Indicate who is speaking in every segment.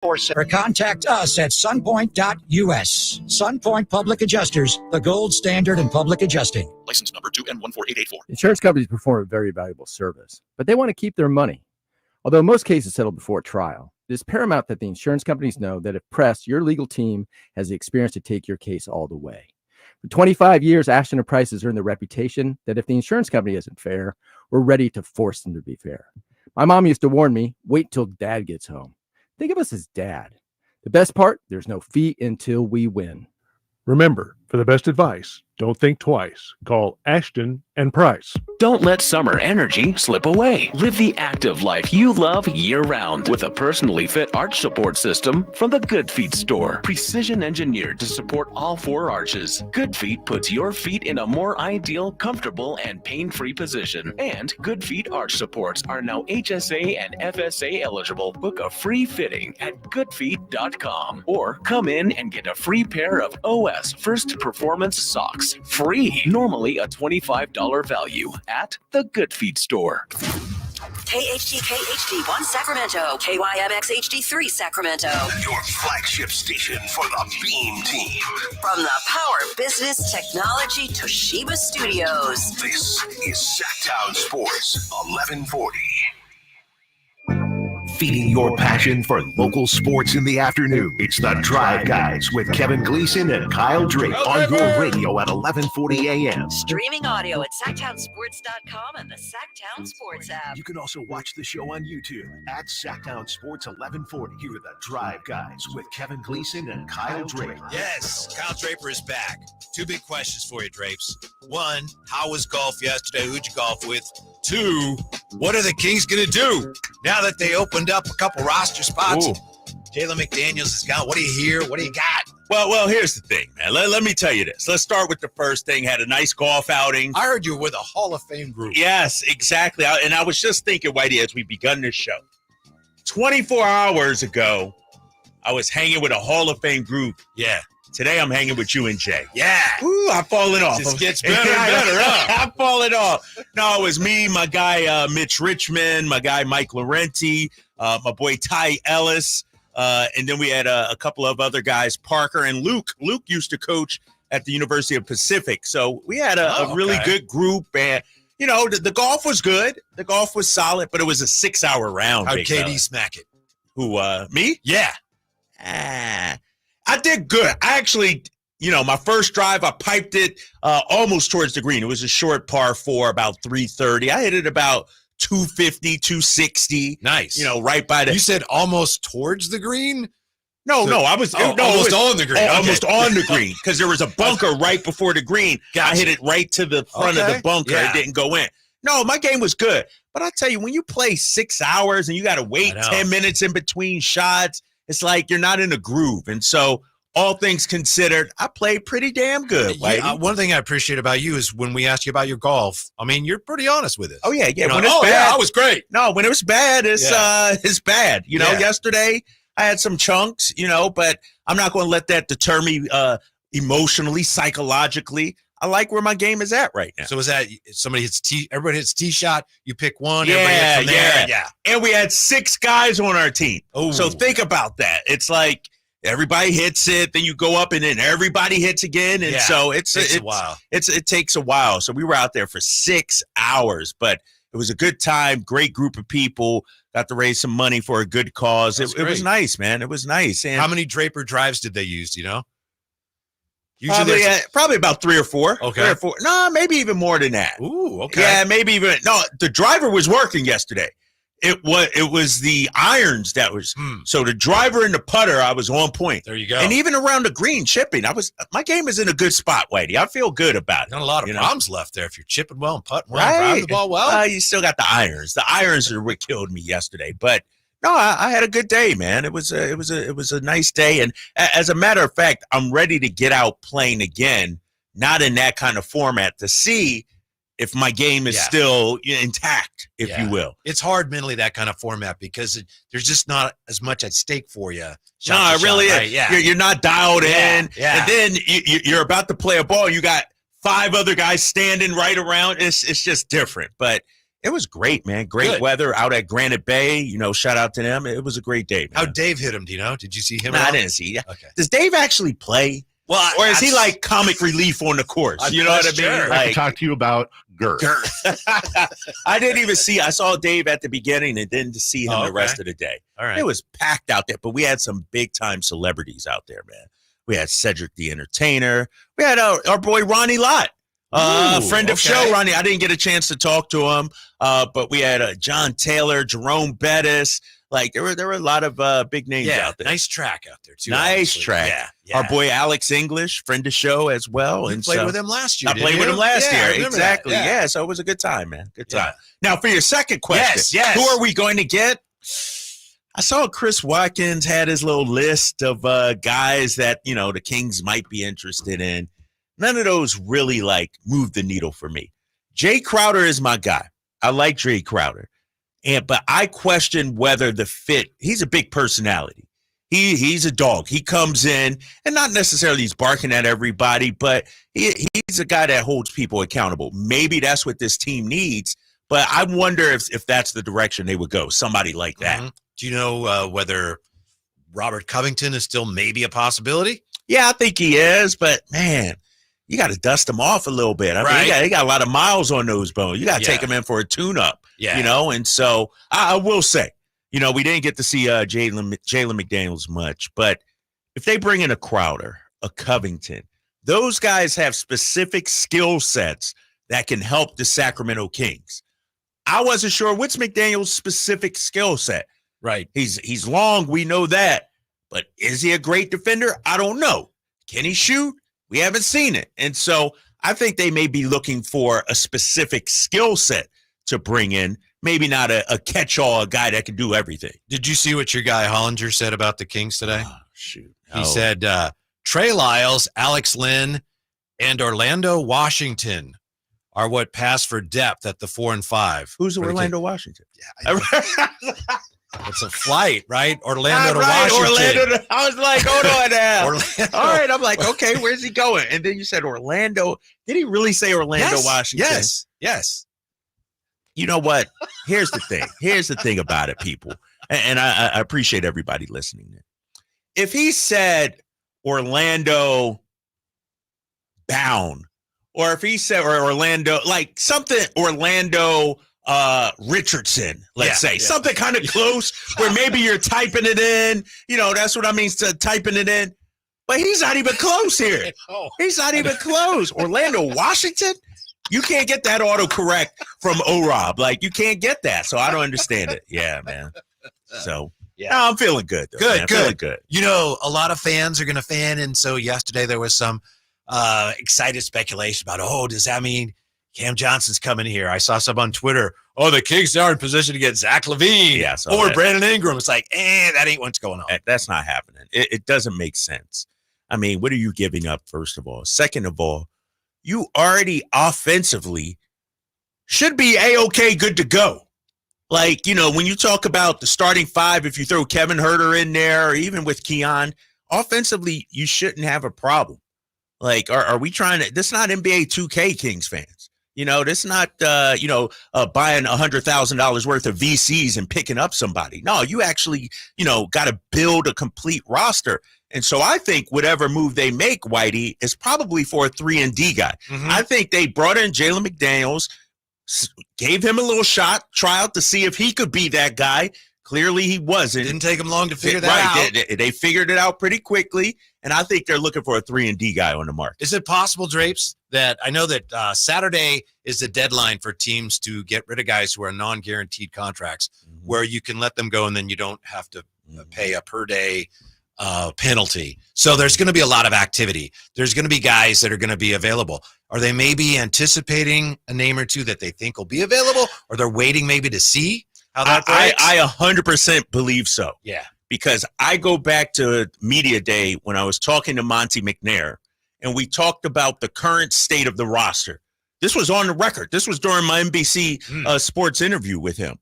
Speaker 1: or contact us at sunpoint.us. Sunpoint Public Adjusters, the gold standard in public adjusting.
Speaker 2: License number 2N14884.
Speaker 3: Insurance companies perform a very valuable service, but they want to keep their money. Although most cases settle before trial, it is paramount that the insurance companies know that if pressed, your legal team has the experience to take your case all the way. For 25 years, Ashton and Price has earned the reputation that if the insurance company isn't fair, we're ready to force them to be fair. My mom used to warn me, wait till dad gets home. Think of us as dad. The best part, there's no fee until we win.
Speaker 4: Remember, for the best advice, don't think twice. Call Ashton and Price.
Speaker 5: Don't let summer energy slip away. Live the active life you love year-round with a personally fit arch support system from the Good Feet store. Precision engineered to support all four arches. Good Feet puts your feet in a more ideal, comfortable, and pain-free position. And Good Feet arch supports are now HSA and FSA eligible. Book a free fitting at goodfeet.com or come in and get a free pair of OS First Performance socks. Free. Normally a $25 value at the Good Feet store.
Speaker 6: KHTK-HD1 Sacramento, KYMX HD3 Sacramento.
Speaker 7: Your flagship station for the Beam Team.
Speaker 6: From the Power Business Technology Toshiba Studios.
Speaker 7: This is Sacktown Sports 1140. Feeding your passion for local sports in the afternoon. It's the Drive Guys with Kevin Gleason and Kyle Drake on your radio at 1140 a.m.
Speaker 6: Streaming audio at SacktownSports.com and the Sacktown Sports app.
Speaker 7: You can also watch the show on YouTube at Sacktown Sports 1140. Here are the Drive Guys with Kevin Gleason and Kyle Draper.
Speaker 8: Yes, Kyle Draper is back. Two big questions for you, Drapes. One, how was golf yesterday? Who'd you golf with? Two, what are the Kings going to do now that they opened up a couple roster spots? Jalen McDaniels is gone. What do you hear? What do you got?
Speaker 9: Well, here's the thing, man. Let me tell you this. Let's start with the first thing. Had a nice golf outing.
Speaker 8: I heard you were with a Hall of Fame group.
Speaker 9: Yes, exactly. And I was just thinking, Whitey, as we begun this show, 24 hours ago, I was hanging with a Hall of Fame group.
Speaker 8: Yeah.
Speaker 9: Today I'm hanging with you and Jay.
Speaker 8: Yeah.
Speaker 9: Ooh, I'm falling off.
Speaker 8: It gets better and better, huh?
Speaker 9: I'm falling off. No, it was me, my guy Mitch Richmond, my guy Mike Laurenti, my boy Ty Ellis, and then we had a couple of other guys, Parker and Luke. Luke used to coach at the University of Pacific. So we had a really good group. And, you know, the golf was good. The golf was solid, but it was a 6-hour round.
Speaker 8: How'd KD smack it?
Speaker 9: Who, me?
Speaker 8: Yeah.
Speaker 9: I did good. I actually, you know, my first drive, I piped it almost towards the green. It was a short par 4, about 330. I hit it about 250, 260.
Speaker 8: Nice.
Speaker 9: You know, right by the.
Speaker 8: You said almost towards the green?
Speaker 9: No, I was
Speaker 8: almost on the green.
Speaker 9: Almost on the green because there was a bunker right before the green. Gotcha. I hit it right to the front of the bunker. Yeah. It didn't go in. No, my game was good. But I tell you, when you play 6 hours and you got to wait 10 minutes in between shots, it's like you're not in a groove. And so, all things considered, I played pretty damn good.
Speaker 8: One thing I appreciate about you is when we ask you about your golf, I mean, you're pretty honest with it.
Speaker 9: Oh, yeah.
Speaker 8: You know,
Speaker 9: when it's bad,
Speaker 8: I was great.
Speaker 9: No, when it was bad, it's bad. You know, yesterday I had some chunks, you know, but I'm not going to let that deter me emotionally, psychologically. I like where my game is at right now.
Speaker 8: So is that somebody hits everybody hits tee shot, you pick one,
Speaker 9: yeah. And we had 6 guys on our team.
Speaker 8: Ooh.
Speaker 9: So think about that. It's like everybody hits it, then you go up and then everybody hits again. And so it takes a while. It takes a while. So we were out there for 6 hours, but it was a good time, great group of people, got to raise some money for a good cause. It was nice, man. It was nice. And
Speaker 8: how many Draper drives did they use, do you know?
Speaker 9: Usually probably about 3 or 4.
Speaker 8: Okay.
Speaker 9: 3 or 4. No, maybe even more than that.
Speaker 8: Ooh, okay.
Speaker 9: Yeah, maybe even. No, the driver was working yesterday. It was the irons that was. So the driver and the putter, I was on point.
Speaker 8: There you go.
Speaker 9: And even around the green chipping, my game is in a good spot, Whitey. I feel good about it.
Speaker 8: Not a lot of problems left there if you're chipping well and putting well, driving the ball well.
Speaker 9: You still got the irons. The irons are what killed me yesterday, but. No, I had a good day, man. It was a nice day, and as a matter of fact, I'm ready to get out playing again, not in that kind of format, to see if my game is still intact, if you will.
Speaker 8: It's hard mentally, that kind of format, because there's just not as much at stake for you.
Speaker 9: No, it really is. Right? Yeah. You're not dialed in, and then you're about to play a ball. You got 5 other guys standing right around. It's just different, but. It was great, man. Great
Speaker 8: Good.
Speaker 9: weather out at Granite Bay. Shout out to them. It was a great day, man.
Speaker 8: How Dave hit him? Do you know? Did you see him?
Speaker 9: Nah, I didn't see.
Speaker 8: Okay.
Speaker 9: Does Dave actually play?
Speaker 8: Well,
Speaker 9: Or is he like comic relief on the course? You know what I mean?
Speaker 8: Sure.
Speaker 7: I can talk to you about girth.
Speaker 9: I didn't even see. I saw Dave at the beginning and didn't see him the rest of the day.
Speaker 8: All right.
Speaker 9: It was packed out there, but we had some big time celebrities out there, man. We had Cedric the Entertainer. We had our boy Ronnie Lott, a friend of show, Ronnie. I didn't get a chance to talk to him, but we had John Taylor, Jerome Bettis. Like there were a lot of big names out there.
Speaker 8: Nice track out there too.
Speaker 9: Nice
Speaker 8: obviously.
Speaker 9: track.
Speaker 8: Yeah.
Speaker 9: Our boy Alex English, friend of show as well.
Speaker 8: You
Speaker 9: And
Speaker 8: played
Speaker 9: so,
Speaker 8: with him last year.
Speaker 9: I played with him last
Speaker 8: I
Speaker 9: year.
Speaker 8: remember
Speaker 9: Exactly.
Speaker 8: that.
Speaker 9: Yeah. So it was a good time, man. Good time.
Speaker 8: Yeah.
Speaker 9: Now for your second question,
Speaker 8: Yes.
Speaker 9: who are we going to get? I saw Chris Watkins had his little list of guys that the Kings might be interested in. None of those really moved the needle for me. Jay Crowder is my guy. I like Jay Crowder. But I question whether the fit. He's a big personality. He's a dog. He comes in, and not necessarily he's barking at everybody, but he's a guy that holds people accountable. Maybe that's what this team needs, but I wonder if that's the direction they would go. Somebody like that.
Speaker 8: Mm-hmm. Do you know whether Robert Covington is still maybe a possibility?
Speaker 9: Yeah, I think he is, but man, you got to dust him off a little bit. I mean, he got a lot of miles on those bones. You got to take him in for a tune-up.
Speaker 8: Yeah.
Speaker 9: And so I will say, we didn't get to see Jalen McDaniels much, but if they bring in a Crowder, a Covington, those guys have specific skill sets that can help the Sacramento Kings. I wasn't sure what's McDaniels' specific skill set.
Speaker 8: Right.
Speaker 9: He's long, we know that, but is he a great defender? I don't know. Can he shoot? We haven't seen it. And so I think they may be looking for a specific skill set to bring in, maybe not a catch-all, a guy that can do everything.
Speaker 8: Did you see what your guy Hollinger said about the Kings today?
Speaker 9: Oh, shoot.
Speaker 8: He said Trey Lyles, Alex Lynn, and Orlando Washington are what pass for depth at the 4 and 5.
Speaker 9: Who's Orlando Washington?
Speaker 8: Yeah, it's a flight, right? Orlando to Washington.
Speaker 9: I was like, hold on now.
Speaker 8: Orlando.
Speaker 9: All right, I'm like, okay, where's he going? And then you said Orlando. Did he really say Orlando, Washington?
Speaker 8: Yes.
Speaker 9: You know what? Here's the thing. Here's the thing about it, people. And I appreciate everybody listening. If he said Orlando bound, or if he said Orlando, like something Orlando Richardson, let's say, something kind of close where maybe you're typing it in. That's what I mean, typing it in. But he's not even close here. He's not even close. Orlando Washington? You can't get that autocorrect from O-Rob. Like, you can't get that. So I don't understand it. Yeah, man. So, no, I'm feeling good. Though,
Speaker 8: Good,
Speaker 9: man.
Speaker 8: good.
Speaker 9: Feeling good.
Speaker 8: A lot of fans are going to fan. And so yesterday there was some excited speculation about, does that mean Cam Johnson's coming here? I saw some on Twitter. The Kings are in position to get Zach LaVine or Brandon Ingram. It's like, that ain't what's going on.
Speaker 9: That's not happening. It doesn't make sense. I mean, what are you giving up, first of all? Second of all, you already offensively should be A-OK good to go. Like, when you talk about the starting five, if you throw Kevin Huerter in there or even with Keon, offensively, you shouldn't have a problem. Like, are we trying to – this is not NBA 2K, Kings fans. This is not, buying $100,000 worth of VCs and picking up somebody. No, you actually, got to build a complete roster. And so I think whatever move they make, Whitey, is probably for a 3-and-D guy. Mm-hmm. I think they brought in Jalen McDaniels, gave him a little trial to see if he could be that guy. Clearly he wasn't.
Speaker 8: Didn't take him long to figure that
Speaker 9: out. They figured it out pretty quickly, and I think they're looking for a 3-and-D guy on the market.
Speaker 8: Is it possible, Drapes, that I know that Saturday is the deadline for teams to get rid of guys who are non-guaranteed contracts, where you can let them go and then you don't have to pay a per-day penalty. So there's going to be a lot of activity. There's going to be guys that are going to be available. Are they maybe anticipating a name or two that they think will be available, or they're waiting maybe to see how that breaks?
Speaker 9: I 100% believe so.
Speaker 8: Yeah.
Speaker 9: Because I go back to media day when I was talking to Monty McNair, and we talked about the current state of the roster. This was on the record. This was during my NBC sports interview with him.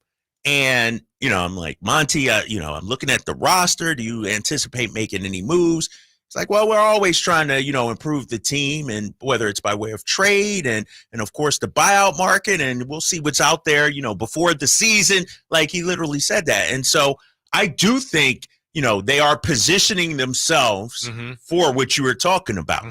Speaker 9: And, I'm like, Monty, I'm looking at the roster. Do you anticipate making any moves? It's like, well, we're always trying to, improve the team, and whether it's by way of trade and of course the buyout market, and we'll see what's out there, before the season. Like, he literally said that. And so I do think, they are positioning themselves for what you were talking about.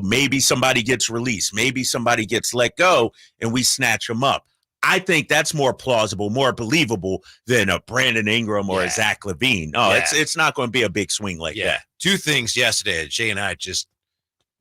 Speaker 9: Maybe somebody gets released, maybe somebody gets let go, and we snatch them up. I think that's more plausible, more believable than a Brandon Ingram or a Zach LaVine. It's not going to be a big swing like that.
Speaker 8: Two things yesterday. Jay and I just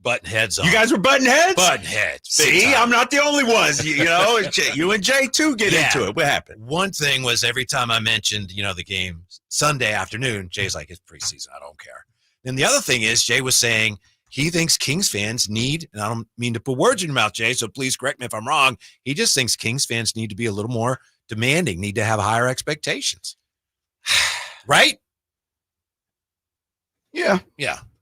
Speaker 8: button heads on.
Speaker 9: You guys were butting heads?
Speaker 8: Button heads.
Speaker 9: See, I'm not the only ones. You and Jay too get into it. What happened?
Speaker 8: One thing was, every time I mentioned, the game Sunday afternoon, Jay's like, it's preseason, I don't care. And the other thing is, Jay was saying he thinks Kings fans need, and I don't mean to put words in your mouth, Jay, so please correct me if I'm wrong. He just thinks Kings fans need to be a little more demanding, need to have higher expectations. Right?
Speaker 2: Yeah.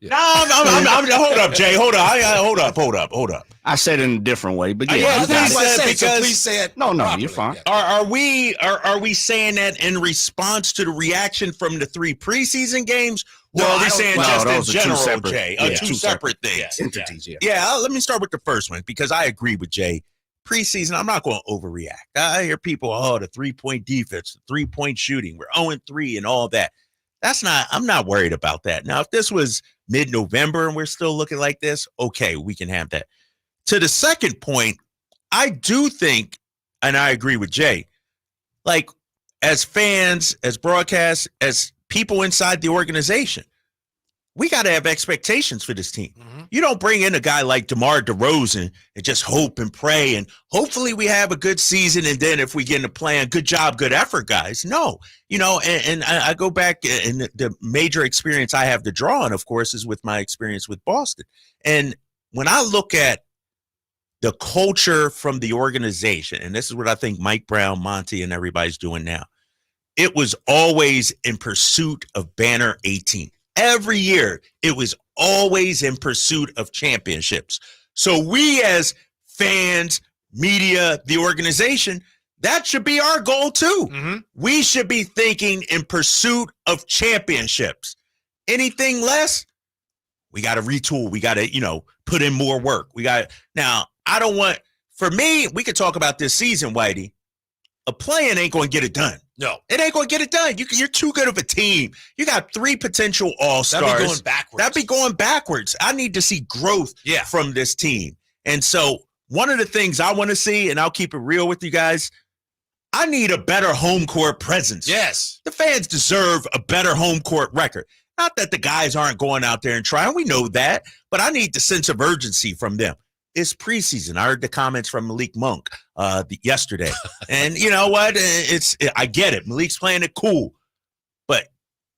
Speaker 9: No, I'm hold up, Jay. Hold up.
Speaker 2: I said it in a different way, but
Speaker 8: Please say it.
Speaker 2: No,
Speaker 8: properly.
Speaker 2: you're fine.
Speaker 9: Are we saying that in response to the reaction from the 3 preseason games? Or are we saying just in general, Jay? Two separate things.
Speaker 2: Entities,
Speaker 9: Let me start with the first one, because I agree with Jay. Preseason, I'm not going to overreact. I hear people, the 3-point defense, the 3-point shooting, we're 0-3 and all that. I'm not worried about that. Now, if this was mid-November and we're still looking like this, okay, we can have that. To the second point, I do think, and I agree with Jay, like, as fans, as broadcasts, as people inside the organization, we got to have expectations for this team. You don't bring in a guy like DeMar DeRozan and just hope and pray, and hopefully we have a good season, and then if we get in the plan, good job, good effort, guys. No, and I go back, and the major experience I have to draw on, of course, is with my experience with Boston. And when I look at the culture from the organization, and this is what I think Mike Brown, Monty, and everybody's doing now, it was always in pursuit of Banner 18. Every year, it was always in pursuit of championships. So we, as fans, media, the organization, that should be our goal too. We should be thinking in pursuit of championships. Anything less, we got to retool. We got to, put in more work. Now, for me, we could talk about this season, Whitey. A plan ain't going to get it done.
Speaker 8: No.
Speaker 9: It ain't going to get it done. You're too good of a team. You got 3 potential all-stars.
Speaker 8: That'd be going backwards.
Speaker 9: I need to see growth from this team. And so one of the things I want to see, and I'll keep it real with you guys, I need a better home court presence.
Speaker 8: Yes.
Speaker 9: The fans deserve a better home court record. Not that the guys aren't going out there and trying. We know that. But I need the sense of urgency from them. It's preseason. I heard the comments from Malik Monk yesterday. And you know what? I get it. Malik's playing it cool. But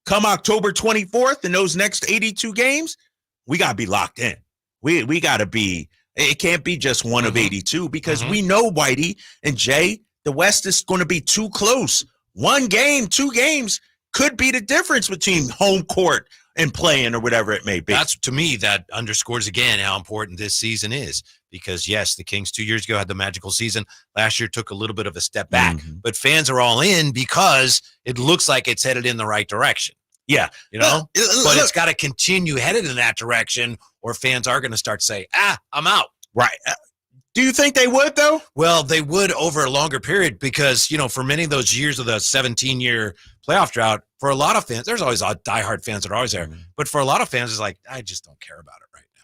Speaker 9: come October 24th in those next 82 games, we got to be locked in. We got to be – it can't be just one of 82, because we know, Whitey and Jay, the West is going to be too close. 1 game, 2 games could be the difference between home court and playing or whatever it may be.
Speaker 8: That's, to me, that underscores again how important this season is, because yes, the Kings 2 years ago had the magical season. Last year took a little bit of a step back, but fans are all in because it looks like it's headed in the right direction.
Speaker 9: Yeah.
Speaker 8: But it's got to continue headed in that direction, or fans are going to start to say, I'm out.
Speaker 9: Right. Do you think they would, though?
Speaker 8: Well, they would over a longer period, because, for many of those years of the 17-year playoff drought, for a lot of fans, there's always diehard fans that are always there. But for a lot of fans, it's like, I just don't care about it right now.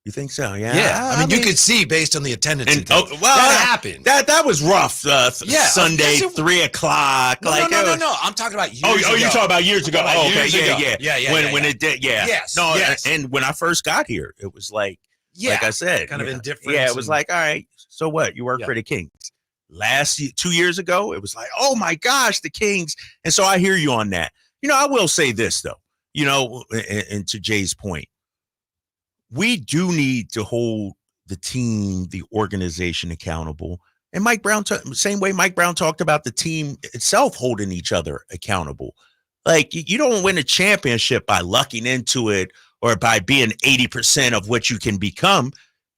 Speaker 9: You think so? Yeah.
Speaker 8: Yeah. I mean, you could see based on the attendance. That happened.
Speaker 9: That was rough. Sunday, 3 o'clock.
Speaker 8: No. I'm talking about years ago.
Speaker 9: You're talking about years ago.
Speaker 8: Yeah.
Speaker 9: When it did, yeah.
Speaker 8: Yes.
Speaker 9: No,
Speaker 8: yes.
Speaker 9: And when I first got here, it was like I said,
Speaker 8: kind of indifferent.
Speaker 9: Yeah, it was like, all right, so what? You work for the Kings. 2 years ago, it was like, oh my gosh, the Kings. And so I hear you on that. I will say this, though, and to Jay's point, we do need to hold the team, the organization accountable. And Mike Brown, same way Mike Brown talked about the team itself holding each other accountable. Like, you don't win a championship by lucking into it or by being 80% of what you can become.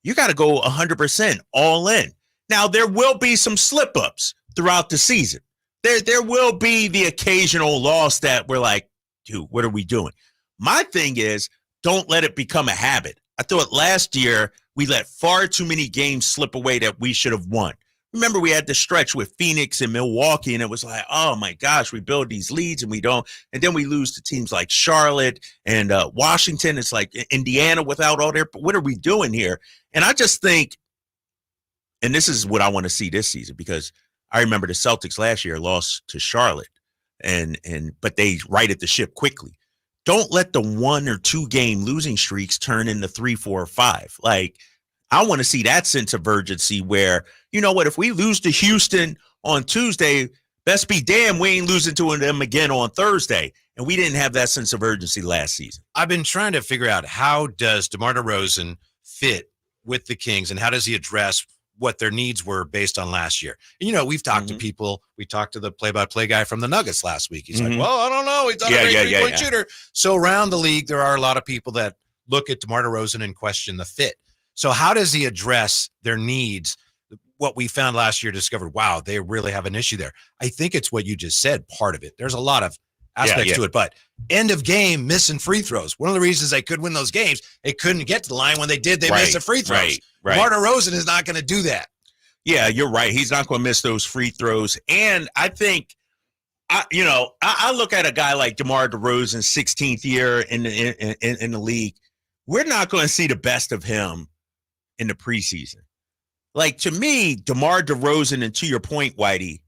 Speaker 9: You got to go 100% all in. Now, there will be some slip-ups throughout the season. There will be the occasional loss that we're like, dude, what are we doing? My thing is, don't let it become a habit. I thought last year we let far too many games slip away that we should have won. Remember, we had the stretch with Phoenix and Milwaukee, and it was like, oh, my gosh, we build these leads and we don't. And then we lose to teams like Charlotte and Washington. It's like Indiana without all their – what are we doing here? And I just think – and this is what I want to see this season, because I remember the Celtics last year lost to Charlotte, but they righted the ship quickly. Don't let the 1 or 2 game losing streaks turn into 3, 4, or 5. Like, I want to see that sense of urgency where, you know what, if we lose to Houston on Tuesday, best be damn we ain't losing to them again on Thursday. And we didn't have that sense of urgency last season.
Speaker 8: I've been trying to figure out, how does DeMar DeRozan fit with the Kings, and how does he address what their needs were based on last year? And, you know, we've talked to people. We talked to the play-by-play guy from the Nuggets last week. He's like, well, I don't know. He's not a great three-point shooter. So around the league, there are a lot of people that look at DeMar DeRozan and question the fit. So how does he address their needs? What we found last year, discovered, wow, they really have an issue there. I think it's what you just said, part of it. There's a lot of aspects to it, but end of game, missing free throws. One of the reasons they could win those games, they couldn't get to the line. When they did, they missed the free throws. DeMar DeRozan is not going to do that.
Speaker 9: Yeah, you're right. He's not going to miss those free throws. And I think, I look at a guy like DeMar DeRozan, 16th year in the league. We're not going to see the best of him in the preseason. Like, to me, DeMar DeRozan, and to your point, Whitey,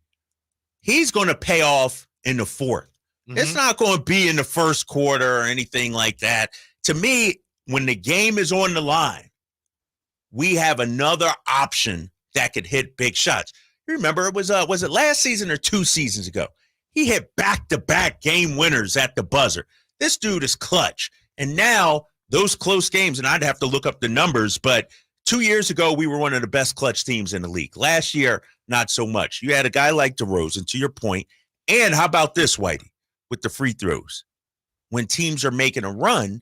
Speaker 9: he's going to pay off in the fourth. It's not going to be in the first quarter or anything like that. To me, when the game is on the line, we have another option that could hit big shots. You remember, it was it last season or 2 seasons ago? He hit back-to-back game winners at the buzzer. This dude is clutch. And now those close games, and I'd have to look up the numbers, but 2 years ago, we were one of the best clutch teams in the league. Last year, not so much. You had a guy like DeRozan, to your point. And how about this, Whitey, with the free throws? When teams are making a run,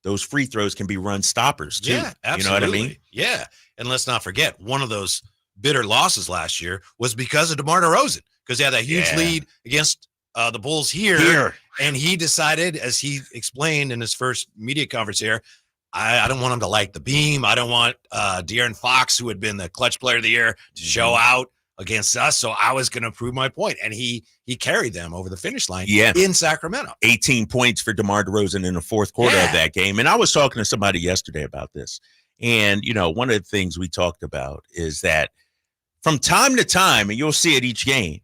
Speaker 9: those free throws can be run stoppers, too.
Speaker 8: Yeah, absolutely.
Speaker 9: You know what I mean?
Speaker 8: Yeah. And let's not forget, one of those bitter losses last year was because of DeMar DeRozan, because he had that huge lead against the Bulls here. And he decided, as he explained in his first media conference here, I don't want him to light the beam. I don't want De'Aaron Fox, who had been the clutch player of the year, to show out against us. So I was going to prove my point. And he carried them over the finish line in Sacramento.
Speaker 9: 18 points for DeMar DeRozan in the fourth quarter of that game. And I was talking to somebody yesterday about this. And, one of the things we talked about is that from time to time, and you'll see it each game,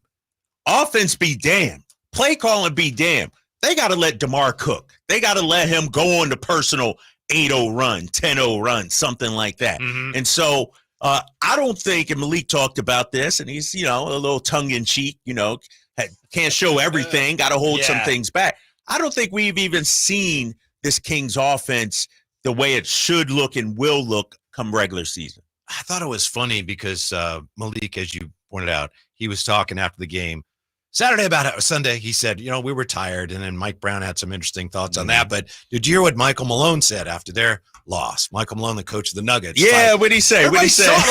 Speaker 9: offense be damned, play calling be damned. They got to let DeMar cook. They got to let him go on the personal 8-0 run, 10-0 run, something like that. And so I don't think, and Malik talked about this, and he's, a little tongue-in-cheek, can't show everything, got to hold some things back. I don't think we've even seen this Kings offense the way it should look and will look come regular season.
Speaker 8: I thought it was funny because Malik, as you pointed out, he was talking after the game. Sunday, he said, we were tired. And then Mike Brown had some interesting thoughts on that. But did you hear what Michael Malone said after their loss? Michael Malone, the coach of the Nuggets.
Speaker 9: Yeah, what'd he say?
Speaker 8: The league is soft.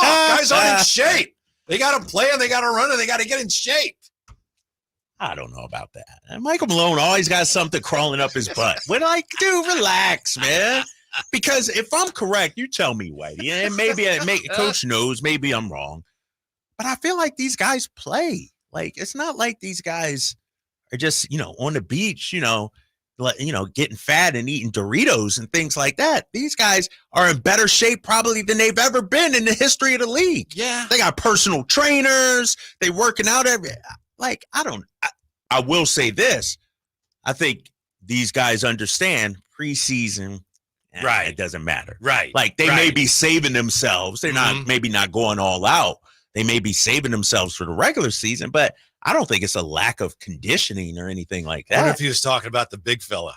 Speaker 8: Guys aren't in shape. They got to play and they got to run and they got to get in shape.
Speaker 9: I don't know about that. And Michael Malone always got something crawling up his butt. We're like, dude, relax, man. Because if I'm correct, you tell me, Whitey. And maybe Coach knows, maybe I'm wrong. But I feel like these guys play. Like, it's not like these guys are just, on the beach, getting fat and eating Doritos and things like that. These guys are in better shape probably than they've ever been in the history of the league.
Speaker 8: Yeah.
Speaker 9: They got personal trainers. They working out I will say this. I think these guys understand preseason. It doesn't matter.
Speaker 8: Right.
Speaker 9: Like, they may be saving themselves. They're maybe not going all out. They may be saving themselves for the regular season, but I don't think it's a lack of conditioning or anything like that.
Speaker 8: I wonder if he was talking about the big fella,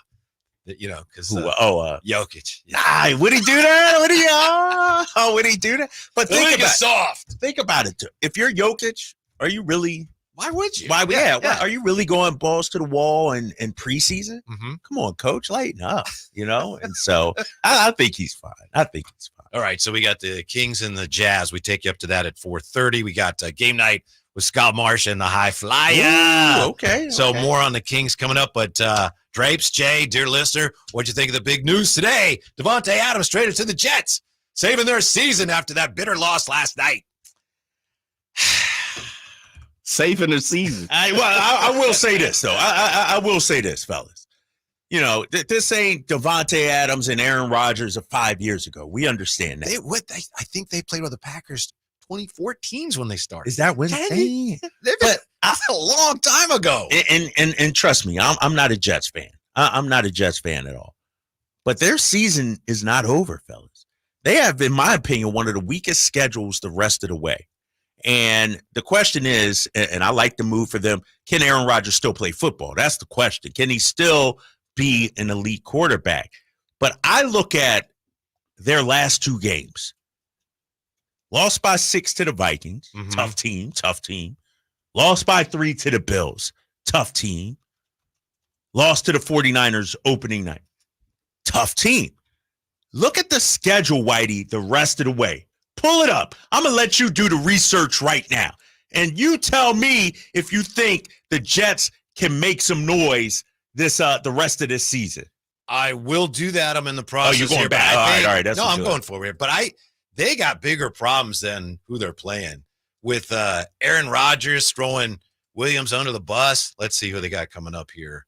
Speaker 8: because Jokic.
Speaker 9: Would he do that? Would he do that? But think about it. If you're Jokic, are you really?
Speaker 8: Why would you?
Speaker 9: Are you really going balls to the wall in preseason? Come on, coach, lighten up, And so I think he's fine.
Speaker 8: All right, so we got the Kings and the Jazz. We take you up to that at 4:30. We got game night with Scott Marsh and the High Flyer.
Speaker 9: Okay.
Speaker 8: So more on the Kings coming up, but Drapes, Jay, dear listener, what'd you think of the big news today? Devontae Adams traded to the Jets, saving their season after that bitter loss last night.
Speaker 2: Saving the season.
Speaker 9: I will say this, though. I will say this, fellas. You know, this ain't Devontae Adams and Aaron Rodgers of 5 years ago. We understand that.
Speaker 8: I think they played with the Packers 2014 when they started.
Speaker 9: Is that when?
Speaker 8: But that's a long time ago.
Speaker 9: And trust me, I'm not a Jets fan. I'm not a Jets fan at all. But their season is not over, fellas. They have, in my opinion, one of the weakest schedules the rest of the way. And the question is, and I like the move for them, can Aaron Rodgers still play football? That's the question. Can he still be an elite quarterback? But I look at their last 2 games. Lost by 6 to the Vikings.
Speaker 8: Mm-hmm.
Speaker 9: Tough team. Lost by 3 to the Bills. Tough team. Lost to the 49ers opening night. Tough team. Look at the schedule, Whitey, the rest of the way. Pull it up. I'm going to let you do the research right now. And you tell me if you think the Jets can make some noise the rest of this season.
Speaker 8: I will do that. I'm in the process.
Speaker 9: Oh, you're going
Speaker 8: here,
Speaker 9: back. All right. That's
Speaker 8: no,
Speaker 9: what
Speaker 8: I'm
Speaker 9: you're
Speaker 8: going for it. But they got bigger problems than who they're playing. With Aaron Rodgers throwing Williams under the bus. Let's see who they got coming up here.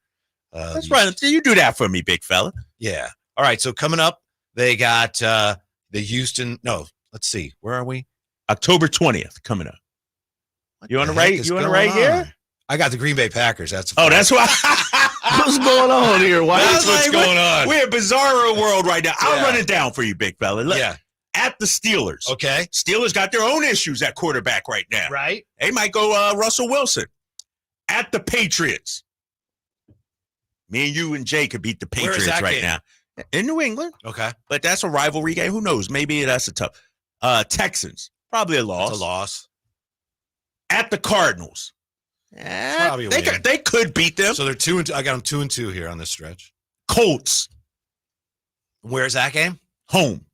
Speaker 9: That's right. You do that for me, big fella.
Speaker 8: Yeah. All right. So coming up, they got the Houston. No, let's see. Where are we?
Speaker 9: October 20th coming up. You on the right? You on the right here?
Speaker 8: I got the Green Bay Packers. That's
Speaker 9: why.
Speaker 2: What's going on here?
Speaker 8: That's what's going on.
Speaker 9: We're a bizarro world right now. I'll run it down for you, big fella. Look, at the Steelers.
Speaker 8: Okay.
Speaker 9: Steelers got their own issues at quarterback right now.
Speaker 8: Right.
Speaker 9: They might go Russell Wilson. At the Patriots. Me and you and Jay could beat the Patriots right now. In New England.
Speaker 8: Okay.
Speaker 9: But that's a rivalry game. Who knows? Maybe that's a tough. Texans. Probably a loss.
Speaker 8: It's a loss.
Speaker 9: At the Cardinals.
Speaker 8: Probably
Speaker 9: they could beat them.
Speaker 8: So they're 2-2. I got them 2-2 here on this stretch.
Speaker 9: Colts.
Speaker 8: Where's that game?
Speaker 9: Home.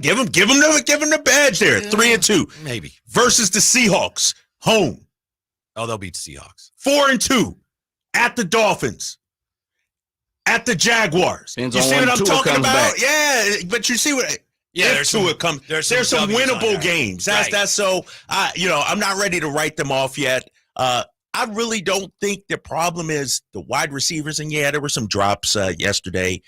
Speaker 9: Give them the badge there. 3-2.
Speaker 8: Maybe.
Speaker 9: Versus the Seahawks. Home.
Speaker 8: Oh, they'll beat the Seahawks.
Speaker 9: 4-2. At the Dolphins. At the Jaguars.
Speaker 2: Depends
Speaker 9: you
Speaker 2: on
Speaker 9: see
Speaker 2: when
Speaker 9: what I'm
Speaker 2: Tua
Speaker 9: talking
Speaker 2: comes
Speaker 9: about?
Speaker 2: back.
Speaker 9: Yeah, but you see what?
Speaker 8: Yeah,
Speaker 9: there's some winnable games. That's so. I'm not ready to write them off yet. I really don't think the problem is the wide receivers. And yeah, there were some drops yesterday,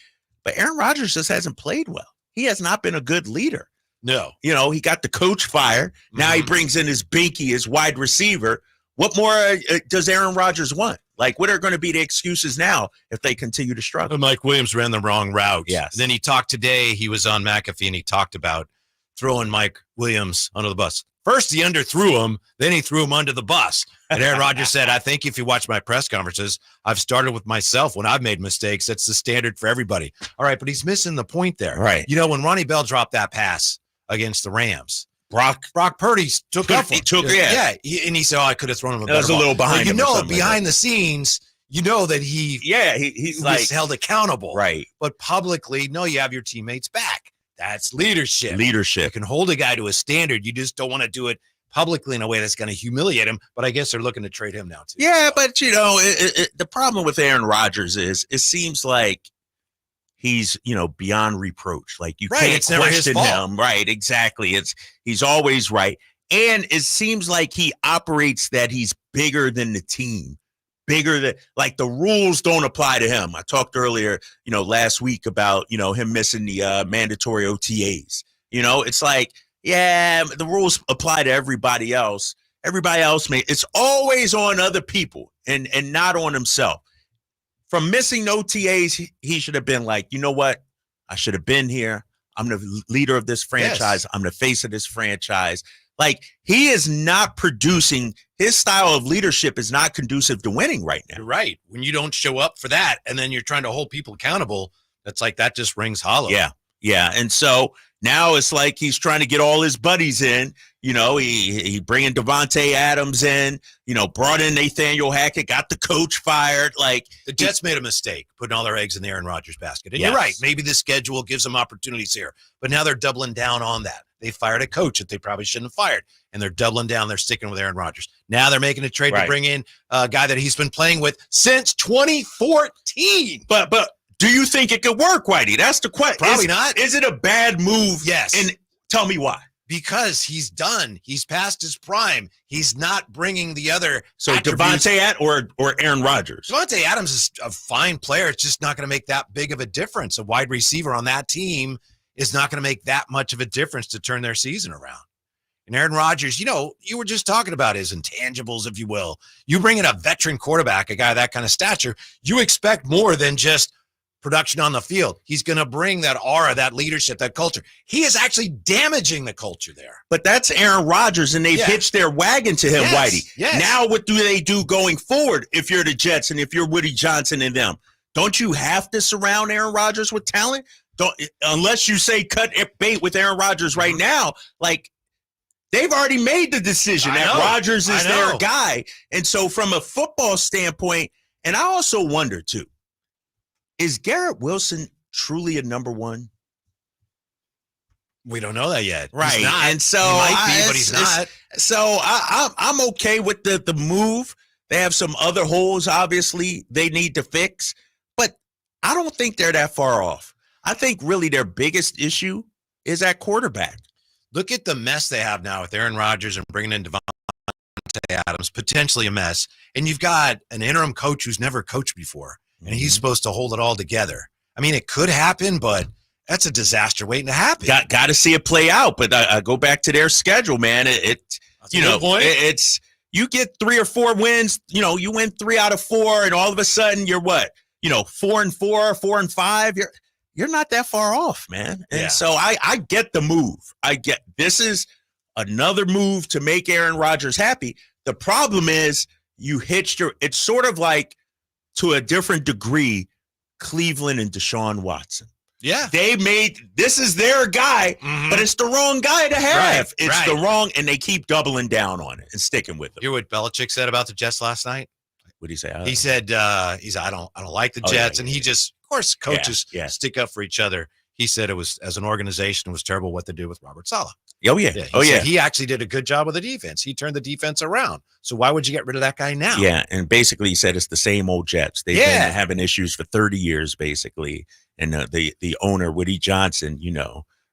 Speaker 9: but Aaron Rodgers just hasn't played well. He has not been a good leader.
Speaker 8: No.
Speaker 9: He got the coach fired. Now he brings in his binky, his wide receiver. What more does Aaron Rodgers want? Like, what are going to be the excuses now if they continue to struggle?
Speaker 8: Mike Williams ran the wrong route.
Speaker 9: Yes.
Speaker 8: Then he talked today. He was on McAfee, and he talked about throwing Mike Williams under the bus. First, he underthrew him. Then he threw him under the bus. And Aaron Rodgers said, I think if you watch my press conferences, I've started with myself when I've made mistakes. That's the standard for everybody. All right, but he's missing the point there.
Speaker 9: Right.
Speaker 8: When Ronnie Bell dropped that pass against the Rams,
Speaker 9: Brock
Speaker 8: Purdy took up for him. And he said, I could have thrown him a better
Speaker 9: That was a little
Speaker 8: ball.
Speaker 9: behind him.
Speaker 8: Behind the scenes, that
Speaker 9: he's
Speaker 8: like held accountable.
Speaker 9: Right.
Speaker 8: But publicly, no, you have your teammates back. That's leadership. You
Speaker 9: Leadership.
Speaker 8: can hold a guy to a standard. You just don't want to do it publicly in a way that's going to humiliate him. But I guess they're looking to trade him now, too.
Speaker 9: Yeah, but, the problem with Aaron Rodgers is it seems like he's, beyond reproach. Like, you can't
Speaker 8: it's never his
Speaker 9: question
Speaker 8: fault.
Speaker 9: him. Right, exactly. He's always right. And it seems like he operates that he's bigger than the team. Bigger than, like, the rules don't apply to him. I talked earlier, last week about, him missing the mandatory OTAs. It's like, yeah, the rules apply to everybody else. Everybody else, it's always on other people and not on himself. From missing OTAs, he should have been like, you know what? I should have been here. I'm the leader of this franchise. Yes. I'm the face of this franchise. Like, he is not producing. His style of leadership is not conducive to winning right now.
Speaker 8: You're right. When you don't show up for that and then you're trying to hold people accountable, that's like that just rings hollow.
Speaker 9: Yeah. Yeah. And so now it's like he's trying to get all his buddies in. He bringing Devontae Adams in, brought in Nathaniel Hackett, got the coach fired. Like,
Speaker 8: the Jets made a mistake putting all their eggs in the Aaron Rodgers basket. And
Speaker 9: Yes.
Speaker 8: You're right. Maybe the schedule gives them opportunities here, but now they're doubling down on that. they fired a coach that they probably shouldn't have fired, and they're doubling down. They're sticking with Aaron Rodgers. Now they're making a trade to bring in a guy that he's been playing with since 2014.
Speaker 9: But do you think it could work, Whitey? That's the question.
Speaker 8: Probably not.
Speaker 9: Is it a bad move?
Speaker 8: Yes.
Speaker 9: And tell me why.
Speaker 8: Because he's done. He's past his prime. He's not bringing the other.
Speaker 9: So Devontae or Aaron Rodgers?
Speaker 8: Devontae Adams is a fine player. It's just not going to make that big of a difference. A wide receiver on that team is not going to make that much of a difference to turn their season around. And Aaron Rodgers, you were just talking about his intangibles, if you will. You bring in a veteran quarterback, a guy of that kind of stature, you expect more than just production on the field. He's going to bring that aura, that leadership, that culture. He is actually damaging the culture there.
Speaker 9: But that's Aaron Rodgers, and they've hitched their wagon to him, Whitey.
Speaker 8: Yes.
Speaker 9: Now what do they do going forward if you're the Jets and if you're Woody Johnson and them? Don't you have to surround Aaron Rodgers with talent? Unless you say cut bait with Aaron Rodgers right now, like they've already made the decision that Rodgers is their guy. And so from a football standpoint, and I also wonder too, is Garrett Wilson truly a number one?
Speaker 8: We don't know that yet.
Speaker 9: Right. And so
Speaker 8: he might be, but he's not.
Speaker 9: So I'm okay with the move. They have some other holes, obviously, they need to fix. But I don't think they're that far off. I think really their biggest issue is at quarterback.
Speaker 8: Look at the mess they have now with Aaron Rodgers and bringing in Devontae Adams, potentially a mess. And you've got an interim coach who's never coached before. And he's supposed to hold it all together. I mean, it could happen, but that's a disaster waiting to happen.
Speaker 9: Got to see it play out. But I go back to their schedule, man. It's you get 3 or 4 wins. You win 3 out of 4, and all of a sudden you're what? 4-4, 4-5. You're not that far off, man. And so I get the move. This is another move to make Aaron Rodgers happy. The problem is you hitched it's sort of like, to a different degree, Cleveland and Deshaun Watson.
Speaker 8: Yeah.
Speaker 9: This is their guy, but it's the wrong guy to have.
Speaker 8: Right,
Speaker 9: it's the wrong, and they keep doubling down on it and sticking with it.
Speaker 8: You hear what Belichick said about the Jets last night?
Speaker 9: What did he say?
Speaker 8: He said, I don't like the Jets. And he just, of course, coaches stick up for each other. He said it was, as an organization, it was terrible what they did with Robert Saleh.
Speaker 9: Oh, yeah.
Speaker 8: He actually did a good job with the defense. He turned the defense around. So why would you get rid of that guy now?
Speaker 9: Yeah, and basically he said it's the same old Jets. They've been having issues for 30 years, basically. And the owner, Woody Johnson,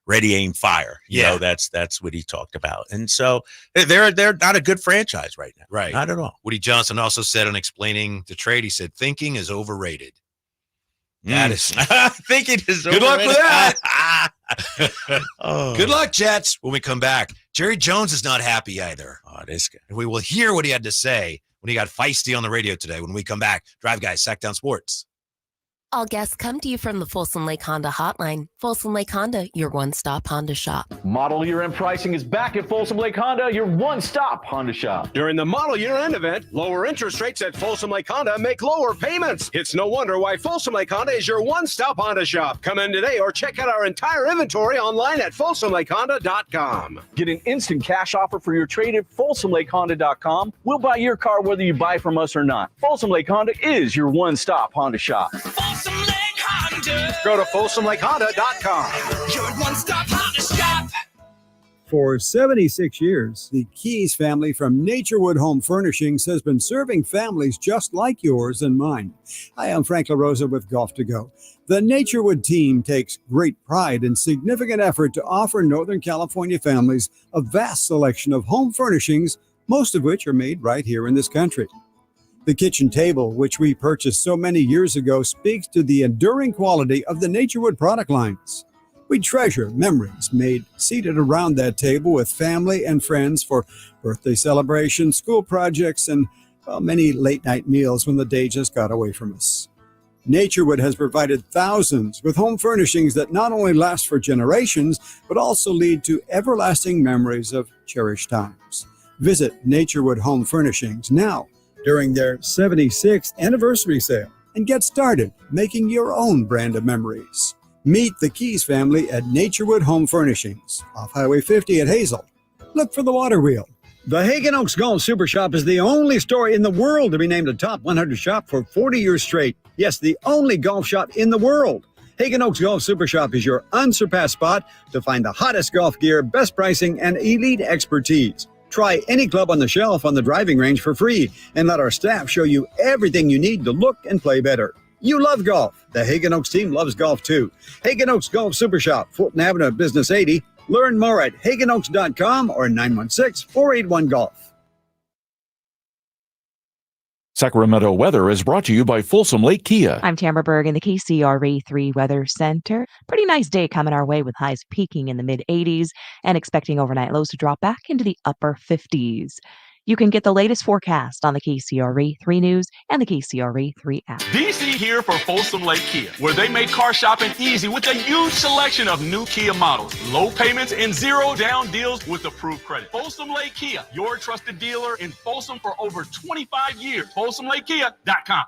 Speaker 9: ready, aim, fire. That's what he talked about. And so they're not a good franchise right now.
Speaker 8: Right.
Speaker 9: Not at all.
Speaker 8: Woody Johnson also said on explaining the trade, he said, thinking is overrated. That is
Speaker 9: thinking is
Speaker 8: good luck with that.
Speaker 9: Oh.
Speaker 8: Good luck, Jets. When we come back, Jerry Jones is not happy either.
Speaker 9: Oh, this guy.
Speaker 8: And we will hear what he had to say when he got feisty on the radio today. When we come back, Drive Guys, Sacktown Sports.
Speaker 10: All guests come to you from the Folsom Lake Honda Hotline. Folsom Lake Honda, your one-stop Honda shop.
Speaker 11: Model year-end pricing is back at Folsom Lake Honda, your one-stop Honda shop.
Speaker 12: During the model year-end event, lower interest rates at Folsom Lake Honda make lower payments. It's no wonder why Folsom Lake Honda is your one-stop Honda shop. Come in today or check out our entire inventory online at folsomlakehonda.com.
Speaker 11: Get an instant cash offer for your trade at folsomlakehonda.com. We'll buy your car whether you buy from us or not. Folsom Lake Honda is your one-stop Honda shop.
Speaker 13: Folsom Lake Honda.
Speaker 12: Go to folsomlakehonda.com.
Speaker 13: Your one-stop Honda shop.
Speaker 14: For 76 years, the Keys family from Naturewood Home Furnishings has been serving families just like yours and mine. Hi, I'm Frank LaRosa with Golf to Go. The Naturewood team takes great pride and significant effort to offer Northern California families a vast selection of home furnishings, most of which are made right here in this country. The kitchen table, which we purchased so many years ago, speaks to the enduring quality of the Naturewood product lines. We treasure memories made seated around that table with family and friends for birthday celebrations, school projects, and many late-night meals when the day just got away from us. Naturewood has provided thousands with home furnishings that not only last for generations, but also lead to everlasting memories of cherished times. Visit Naturewood Home Furnishings now during their 76th anniversary sale and get started making your own brand of memories. Meet the Keys family at Naturewood Home Furnishings off Highway 50 at Hazel. Look for the water wheel. The Hagen Oaks Golf Super Shop is the only store in the world to be named a top 100 shop for 40 years straight. Yes, the only golf shop in the world. Hagen Oaks Golf Super Shop is your unsurpassed spot to find the hottest golf gear, best pricing, and elite expertise. Try any club on the shelf on the driving range for free and let our staff show you everything you need to look and play better. You love golf. The Hagen Oaks team loves golf too. Hagen Oaks Golf Super Shop, Fulton Avenue, Business 80. Learn more at hagenoaks.com or 916-481-GOLF.
Speaker 15: Sacramento weather is brought to you by Folsom Lake Kia.
Speaker 16: I'm Tamara Berg in the KCRA 3 Weather Center. Pretty nice day coming our way with highs peaking in the mid-80s and expecting overnight lows to drop back into the upper 50s. You can get the latest forecast on the KCRA 3 News and the KCRA 3 app.
Speaker 17: DC here for Folsom Lake Kia, where they make car shopping easy with a huge selection of new Kia models, low payments, and zero down deals with approved credit. Folsom Lake Kia, your trusted dealer in Folsom for over 25 years. FolsomLakeKia.com.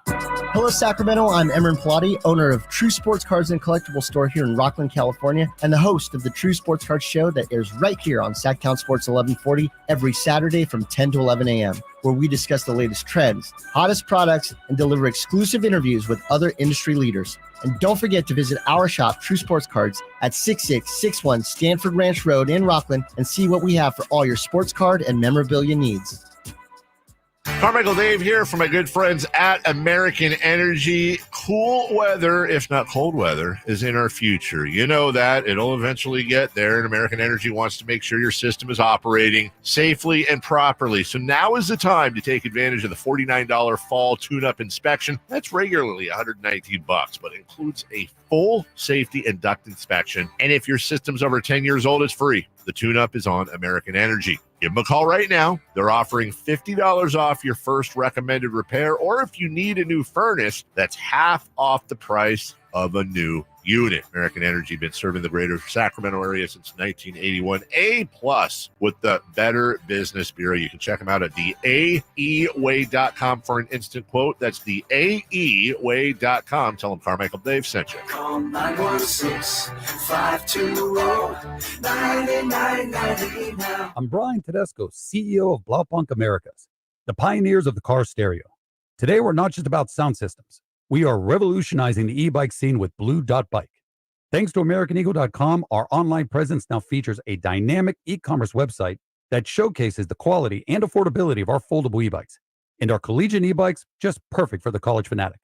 Speaker 18: Hello, Sacramento. I'm Emran Pilati, owner of True Sports Cards and Collectible Store here in Rockland, California, and the host of the True Sports Cards Show that airs right here on Sacktown Sports 1140 every Saturday from 10 to 11 a.m., where we discuss the latest trends, hottest products, and deliver exclusive interviews with other industry leaders. And don't forget to visit our shop, True Sports Cards, at 6661 Stanford Ranch Road in Rockland and see what we have for all your sports card and memorabilia needs.
Speaker 19: Carmichael Dave here from my good friends at American Energy. Cool weather, if not cold weather, is in our future. You know that. It'll eventually get there, and American Energy wants to make sure your system is operating safely and properly. So now is the time to take advantage of the $49 fall tune-up inspection. That's regularly $119, but includes a full safety and duct inspection. And if your system's over 10 years old, it's free. The tune-up is on American Energy. Give them a call right now. They're offering $50 off your first recommended repair, or if you need a new furnace, that's half off the price of a new unit. American Energy been serving the greater Sacramento area since 1981. A+ with the Better Business Bureau. You can check them out at theaeway.com for an instant quote. That's theaeway.com. Tell them Carmichael Dave sent you.
Speaker 13: Call 916-520-9990 now.
Speaker 20: I'm Brian Tedesco, CEO of Blaupunk Americas, the pioneers of the car stereo. Today, we're not just about sound systems. We are revolutionizing the e-bike scene with Blue Dot Bike. Thanks to AmericanEagle.com, our online presence now features a dynamic e-commerce website that showcases the quality and affordability of our foldable e-bikes. And our collegiate e-bikes, just perfect for the college fanatic.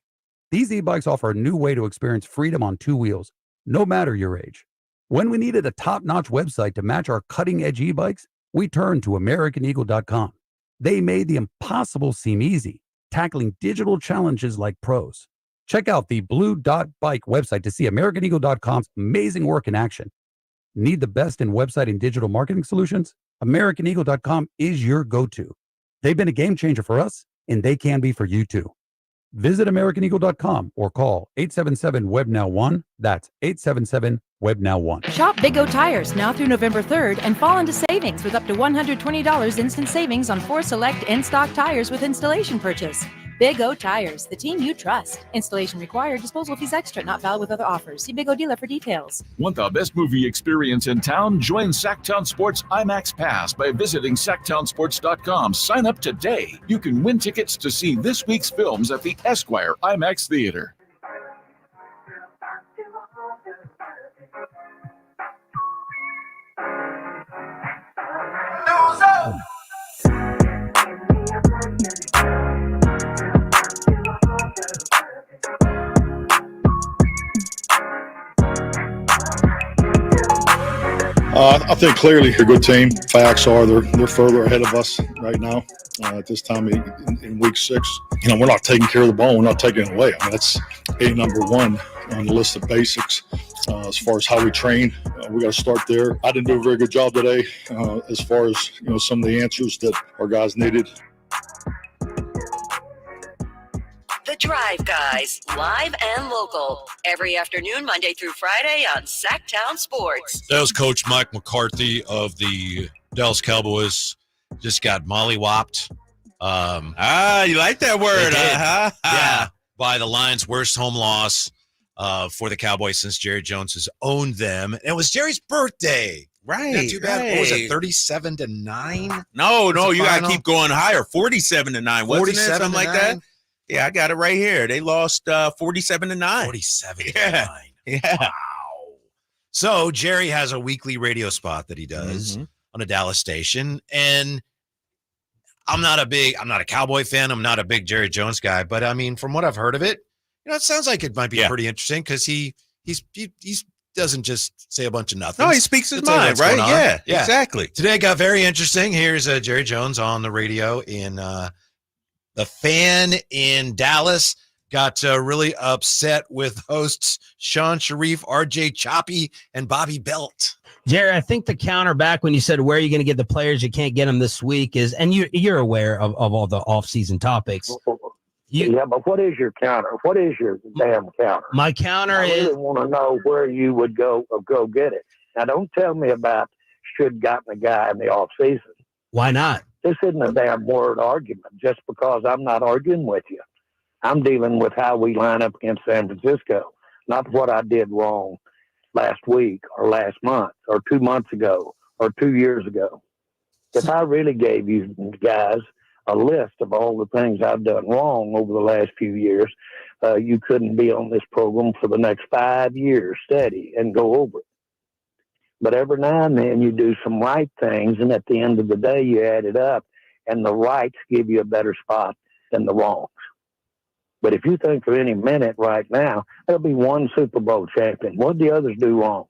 Speaker 20: These e-bikes offer a new way to experience freedom on two wheels, no matter your age. When we needed a top-notch website to match our cutting-edge e-bikes, we turned to AmericanEagle.com. They made the impossible seem easy, tackling digital challenges like pros. Check out the Blue Dot Bike website to see AmericanEagle.com's amazing work in action. Need the best in website and digital marketing solutions? AmericanEagle.com is your go-to. They've been a game changer for us, and they can be for you too. Visit AmericanEagle.com or call 877-WEB-NOW-1. That's 877-WEB-NOW-1.
Speaker 21: Shop Big O Tires now through November 3rd and fall into savings with up to $120 instant savings on 4 select in-stock tires with installation purchase. Big O Tires, the team you trust. Installation required. Disposal fees extra. Not valid with other offers. See Big O dealer for details.
Speaker 22: Want the best movie experience in town? Join Sacktown Sports IMAX Pass by visiting SacktownSports.com. Sign up today. You can win tickets to see this week's films at the Esquire IMAX Theater.
Speaker 23: I think clearly a good team. Facts are they're further ahead of us right now at this time in week 6. You know, we're not taking care of the ball. We're not taking it away. I mean, that's number one on the list of basics as far as how we train. We got to start there. I didn't do a very good job today as far as some of the answers that our guys needed.
Speaker 6: The Drive Guys, live and local, every afternoon, Monday through Friday on Sacktown Sports.
Speaker 8: That was Coach Mike McCarthy of the Dallas Cowboys. Just got mollywopped.
Speaker 9: You like that word,
Speaker 8: Yeah, by the Lions' worst home loss for the Cowboys since Jerry Jones has owned them. And it was Jerry's birthday.
Speaker 9: Right.
Speaker 8: Not too bad. What was it, 37-9?
Speaker 9: No, you got to keep going higher. 47-9, wasn't it? Something like that? Yeah, I got it right here. They lost 47-9.
Speaker 8: 47-9.
Speaker 9: Yeah.
Speaker 8: Wow. So Jerry has a weekly radio spot that he does on a Dallas station. And I'm not a Cowboy fan. I'm not a big Jerry Jones guy. But, I mean, from what I've heard of it, it sounds like it might be pretty interesting because he doesn't just say a bunch of nothing.
Speaker 9: No, he speaks his mind, right? Yeah, exactly.
Speaker 8: Today got very interesting. Here's Jerry Jones on the radio in the fan in Dallas. Got really upset with hosts Sean Sharif, RJ Choppy, and Bobby Belt.
Speaker 1: Jerry, I think the counter back when you said, where are you going to get the players? You can't get them this week is, and you're aware of all the offseason topics.
Speaker 3: Yeah, but what is your counter? What is your damn counter?
Speaker 1: My counter
Speaker 3: I really want to know where you would go get it. Now, don't tell me about should gotten a guy in the off season.
Speaker 1: Why not?
Speaker 3: This isn't a damn word argument just because I'm not arguing with you. I'm dealing with how we line up against San Francisco, not what I did wrong last week or last month or 2 months ago or 2 years ago. If I really gave you guys a list of all the things I've done wrong over the last few years, you couldn't be on this program for the next 5 years steady and go over it. But every now and then you do some right things, and at the end of the day, you add it up, and the rights give you a better spot than the wrongs. But if you think of any minute right now, there'll be one Super Bowl champion. What do the others do wrong?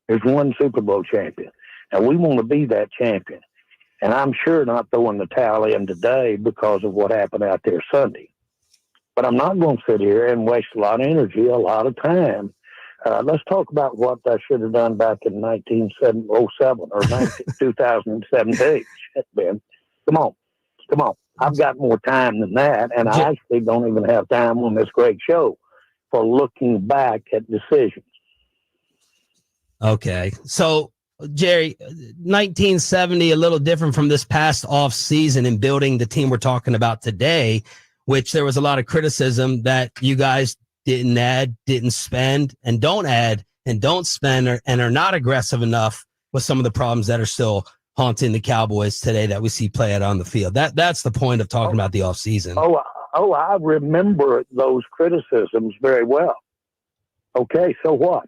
Speaker 3: There's one Super Bowl champion, and we want to be that champion. And I'm sure not throwing the towel in today because of what happened out there Sunday. But I'm not going to sit here and waste a lot of energy, a lot of time. Let's talk about what I should have done back in 1907 or 2017. Shit, Ben. Come on. I've got more time than that, and I actually don't even have time on this great show for looking back at decisions.
Speaker 1: Okay. So, Jerry, 1970, a little different from this past off season in building the team we're talking about today, which there was a lot of criticism that you guys didn't add, didn't spend, and don't add and don't spend and are not aggressive enough with some of the problems that are still haunting the Cowboys today that we see play out on the field. That's the point of talking about the offseason.
Speaker 3: Oh, I remember those criticisms very well. Okay, so what?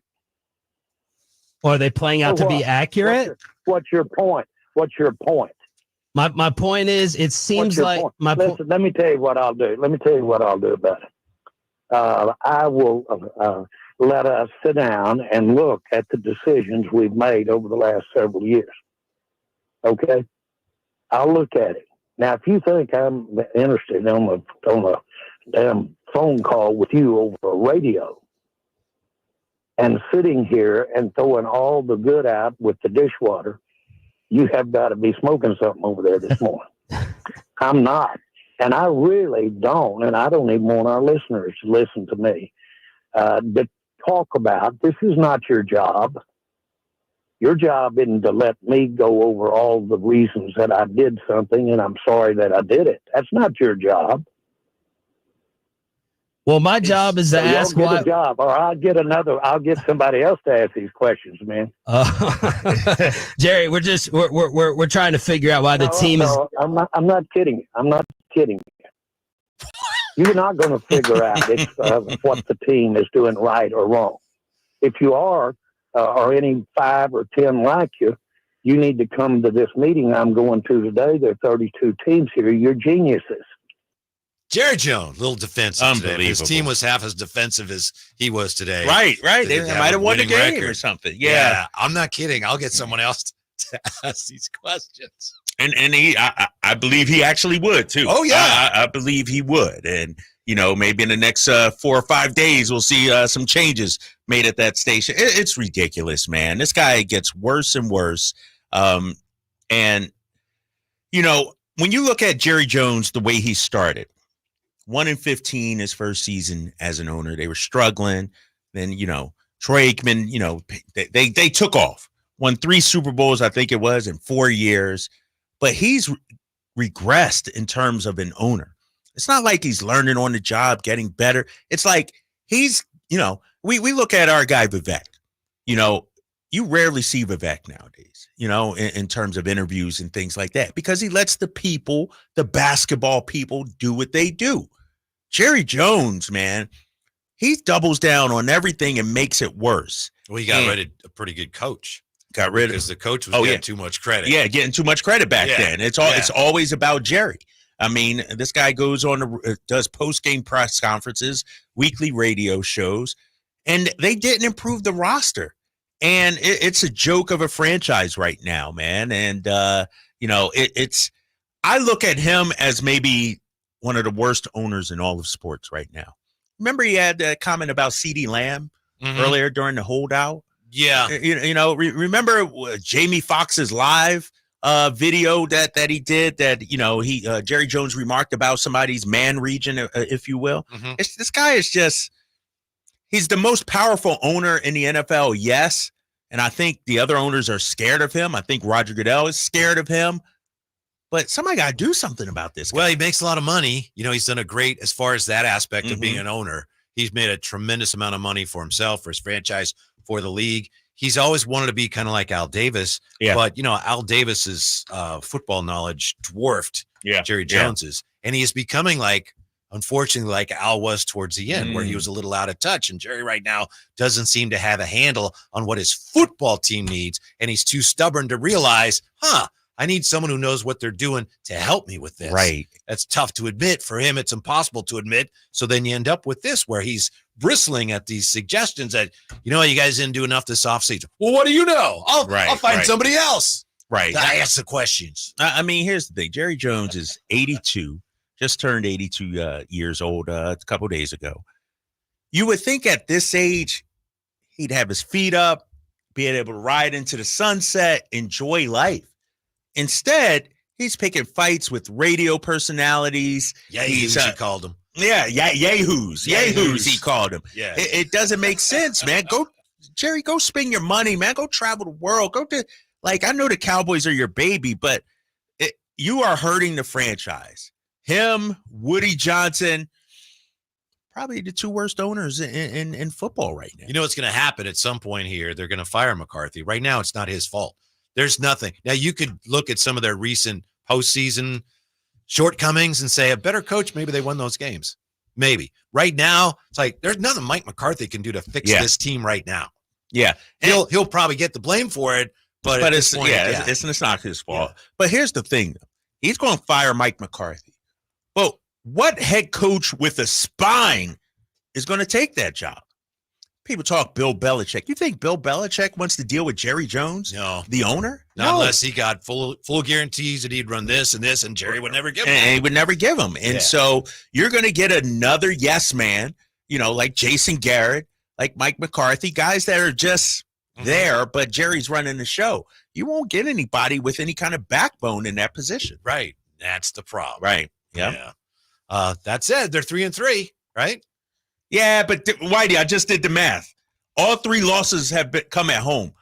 Speaker 1: Or are they playing out to be accurate?
Speaker 3: What's your point?
Speaker 1: My point is, it seems like
Speaker 3: Listen, let me tell you what I'll do. About it. I will let us sit down and look at the decisions we've made over the last several years. Okay, I'll look at it. Now, if you think I'm interested on a damn phone call with you over a radio and sitting here and throwing all the good out with the dishwater, you have got to be smoking something over there this morning. I'm not. And I really don't, and I don't even want our listeners to listen to me, to talk about, this is not your job. Your job isn't to let me go over all the reasons that I did something and I'm sorry that I did it. That's not your job.
Speaker 1: Well, my job is to ask why.
Speaker 3: A job, or I'll get somebody else to ask these questions, man.
Speaker 1: Jerry, we're trying to figure out why the team is.
Speaker 3: I'm not kidding. I'm not kidding. You're not going to figure out what the team is doing right or wrong. If you are, or any 5 or 10 like you, you need to come to this meeting I'm going to today. There are 32 teams here. You're geniuses.
Speaker 8: Jerry Jones, little defensive today. His team was half as defensive as he was today.
Speaker 9: Right. They might have won the game or something. Yeah,
Speaker 8: I'm not kidding. I'll get someone else to ask these questions.
Speaker 9: And I believe he actually would too.
Speaker 8: Oh yeah,
Speaker 9: I believe he would. And maybe in the next 4 or 5 days we'll see some changes made at that station. It's ridiculous, man. This guy gets worse and worse. And when you look at Jerry Jones, the way he started, 1-15 his first season as an owner, they were struggling. Then Troy Aikman, they took off, won 3 Super Bowls, I think it was, in 4 years. But he's regressed in terms of an owner. It's not like he's learning on the job, getting better. It's like he's, we look at our guy Vivek. you rarely see Vivek nowadays, in terms of interviews and things like that, because he lets the basketball people do what they do. Jerry Jones, man, he doubles down on everything and makes it worse.
Speaker 8: Well, he got rid of a pretty good coach.
Speaker 9: Because
Speaker 8: the coach was getting too much credit.
Speaker 9: Yeah, getting too much credit back then. It's always about Jerry. I mean, this guy goes on does post-game press conferences, weekly radio shows, and they didn't improve the roster. And it's a joke of a franchise right now, man. And I look at him as maybe one of the worst owners in all of sports right now. Remember he had that comment about CeeDee Lamb earlier during the holdout?
Speaker 8: Yeah.
Speaker 9: Remember Jamie Foxx's live video that he did that, Jerry Jones remarked about somebody's man region, if you will. This guy is just, he's the most powerful owner in the NFL. Yes. And I think the other owners are scared of him. I think Roger Goodell is scared of him, but somebody got to do something about this guy.
Speaker 8: Well, he makes a lot of money. He's done a great, as far as that aspect of being an owner, he's made a tremendous amount of money for himself, for his franchise, for the league. He's always wanted to be kind of like Al Davis, but Al Davis's football knowledge dwarfed Jerry Jones's, and he is becoming unfortunately, like Al was towards the end, where he was a little out of touch. And Jerry right now doesn't seem to have a handle on what his football team needs, and he's too stubborn to realize, I need someone who knows what they're doing to help me with this.
Speaker 9: Right.
Speaker 8: That's tough to admit. For him, it's impossible to admit. So then you end up with this, where he's bristling at these suggestions that, you guys didn't do enough this offseason. Well, what do you know? I'll find somebody else.
Speaker 9: Right.
Speaker 8: I ask the questions.
Speaker 9: I mean, here's the thing. Jerry Jones is 82, just turned 82 years old a couple days ago. You would think at this age, he'd have his feet up, being able to ride into the sunset, enjoy life. Instead, he's picking fights with radio personalities.
Speaker 8: Yahoos, he called them.
Speaker 9: Yeah, yahoos. Yahoos, he called them.
Speaker 8: Yeah.
Speaker 9: It doesn't make sense, man. Jerry, go spend your money, man. Go travel the world. Go to, I know the Cowboys are your baby, but you are hurting the franchise. Him, Woody Johnson, probably the two worst owners in football right now.
Speaker 8: You know what's going to happen at some point here? They're going to fire McCarthy. Right now, it's not his fault. There's nothing. Now, you could look at some of their recent postseason shortcomings and say a better coach, maybe they won those games. Maybe. Right now, it's there's nothing Mike McCarthy can do to fix this team right now.
Speaker 9: Yeah.
Speaker 8: He'll probably get the blame for it, but
Speaker 9: it's not his fault. Yeah. But here's the thing. He's going to fire Mike McCarthy. Well, what head coach with a spine is going to take that job? People talk Bill Belichick. You think Bill Belichick wants to deal with Jerry Jones?
Speaker 8: No.
Speaker 9: The owner?
Speaker 8: Not unless he got full guarantees that he'd run this and this, and Jerry would never give him.
Speaker 9: And he would never give him. And so you're going to get another yes man, like Jason Garrett, like Mike McCarthy, guys that are just there, but Jerry's running the show. You won't get anybody with any kind of backbone in that position.
Speaker 8: Right. That's the problem.
Speaker 9: Right. Yeah.
Speaker 8: That said, they're 3-3, right?
Speaker 9: Yeah, but Whitey, I just did the math. All three losses have come at home.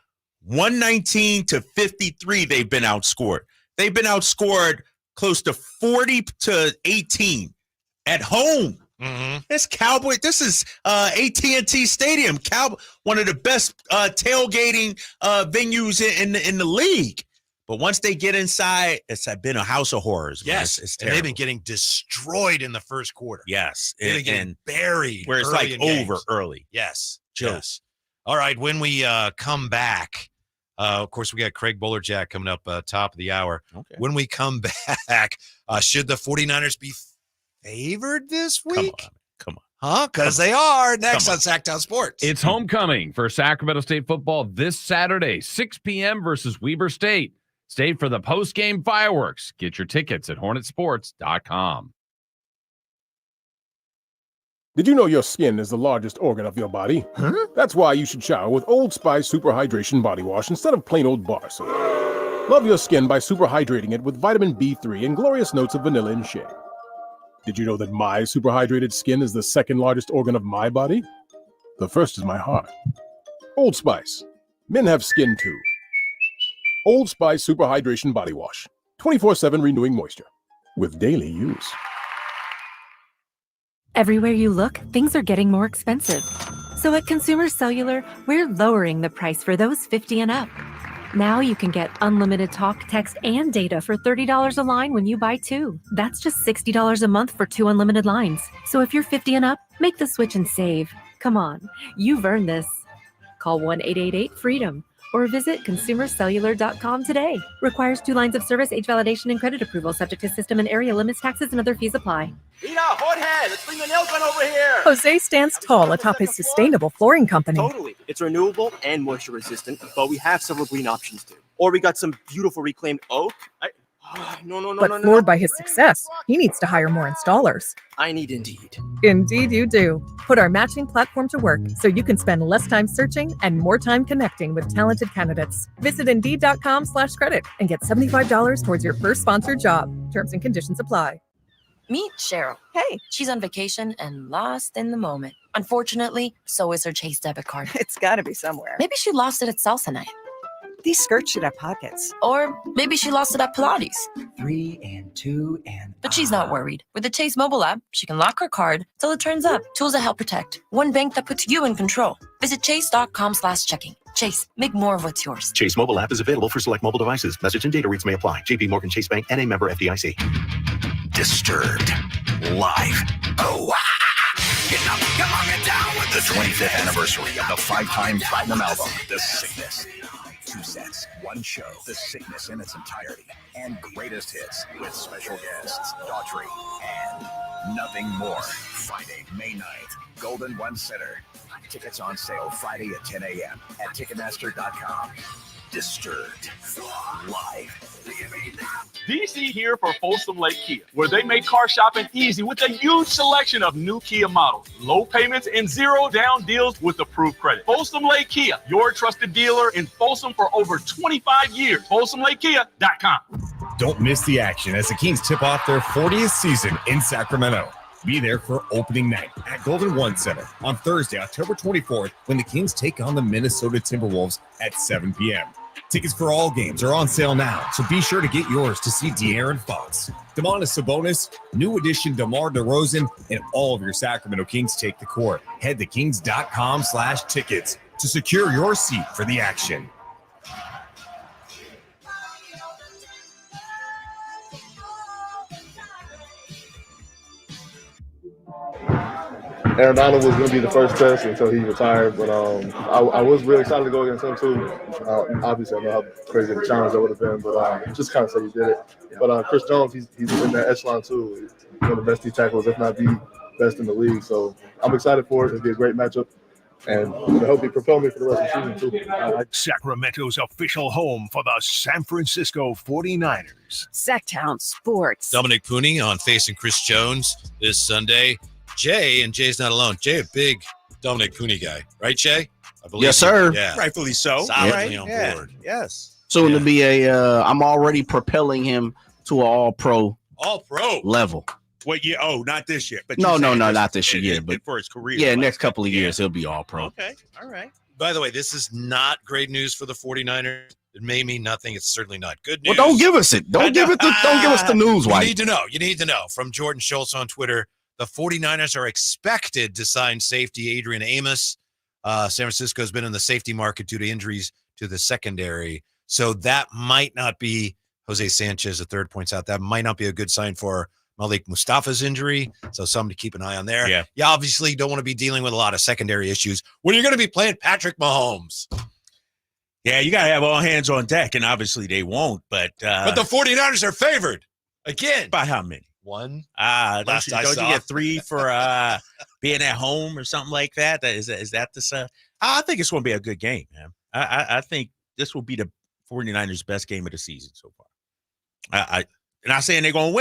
Speaker 9: 119-53, they've been outscored. They've been outscored close to 40-18 at home. This Cowboy, this is AT&T Stadium, one of the best tailgating venues in the league. But once they get inside, it's been a house of horrors.
Speaker 8: Yes,
Speaker 9: it's
Speaker 8: and they've been getting destroyed in the first quarter.
Speaker 9: Yes,
Speaker 8: they've been getting buried.
Speaker 9: Where it's over early.
Speaker 8: Yes, yes. All right, when we come back, of course, we got Craig Bolerjack coming up top of the hour.
Speaker 9: Okay.
Speaker 8: When we come back, should the 49ers be favored this week?
Speaker 9: Come on.
Speaker 8: Huh? Because they are next on Sacktown Sports.
Speaker 22: It's homecoming for Sacramento State football this Saturday, 6 p.m. versus Weber State. Stay for the post-game fireworks. Get your tickets at hornetsports.com.
Speaker 4: Did you know your skin is the largest organ of your body? Huh? That's why you should shower with Old Spice Super Hydration Body Wash instead of plain old bar soap. Love your skin by super hydrating it with vitamin B3 and glorious notes of vanilla and shea. Did you know that my super hydrated skin is the second largest organ of my body? The first is my heart. Old Spice. Men have skin too. Old Spice Super Hydration Body Wash. 24/7 renewing moisture. With daily use.
Speaker 21: Everywhere you look, things are getting more expensive. So at Consumer Cellular, we're lowering the price for those 50 and up. Now you can get unlimited talk, text, and data for $30 a line when you buy 2. That's just $60 a month for 2 unlimited lines. So if you're 50 and up, make the switch and save. Come on, you've earned this. Call 1-888-FREEDOM or visit consumercellular.com today. Requires 2 lines of service, age validation, and credit approval, subject to system and area limits, taxes, and other fees apply.
Speaker 2: Rita, hot head, let's bring the nail gun over here.
Speaker 5: Jose stands tall atop his sustainable flooring company.
Speaker 2: Totally. It's renewable and moisture resistant, but we have several green options too. Or we got some beautiful reclaimed oak.
Speaker 5: But floored by his success, he needs to hire more installers.
Speaker 2: I need Indeed.
Speaker 5: Indeed you do. Put our matching platform to work so you can spend less time searching and more time connecting with talented candidates. Visit Indeed.com/credit and get $75 towards your first sponsored job. Terms and conditions apply.
Speaker 10: Meet Cheryl. Hey. She's on vacation and lost in the moment. Unfortunately, so is her Chase debit card.
Speaker 5: It's gotta be somewhere.
Speaker 10: Maybe she lost it at salsa night.
Speaker 5: These skirts should have pockets.
Speaker 10: Or maybe she lost it at Pilates.
Speaker 13: 3 and 2 and.
Speaker 10: But she's not worried. With the Chase mobile app, she can lock her card till it turns up. Tools that help protect. One bank that puts you in control. Visit chase.com/checking. Chase, make more of what's yours.
Speaker 7: Chase mobile app is available for select mobile devices. Message and data rates may apply. JP Morgan Chase Bank and a member FDIC.
Speaker 8: Disturbed. Live. Oh, get up, come on, get down with the 25th anniversary of the 5-time platinum album, The Sickness. 2 sets, 1 show, The Sickness in its entirety, and greatest hits with special guests, Daughtry, and nothing more. Friday, May 9th, Golden One Center. Tickets on sale Friday at 10 a.m. at Ticketmaster.com. Disturbed. Live.
Speaker 17: DC here for Folsom Lake Kia, where they make car shopping easy with a huge selection of new Kia models, low payments, and 0 down deals with approved credit. Folsom Lake Kia, your trusted dealer in Folsom for over 25 years. FolsomLakeKia.com.
Speaker 24: Don't miss the action as the Kings tip off their 40th season in Sacramento. Be there for opening night at Golden One Center on Thursday, October 24th, when the Kings take on the Minnesota Timberwolves at 7 p.m. Tickets for all games are on sale now, so be sure to get yours to see De'Aaron Fox, Domantas Sabonis, new addition DeMar DeRozan, and all of your Sacramento Kings take the court. Head to kings.com/tickets to secure your seat for the action.
Speaker 25: Aaron Donald was going to be the first test until he retired, but I was really excited to go against him too. Obviously, I know how crazy the challenge that would have been, but just kind of say he did it. But Chris Jones, he's in that echelon too. He's one of the best D tackles, if not the best in the league. So I'm excited for it. It'll be a great matchup, and I hope he propel me for the rest of the season too.
Speaker 12: Sacramento's official home for the San Francisco 49ers.
Speaker 5: Sacktown Sports.
Speaker 8: Dominic Pooney on facing Chris Jones this Sunday. Jay's not alone. Jay, a big Dominic Pooney guy, right, Jay? I believe.
Speaker 26: Yes, sir.
Speaker 8: Yeah,
Speaker 9: rightfully so.
Speaker 8: Solidly on board.
Speaker 9: Yes.
Speaker 26: Soon to be I'm already propelling him to an all-pro level.
Speaker 9: What year? Oh, not this year. But
Speaker 26: No, not this year. But
Speaker 9: for his career.
Speaker 26: Yeah, next couple of years he'll be all-pro.
Speaker 9: Okay. All right.
Speaker 8: By the way, this is not great news for the 49ers. It may mean nothing. It's certainly not good news.
Speaker 26: Well, don't give us it. Don't give us the news, White.
Speaker 8: You need to know. From Jordan Schultz on Twitter, the 49ers are expected to sign safety Adrian Amos. San Francisco has been in the safety market due to injuries to the secondary. So that might not be Jose Sanchez, the third points out. That might not be a good sign for Malik Mustafa's injury. So something to keep an eye on there.
Speaker 9: Yeah.
Speaker 8: You obviously don't want to be dealing with a lot of secondary issues when you're going to be playing Patrick Mahomes.
Speaker 9: Yeah, you got to have all hands on deck, and obviously they won't. But
Speaker 8: the 49ers are favored again.
Speaker 9: By how many?
Speaker 8: One.
Speaker 9: Don't you get 3 for being at home or something like that? Is that the I think it's going to be a good game, man. I think this will be the 49ers' best game of the season so far. I'm not saying they're going to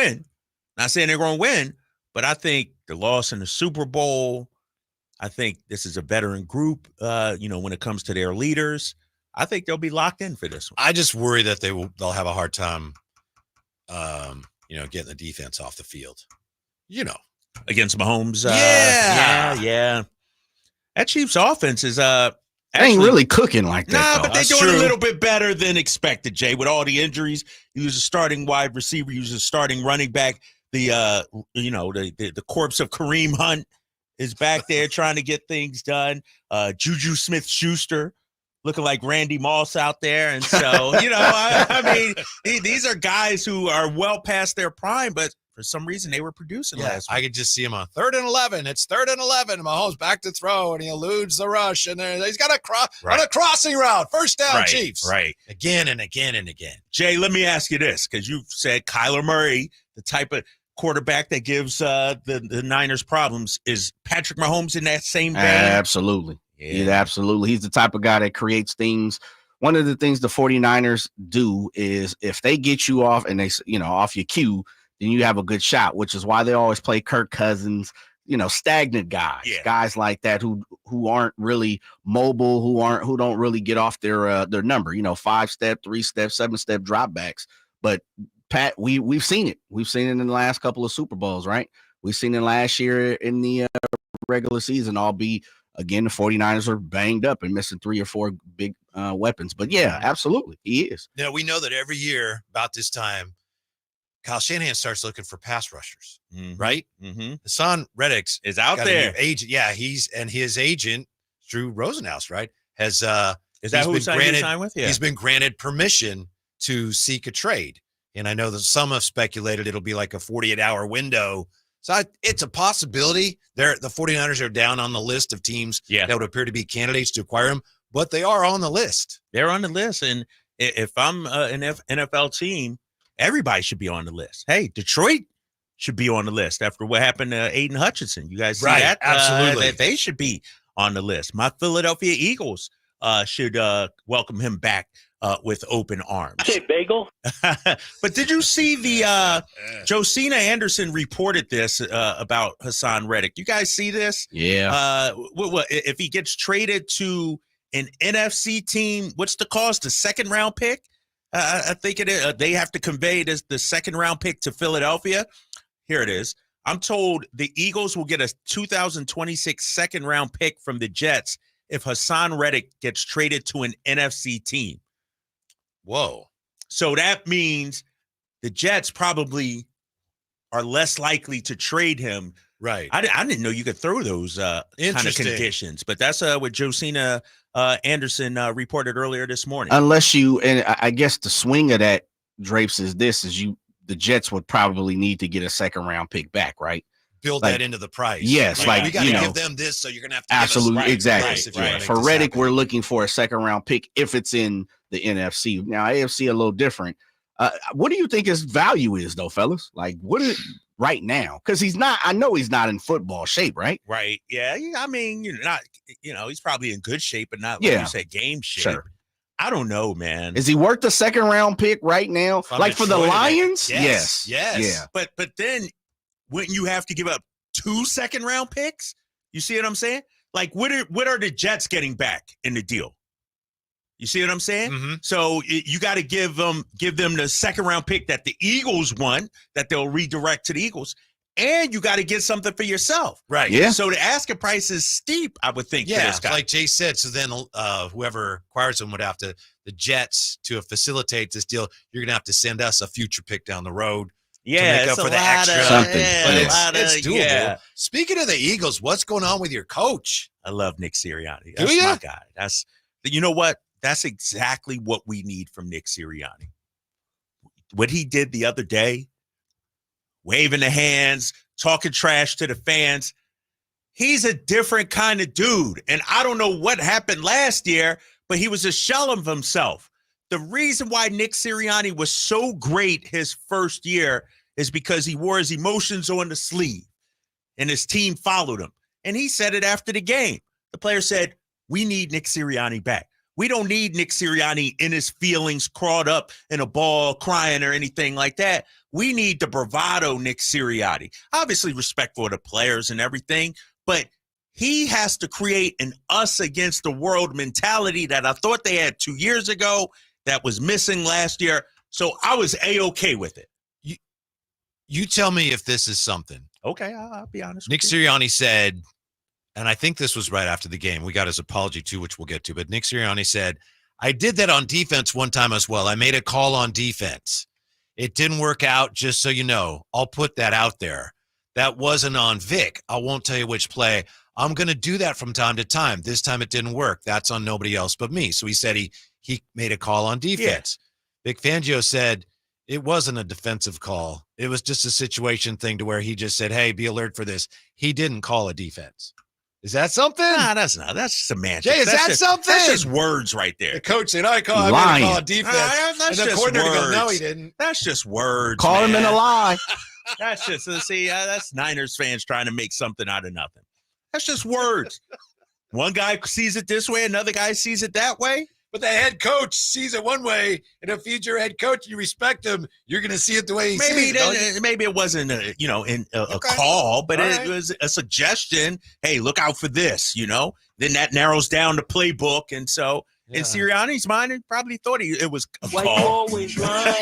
Speaker 9: win. But I think the loss in the Super Bowl, I think this is a veteran group, when it comes to their leaders. I think they'll be locked in for this one.
Speaker 8: I just worry that they'll have a hard time getting the defense off the field.
Speaker 9: Against Mahomes.
Speaker 8: Yeah.
Speaker 9: Yeah. That Chiefs offense is
Speaker 26: ain't really cooking like that.
Speaker 9: Nah, but they're doing a little bit better than expected, Jay. With all the injuries, he was a starting wide receiver, he was a starting running back. The corpse of Kareem Hunt is back there trying to get things done. Juju Smith-Schuster looking like Randy Moss out there. And so, I mean, these are guys who are well past their prime, but for some reason they were producing last week.
Speaker 11: I could just see him on 3rd and 11. It's 3rd and 11. Mahomes back to throw, and he eludes the rush, and then he's got on a crossing route. First down, Chiefs.
Speaker 9: Right.
Speaker 11: Again and again and again.
Speaker 9: Jay, let me ask you this, because you've said Kyler Murray, the type of quarterback that gives the Niners problems. Is Patrick Mahomes in that same vein?
Speaker 26: Absolutely. Yeah, absolutely. He's the type of guy that creates things. One of the things the 49ers do is if they get you off and they, off your cue, then you have a good shot, which is why they always play Kirk Cousins, stagnant guys, guys like that who aren't really mobile, who don't really get off their number, 5-step, 3-step, 7-step dropbacks. But Pat, we've seen it. We've seen it in the last couple of Super Bowls, right? We've seen it last year in the regular season, albeit, again, the 49ers are banged up and missing 3 or 4 big weapons. But, yeah, absolutely, he is.
Speaker 11: We know that every year about this time, Kyle Shanahan starts looking for pass rushers, right?
Speaker 9: Mm-hmm.
Speaker 11: Hassan Reddick
Speaker 9: is out there.
Speaker 11: Agent, his agent, Drew Rosenhaus, right, has
Speaker 9: is that who he signed with? Yeah.
Speaker 11: He's been granted permission to seek a trade. And I know that some have speculated it'll be like a 48-hour window. So it's a possibility. The 49ers are down on the list of teams that would appear to be candidates to acquire him, but they are on the list.
Speaker 9: They're on the list. And if I'm an NFL team, everybody should be on the list. Hey, Detroit should be on the list after what happened to Aiden Hutchinson. You guys see that?
Speaker 11: Absolutely.
Speaker 9: That they should be on the list. My Philadelphia Eagles should welcome him back with open arms.
Speaker 14: Hey, Bagel.
Speaker 9: But did you see the Josina Anderson reported this about Hassan Reddick? You guys see this?
Speaker 26: Yeah.
Speaker 9: If he gets traded to an NFC team, what's the cost? A 2nd-round pick? I think it is. They have to convey the 2nd-round pick to Philadelphia. Here it is. I'm told the Eagles will get a 2026 2nd-round pick from the Jets if Hassan Reddick gets traded to an NFC team.
Speaker 11: Whoa.
Speaker 9: So that means the Jets probably are less likely to trade him.
Speaker 11: Right.
Speaker 9: I didn't know you could throw those kind of conditions, but that's what Josina Anderson reported earlier this morning.
Speaker 26: Unless and I guess the swing of that, Drapes, is the Jets would probably need to get a 2nd-round pick back, right?
Speaker 11: Build that into the price.
Speaker 26: Yes,
Speaker 11: we got to give them this, so you're going to have to
Speaker 26: absolutely,
Speaker 11: give us
Speaker 26: exactly.
Speaker 11: Right.
Speaker 26: For Reddick, we're looking for a 2nd-round pick if it's in the NFC. Now, AFC a little different. What do you think his value is, though, fellas? Like, what is right now? Because I know he's not in football shape, right?
Speaker 9: Right. Yeah. I mean, he's probably in good shape, but not like you said, game shape.
Speaker 26: Sure.
Speaker 9: I don't know, man.
Speaker 26: Is he worth the 2nd-round pick right now? Like for the Lions?
Speaker 11: Yes.
Speaker 26: Yeah.
Speaker 9: But then wouldn't you have to give up 2 2nd-round picks? You see what I'm saying? Like, what are the Jets getting back in the deal? You see what I'm saying?
Speaker 11: Mm-hmm.
Speaker 9: So you got to give them the 2nd-round pick that the Eagles want, that they'll redirect to the Eagles, and you got to get something for yourself.
Speaker 11: Right.
Speaker 26: Yeah.
Speaker 9: So the asking price is steep, I would think.
Speaker 11: Yeah,
Speaker 9: for this guy.
Speaker 11: like Jay said. So then whoever acquires him would have to, the Jets, to facilitate this deal, you're going to have to send us a future pick down the road.
Speaker 9: Yeah,
Speaker 11: to make up for the extra. But it's doable.
Speaker 9: Yeah.
Speaker 11: Speaking of the Eagles, what's going on with your coach?
Speaker 9: I love Nick Sirianni. That's my guy. You know what? That's exactly what we need from Nick Sirianni. What he did the other day, waving the hands, talking trash to the fans. He's a different kind of dude. And I don't know what happened last year, but he was a shell of himself. The reason why Nick Sirianni was so great his first year is because he wore his emotions on the sleeve and his team followed him. And he said it after the game. The player said, we need Nick Sirianni back. We don't need Nick Sirianni in his feelings, crawled up in a ball, crying or anything like that. We need the bravado Nick Sirianni. Obviously respectful of the players and everything, but he has to create an us against the world mentality that I thought they had 2 years ago that was missing last year. So I was A-okay with it.
Speaker 11: You tell me if this is something.
Speaker 9: Okay, I'll be honest.
Speaker 11: Nick Sirianni said, and I think this was right after the game. We got his apology too, which we'll get to. But Nick Sirianni said, I did that on defense one time as well. I made a call on defense. It didn't work out, just so you know. I'll put that out there. that wasn't on Vic. I won't tell you which play. I'm going to do that from time to time. This time it didn't work. That's on nobody else but me. So he said he made a call on defense. Yeah. Vic Fangio said it wasn't a defensive call. It was just a situation thing to where he just said, hey, be alert for this. He didn't call a defense. Is that something?
Speaker 9: Nah, that's not. That's semantics.
Speaker 11: Jay, is that something?
Speaker 9: That's just words right there.
Speaker 11: The coach said, I'm going to call a defense.
Speaker 9: That's
Speaker 11: and the
Speaker 9: just
Speaker 11: coordinator
Speaker 9: words.
Speaker 11: goes, no, he didn't.
Speaker 9: That's just words.
Speaker 26: Call him in a lie.
Speaker 9: That's just, that's Niners fans trying to make something out of nothing. That's just words. One guy sees it this way, another guy sees it that way.
Speaker 11: But the head coach sees it one way, and if he's your head coach, you respect him, you're going to see it the way he sees it.
Speaker 9: Maybe it wasn't a call, but it was a suggestion. Hey, look out for this, Then that narrows down the playbook, and so in Sirianni's mind, he probably thought it was a call.
Speaker 14: Always lying.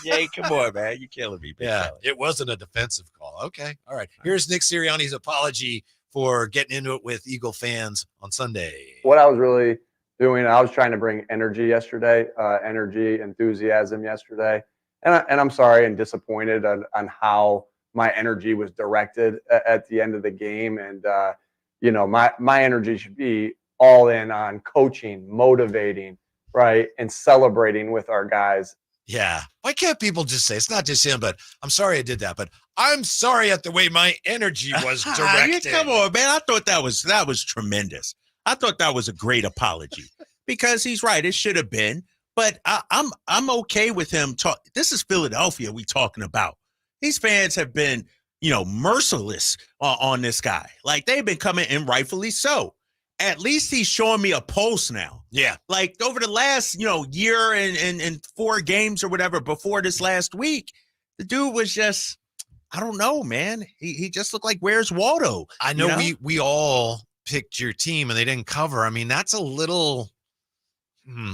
Speaker 9: Jay, come on, man, you're killing me.
Speaker 11: Yeah, it wasn't a defensive call. Okay, all right. Here's Nick Sirianni's apology for getting into it with Eagle fans on Sunday.
Speaker 15: What I was really doing, I was trying to bring energy yesterday, enthusiasm yesterday. And I'm sorry and disappointed on how my energy was directed at the end of the game. And, my energy should be all in on coaching, motivating, right, and celebrating with our guys.
Speaker 11: Yeah. Why can't people just say, it's not just him, but I'm sorry I did that, but I'm sorry at the way my energy was directed.
Speaker 9: Come on, man. I thought that was tremendous. I thought that was a great apology because he's right. It should have been, but I'm okay with him. This is Philadelphia we talking about. These fans have been, merciless on this guy. Like they've been coming in, rightfully so. At least he's showing me a pulse now.
Speaker 11: Yeah.
Speaker 9: Like over the last, year and 4 games or whatever before this last week, the dude was just, I don't know, man. He just looked like Where's Waldo?
Speaker 11: I know we all picked your team and they didn't cover. I mean, that's a little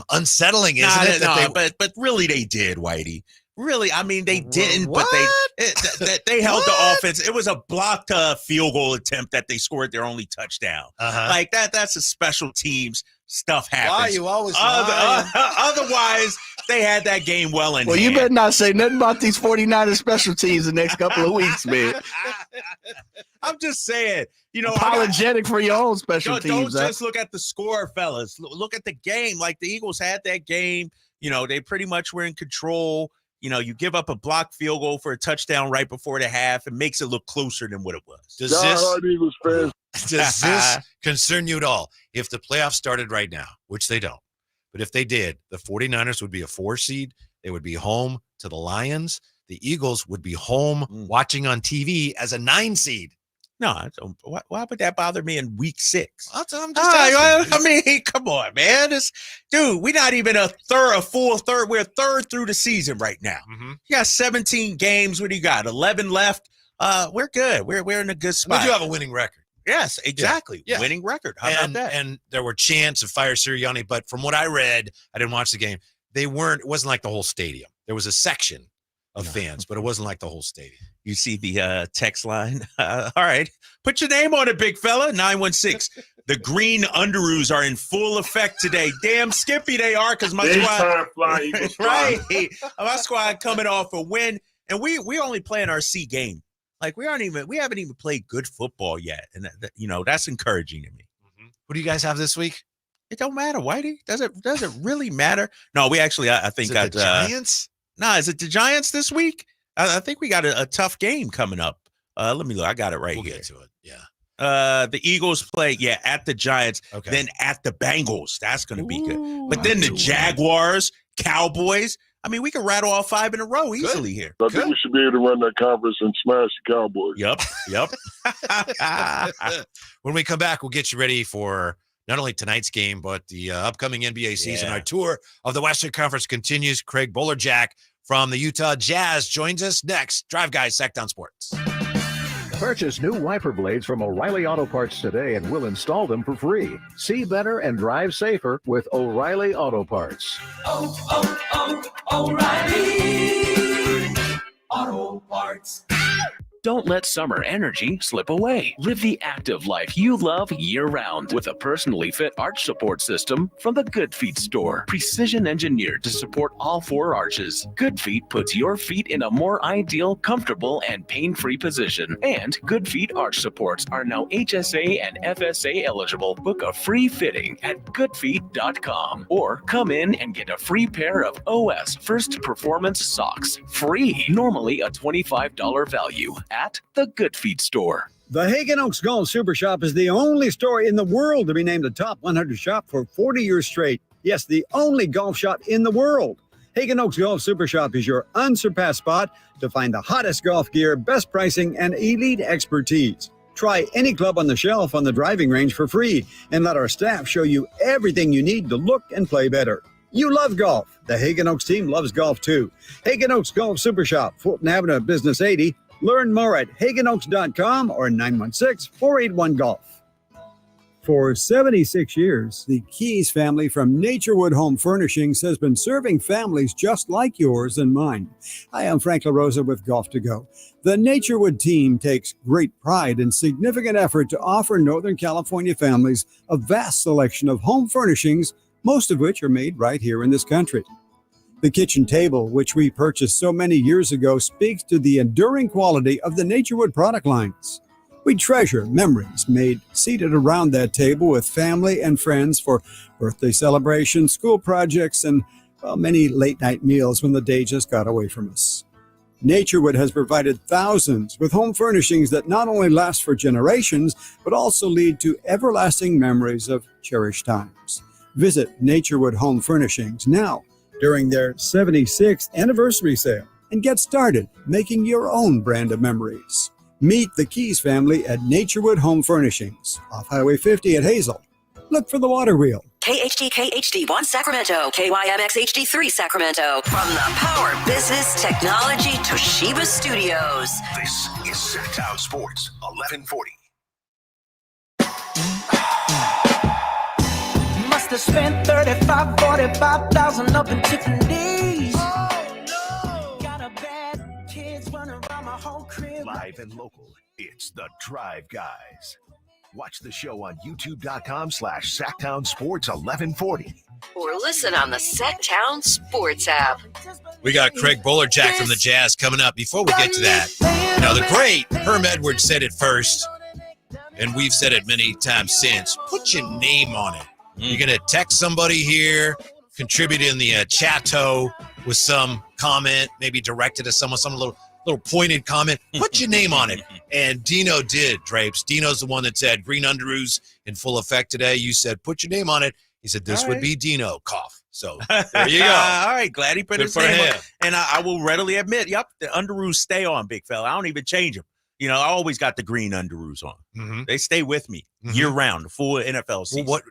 Speaker 11: unsettling, isn't it?
Speaker 9: But really they did, Whitey. Really, I mean, they didn't, but they held the offense. It was a blocked field goal attempt that they scored their only touchdown. Like that's a special teams stuff happens.
Speaker 11: Why you always
Speaker 9: otherwise, they had that game well in hand.
Speaker 26: You better not say nothing about these 49ers special teams the next couple of weeks, man.
Speaker 9: I'm just saying,
Speaker 26: apologetic for your own special teams.
Speaker 9: Don't just look at the score, fellas. Look at the game. Like the Eagles had that game. They pretty much were in control. You give up a blocked field goal for a touchdown right before the half. It makes it look closer than what it was.
Speaker 11: Does this concern you at all? If the playoffs started right now, which they don't, but if they did, the 49ers would be a 4 seed. They would be home to the Lions. The Eagles would be home watching on TV as a 9 seed.
Speaker 9: No, why would that bother me in week 6?
Speaker 11: I'm just asking.
Speaker 9: I mean, come on, man. We're not even a full third. We're a third through the season right now. You got 17 games. What do you got? 11 left. We're good. We're in a good spot.
Speaker 11: We do have a winning record.
Speaker 9: Yes, exactly.
Speaker 11: Yeah.
Speaker 9: Winning record. How about that?
Speaker 11: And there were chants of fire Sirianni, but from what I read, I didn't watch the game. It wasn't like the whole stadium. There was a section of fans, but it wasn't like the whole stadium.
Speaker 9: You see the text line. All right. Put your name on it, big fella. 916. The green underoos are in full effect today. Damn skippy they are because my squad. Right. My squad coming off a win. And we only playing our C game. Like we haven't even played good football yet. And that's encouraging to me.
Speaker 11: Who do you guys have this week?
Speaker 9: It don't matter, Whitey. Does it really matter? No, we actually I think got
Speaker 11: the Giants.
Speaker 9: Is it the Giants this week? I think we got a tough game coming up. Let me look. I got it right here.
Speaker 11: We'll get to it. Yeah.
Speaker 9: The Eagles play, at the Giants,
Speaker 11: okay.
Speaker 9: Then at the Bengals. That's going to be good. But then the Jaguars, Cowboys. I mean, we can rattle all 5 in a row easily here.
Speaker 16: I think we should be able to run that conference and smash the Cowboys.
Speaker 9: Yep.
Speaker 11: When we come back, we'll get you ready for not only tonight's game, but the upcoming NBA season. Our tour of the Western Conference continues. Craig Bolerjack from the Utah Jazz joins us next. Drive Guys, Sacktown Sports.
Speaker 18: Purchase new wiper blades from O'Reilly Auto Parts today and we'll install them for free. See better and drive safer with O'Reilly Auto Parts.
Speaker 14: O'Reilly Auto Parts.
Speaker 1: Don't let summer energy slip away. Live the active life you love year-round with a personally fit arch support system from the Good Feet store. Precision engineered to support all 4 arches. Good Feet puts your feet in a more ideal, comfortable, and pain-free position. And Good Feet arch supports are now HSA and FSA eligible. Book a free fitting at goodfeet.com or come in and get a free pair of OS First Performance socks. Free. Normally a $25 value at the Good Feet store.
Speaker 3: The Hagen Oaks Golf Super Shop is the only store in the world to be named the top 100 shop for 40 years straight. Yes, the only golf shop in the world. Hagen Oaks Golf Super Shop is your unsurpassed spot to find the hottest golf gear, best pricing, and elite expertise. Try any club on the shelf on the driving range for free and let our staff show you everything you need to look and play better. You love golf. The Hagen Oaks team loves golf too. Hagen Oaks Golf Super Shop, Fulton Avenue, Business 80. Learn more at hagenoaks.com or 916-481-GOLF. For 76 years, the Keys family from Naturewood Home Furnishings has been serving families just like yours and mine. Hi, I'm Frank LaRosa with Golf to Go. The Naturewood team takes great pride and significant effort to offer Northern California families a vast selection of home furnishings, most of which are made right here in this country. The kitchen table, which we purchased so many years ago, speaks to the enduring quality of the Naturewood product lines. We treasure memories made seated around that table with family and friends for birthday celebrations, school projects, and many late-night meals when the day just got away from us. Naturewood has provided thousands with home furnishings that not only last for generations, but also lead to everlasting memories of cherished times. Visit Naturewood Home Furnishings now during their 76th anniversary sale and get started making your own brand of memories. Meet the Keys family at Naturewood Home Furnishings off Highway 50 at Hazel. Look for the water wheel.
Speaker 6: KHD-1 Sacramento, KYMX HD3 Sacramento. From the Power Business Technology Toshiba Studios.
Speaker 19: This is Sacktown Sports 1140.
Speaker 14: Must have spent 45,000 up in Tiffany's. Oh, no. Got a bad kids running around my whole crib.
Speaker 19: Live and local, it's the Drive Guys. Watch the show on youtube.com/Sacktown Sports 1140.
Speaker 6: Or listen on the Sacktown Sports app.
Speaker 11: We got Craig Bolerjack from the Jazz coming up. Before we get to that, the great Herm Edwards said it first, and we've said it many times since. Put your name on it. You're going to text somebody here, contribute in the chatto with some comment, maybe directed to someone, some little pointed comment. Put your name on it. And Dino did, Drapes. Dino's the one that said green underoos in full effect today. You said, put your name on it. He said, this would be Dino. Cough. So there you go.
Speaker 9: All right. Glad he put his name
Speaker 11: him.
Speaker 9: on. And I will readily admit, yep, the underoos stay on, big fella. I don't even change them. I always got the green underoos on.
Speaker 11: Mm-hmm.
Speaker 9: They stay with me year round, the full NFL season.
Speaker 11: Well,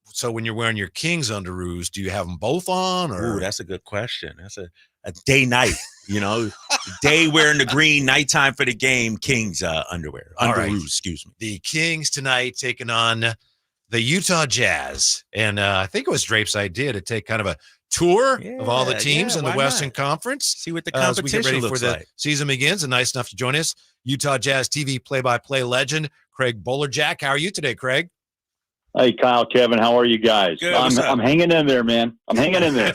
Speaker 11: so when you're wearing your Kings underoos, do you have them both on? Or?
Speaker 9: Ooh, that's a good question. That's a day-night, day wearing the green, nighttime for the game, Kings underwear. Underoos, excuse me.
Speaker 11: The Kings tonight taking on the Utah Jazz. And I think it was Drape's idea to take kind of a tour of all the teams in the Western Conference.
Speaker 9: See what the
Speaker 11: as we
Speaker 9: competition
Speaker 11: get ready
Speaker 9: looks
Speaker 11: for the
Speaker 9: like.
Speaker 11: season begins. And nice enough to join us, Utah Jazz TV play-by-play legend, Craig Bolerjack. How are you today, Craig?
Speaker 20: Hey, Kyle, Kevin, how are you guys?
Speaker 11: Good,
Speaker 20: I'm hanging in there, man. I'm hanging in there.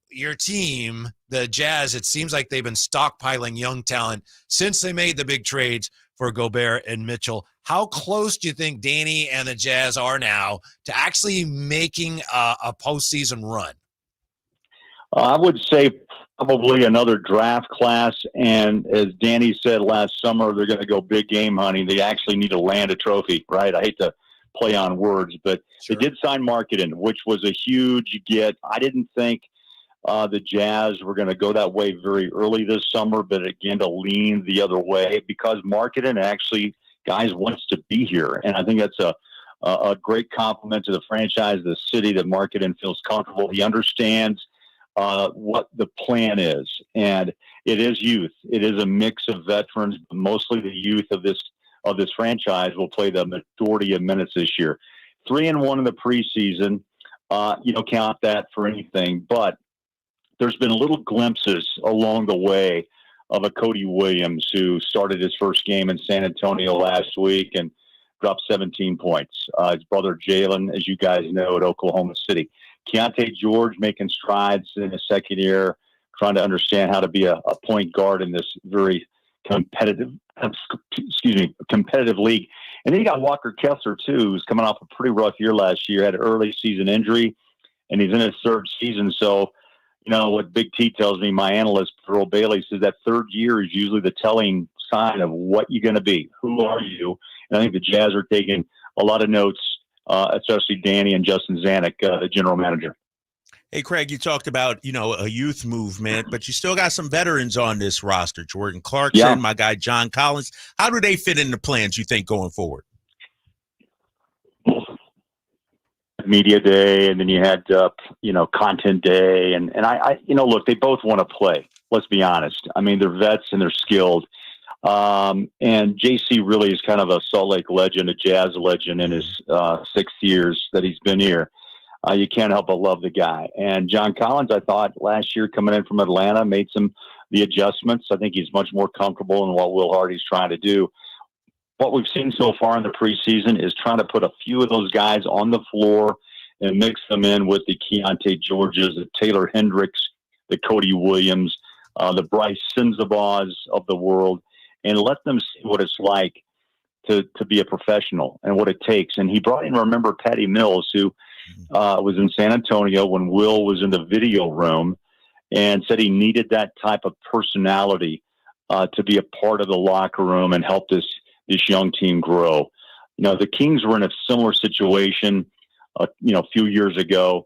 Speaker 11: Your team, the Jazz, it seems like they've been stockpiling young talent since they made the big trades for Gobert and Mitchell. How close do you think Danny and the Jazz are now to actually making a postseason run?
Speaker 20: I would say probably another draft class. And as Danny said last summer, they're going to go big game hunting. They actually need to land a trophy, right? I hate to play on words, but they did sign Marketing, which was a huge get. I didn't think the Jazz were going to go that way very early this summer, but again, to lean the other way because Marketing actually, guys, wants to be here. And I think that's a great compliment to the franchise, the city, that Marketing feels comfortable. He understands what the plan is, and it is youth. It is a mix of veterans, but mostly the youth of this franchise will play the majority of minutes this year. 3-1 in the preseason. You don't count that for anything, but there's been little glimpses along the way of a Cody Williams who started his first game in San Antonio last week and dropped 17 points. His brother Jalen, as you guys know, at Oklahoma City. Keontae George making strides in his second year, trying to understand how to be a point guard in this very competitive league. And then you got Walker Kessler, too, who's coming off a pretty rough year last year, had an early season injury, and he's in his third season. So, what Big T tells me, my analyst, Earl Bailey, says that third year is usually the telling sign of what you're going to be. Who are you? And I think the Jazz are taking a lot of notes, especially Danny and Justin Zanuck, the general manager.
Speaker 9: Hey, Craig, you talked about, a youth movement, but you still got some veterans on this roster. Jordan Clarkson, my guy John Collins. How do they fit in the plans, you think, going forward?
Speaker 20: Media day, and then you had content day, and I look, they both want to play. Let's be honest. I mean, they're vets and they're skilled. And JC really is kind of a Salt Lake legend, a Jazz legend in his 6 years that he's been here. You can't help but love the guy. And John Collins, I thought last year coming in from Atlanta, made the adjustments. I think he's much more comfortable in what Will Hardy's trying to do. What we've seen so far in the preseason is trying to put a few of those guys on the floor and mix them in with the Keontae Georges, the Taylor Hendricks, the Cody Williams, the Bryce Sensabaugh of the world, and let them see what it's like to be a professional and what it takes. And he brought in, remember, Patty Mills, who was in San Antonio when Will was in the video room, and said he needed that type of personality to be a part of the locker room and help this young team grow. The Kings were in a similar situation, a few years ago,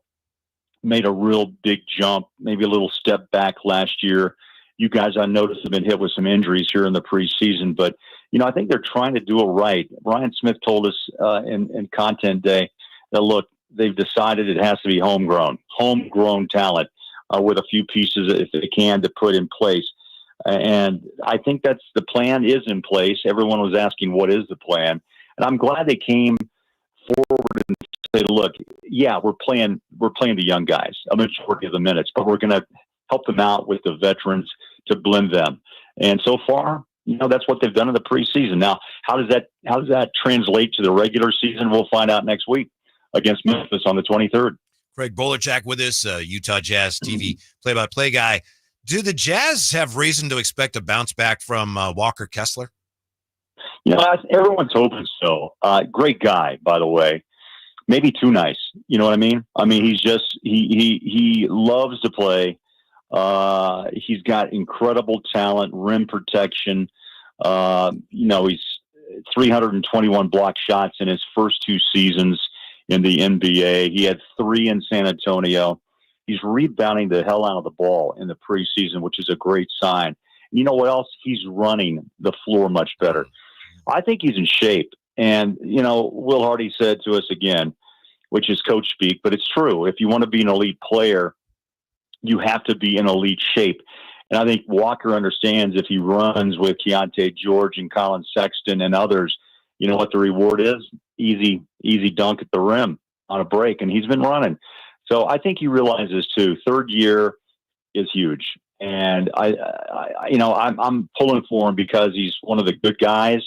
Speaker 20: made a real big jump, maybe a little step back last year. You guys, I noticed, have been hit with some injuries here in the preseason, but, I think they're trying to do it right. Ryan Smith told us in Content Day that, look, they've decided it has to be homegrown talent with a few pieces, if they can, to put in place. And I think that's the plan is in place. Everyone was asking, what is the plan? And I'm glad they came forward and said, look, yeah, we're playing the young guys, a majority of the minutes, but we're going to help them out with the veterans to blend them. And so far, that's what they've done in the preseason. Now, how does that translate to the regular season? We'll find out next week against Memphis on the 23rd.
Speaker 11: Craig Bolerjack with us, Utah Jazz TV play-by-play guy. Do the Jazz have reason to expect a bounce back from Walker Kessler?
Speaker 20: Everyone's hoping so. Great guy, by the way. Maybe too nice. You know what I mean? I mean, he's just he loves to play. He's got incredible talent, rim protection. He's 321 block shots in his first 2 seasons in the NBA. He had 3 in San Antonio. He's rebounding the hell out of the ball in the preseason, which is a great sign. And you know what else? He's running the floor much better. I think he's in shape. And, Will Hardy said to us again, which is coach speak, but it's true. If you want to be an elite player, you have to be in elite shape. And I think Walker understands if he runs with Keontae George and Colin Sexton and others, you know what the reward is? Easy dunk at the rim on a break. And he's been running. So I think he realizes too, third year is huge. And I'm pulling for him because he's one of the good guys,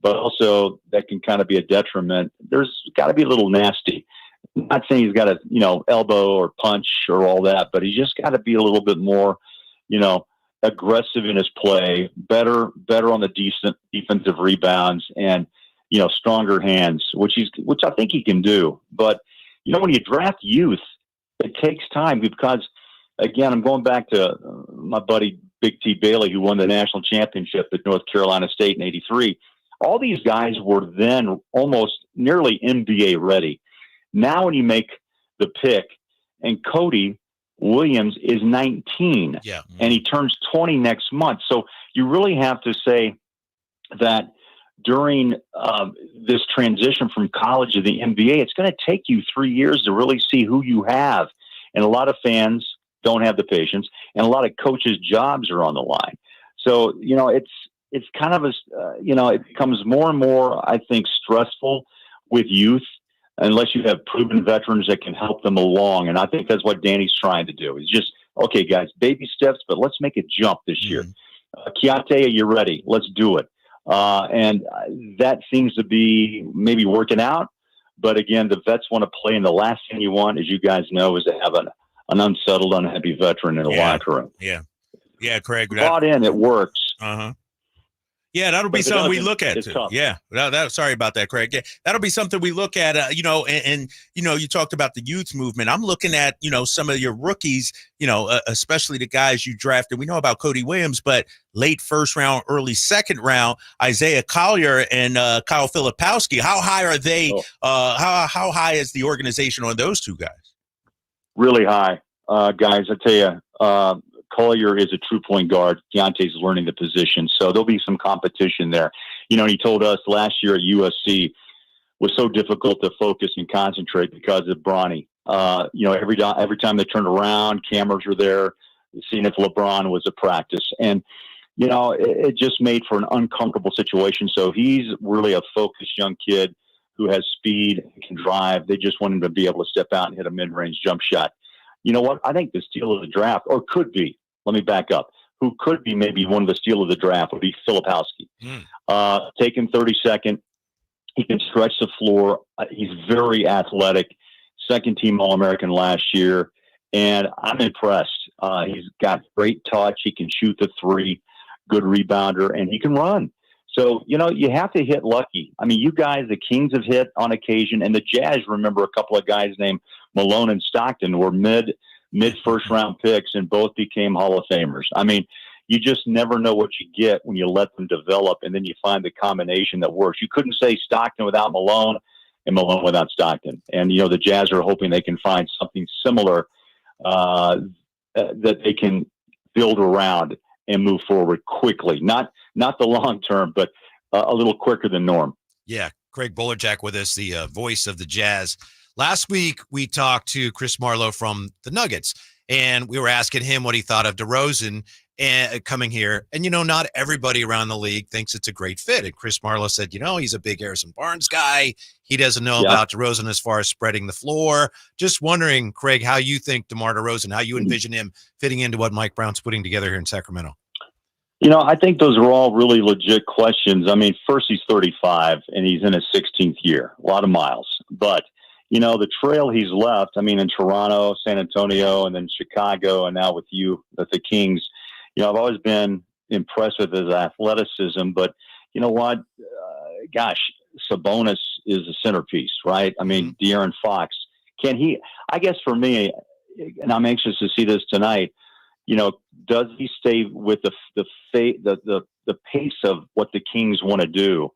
Speaker 20: but also that can kind of be a detriment. There's got to be a little nasty. I'm not saying he's got to, elbow or punch or all that, but he's just got to be a little bit more, aggressive in his play, better on the decent defensive rebounds, and stronger hands, which I think he can do. But when you draft youth, it takes time because, again, I'm going back to my buddy Big T Bailey, who won the national championship at North Carolina State in '83. All these guys were then almost nearly NBA ready. Now when you make the pick, and Cody Williams is 19, and he turns 20 next month. So you really have to say that during this transition from college to the NBA, it's going to take you 3 years to really see who you have. And a lot of fans don't have the patience, and a lot of coaches' jobs are on the line. So, it's kind of it becomes more and more, I think, stressful with youth unless you have proven veterans that can help them along. And I think that's what Danny's trying to do. He's just, okay, guys, baby steps, but let's make a jump this year. Keontae, are you ready? Let's do it. And that seems to be maybe working out. But again, the vets want to play, and the last thing you want, as you guys know, is to have an unsettled, unhappy veteran in the locker room.
Speaker 9: Yeah, Craig.
Speaker 20: Bought in, it works.
Speaker 9: Yeah, that'll be
Speaker 20: But
Speaker 9: something we
Speaker 20: doesn't,
Speaker 9: look at
Speaker 20: it's
Speaker 9: too.
Speaker 20: tough.
Speaker 9: Yeah, sorry about that, Craig. Yeah, that'll be something we look at. And you talked about the youth movement. I'm looking at some of your rookies. Especially the guys you drafted. We know about Cody Williams, but late first round, early second round, Isaiah Collier and Kyle Filipowski. How high are they? How high is the organization on those two guys?
Speaker 20: Really high, guys. I tell you. Collier is a true point guard. Keontae's learning the position, so there'll be some competition there. He told us last year at USC was so difficult to focus and concentrate because of Bronny. Every time they turned around, cameras were there, seeing if LeBron was at practice, and it just made for an uncomfortable situation. So he's really a focused young kid who has speed, can drive. They just want him to be able to step out and hit a mid-range jump shot. You know what? I think the steal of the draft, or could be, let me back up, who could be maybe one of the steal of the draft would be Filipowski. Take him 32nd. He can stretch the floor. He's very athletic. Second team All-American last year. And I'm impressed. He's got great touch. He can shoot the three, good rebounder, and he can run. So, you have to hit lucky. I mean, you guys, the Kings have hit on occasion, and the Jazz, remember a couple of guys named Malone and Stockton were mid first round picks, and both became Hall of Famers. I mean, you just never know what you get when you let them develop, and then you find the combination that works. You couldn't say Stockton without Malone and Malone without Stockton. And, the Jazz are hoping they can find something similar that they can build around and move forward quickly. Not the long term, but a little quicker than norm.
Speaker 11: Yeah, Craig Bolerjack with us, the voice of the Jazz. Last week, we talked to Chris Marlowe from the Nuggets, and we were asking him what he thought of DeRozan coming here. And, not everybody around the league thinks it's a great fit. And Chris Marlowe said, he's a big Harrison Barnes guy. He doesn't know about DeRozan as far as spreading the floor. Just wondering, Craig, how you think DeMar DeRozan, how you envision him fitting into what Mike Brown's putting together here in Sacramento.
Speaker 20: I think those are all really legit questions. I mean, first, he's 35, and he's in his 16th year. A lot of miles. But the trail he's left, I mean, in Toronto, San Antonio, and then Chicago, and now with you, with the Kings, I've always been impressed with his athleticism. But you know what? Sabonis is a centerpiece, right? I mean, De'Aaron Fox. Can he? I guess for me, and I'm anxious to see this tonight, does he stay with the pace of what the Kings want to do?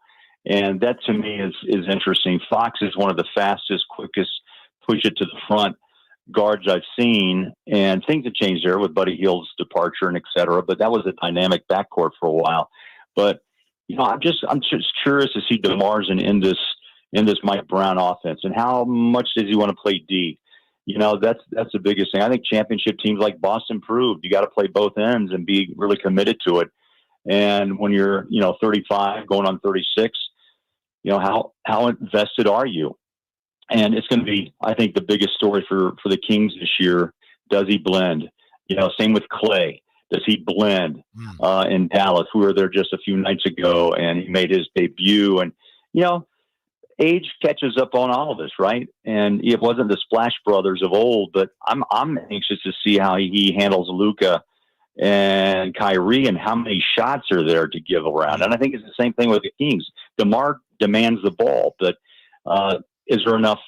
Speaker 20: And that to me is interesting. Fox is one of the fastest, quickest, push it to the front guards I've seen, and things have changed there with Buddy Hield's departure and et cetera. But that was a dynamic backcourt for a while. But I'm just curious to see DeMar's in this Mike Brown offense, and how much does he want to play D? That's the biggest thing. I think championship teams like Boston proved you got to play both ends and be really committed to it. And when you're 35 going on 36. How invested are you? And it's going to be, I think, the biggest story for the Kings this year. Does he blend? Same with Clay. Does he blend in Dallas? We were there just a few nights ago, and he made his debut. And, age catches up on all of us, right? And it wasn't the Splash Brothers of old, but I'm anxious to see how he handles Luka and Kyrie, and how many shots are there to give around. And I think it's the same thing with the Kings. DeMar demands the ball, but is there enough,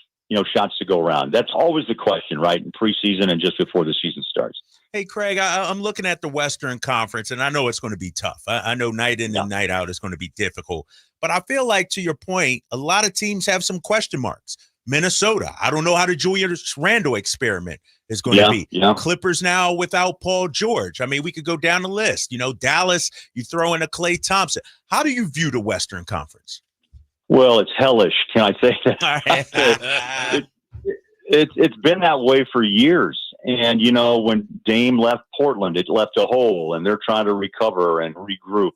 Speaker 20: shots to go around? That's always the question, right? In preseason and just before the season starts.
Speaker 9: Hey, Craig, I'm looking at the Western Conference, and I know it's going to be tough. I know night in and night out is going to be difficult. But I feel like, to your point, a lot of teams have some question marks. Minnesota, I don't know how the Julius Randle experiment is going to be. Clippers now without Paul George. I mean, we could go down the list. Dallas, you throw in a Klay Thompson. How do you view the Western Conference?
Speaker 20: Well, it's hellish. Can I say that? It's been that way for years. And, when Dame left Portland, it left a hole, and they're trying to recover and regroup.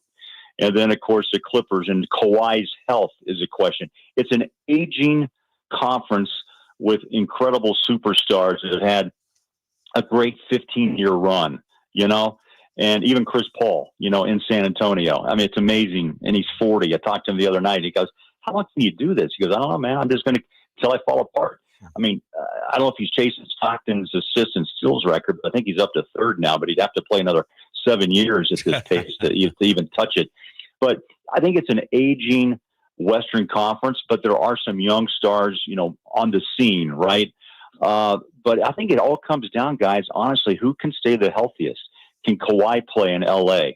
Speaker 20: And then, of course, the Clippers, and Kawhi's health is a question. It's an aging conference with incredible superstars that have had a great 15-year run, And even Chris Paul, in San Antonio. I mean, it's amazing. And he's 40. I talked to him the other night. He goes, how long can you do this? He goes, I don't know, man. I'm just going to until I fall apart. I mean, I don't know if he's chasing Stockton's assist and steals record, but I think he's up to third now, but he'd have to play another 7 years at this pace to even touch it. But I think it's an aging Western Conference, but there are some young stars, on the scene, right? But I think it all comes down, guys, honestly, who can stay the healthiest? Can Kawhi play in LA?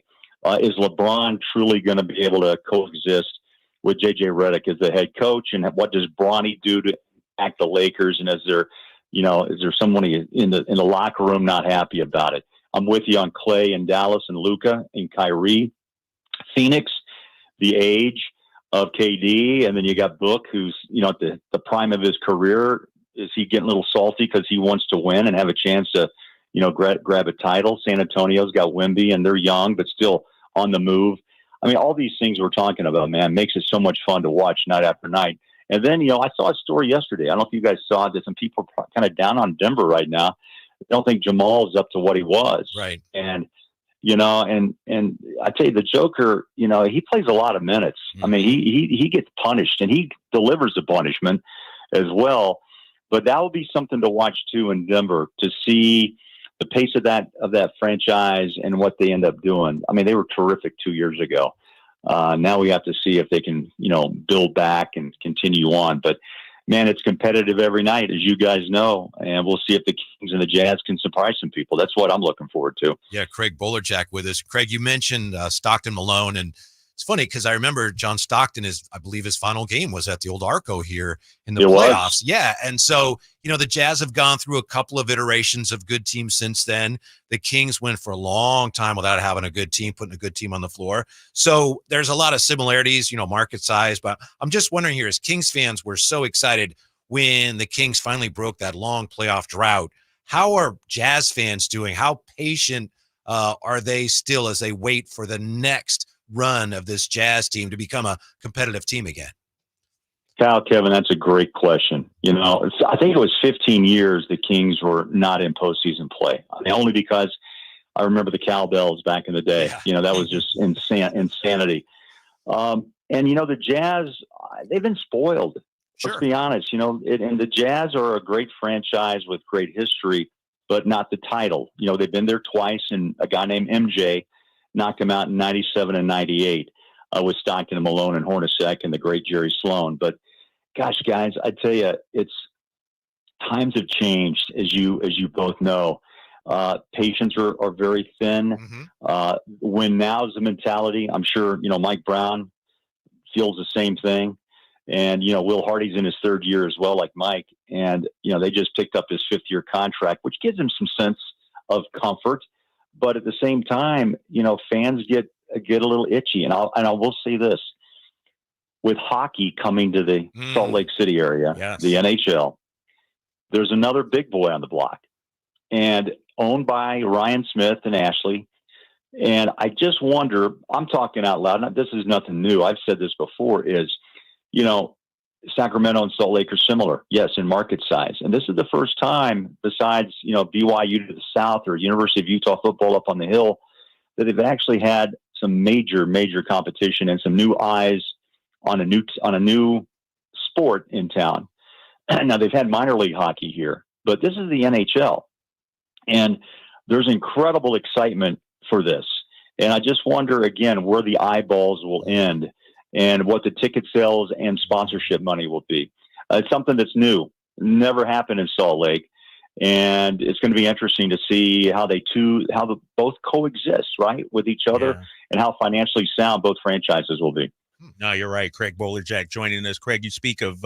Speaker 20: Is LeBron truly going to be able to coexist with JJ Redick as the head coach? And what does Bronny do to act the Lakers? And is there somebody in the locker room not happy about it? I'm with you on Clay and Dallas and Luka and Kyrie. Phoenix, the age of KD, and then you got Book, who's at the prime of his career. Is he getting a little salty because he wants to win and have a chance to grab a title? San Antonio's got Wemby, and they're young but still on the move. I mean, all these things we're talking about, man, makes it so much fun to watch night after night. And then, I saw a story yesterday. I don't know if you guys saw it, that some people are kind of down on Denver right now. I don't think Jamal is up to what he was.
Speaker 11: Right.
Speaker 20: And, and I tell you, the Joker, he plays a lot of minutes. I mean, he gets punished, and he delivers the punishment as well. But that will be something to watch too in Denver, to see the pace of that franchise and what they end up doing. I mean, they were terrific 2 years ago. Now we have to see if they can, build back and continue on. But man, it's competitive every night, as you guys know, and we'll see if the Kings and the Jazz can surprise some people. That's what I'm looking forward to.
Speaker 11: Yeah, Craig Bolerjack with us. Craig, you mentioned Stockton Malone, and it's funny because I remember John Stockton, I believe his final game was at the old Arco here in the playoffs. Yeah, and so, the Jazz have gone through a couple of iterations of good teams since then. The Kings went for a long time without having a good team, putting a good team on the floor. So there's a lot of similarities, market size. But I'm just wondering here, as Kings fans, we're so excited when the Kings finally broke that long playoff drought. How are Jazz fans doing? How patient are they still as they wait for the next run of this Jazz team to become a competitive team again?
Speaker 20: Kevin, that's a great question. I think it was 15 years the Kings were not in postseason play. I mean, only because I remember the Cowbells back in the day. Yeah. That was just insanity. And the Jazz, they've been spoiled. Sure. Let's be honest. And the Jazz are a great franchise with great history, but not the title. They've been there twice, and a guy named MJ knocked him out in 97 and 98 with Stockton and Malone and Hornacek and the great Jerry Sloan. But gosh, guys, I tell you, times have changed, as you both know. Patience are very thin. Win now is the mentality. I'm sure, Mike Brown feels the same thing. And, Will Hardy's in his third year as well, like Mike. And, they just picked up his 5th-year contract, which gives him some sense of comfort. But at the same time, fans get a little itchy. And I will say this, with hockey coming to the Salt Lake City area, the NHL, there's another big boy on the block, and owned by Ryan Smith and Ashley. And I just wonder, I'm talking out loud, this is nothing new. I've said this before, is, Sacramento and Salt Lake are similar, yes, in market size. And this is the first time, besides, BYU to the south or University of Utah football up on the hill, that they've actually had some major competition and some new eyes on a new sport in town. Now, they've had minor league hockey here, but this is the NHL. And there's incredible excitement for this. And I just wonder, again, where the eyeballs will end and what the ticket sales and sponsorship money will be. It's something that's new, never happened in Salt Lake. And it's going to be interesting to see how both coexist, right, with each other, and how financially sound both franchises will be.
Speaker 9: No, you're right. Craig Bolerjack joining us. Craig, you speak of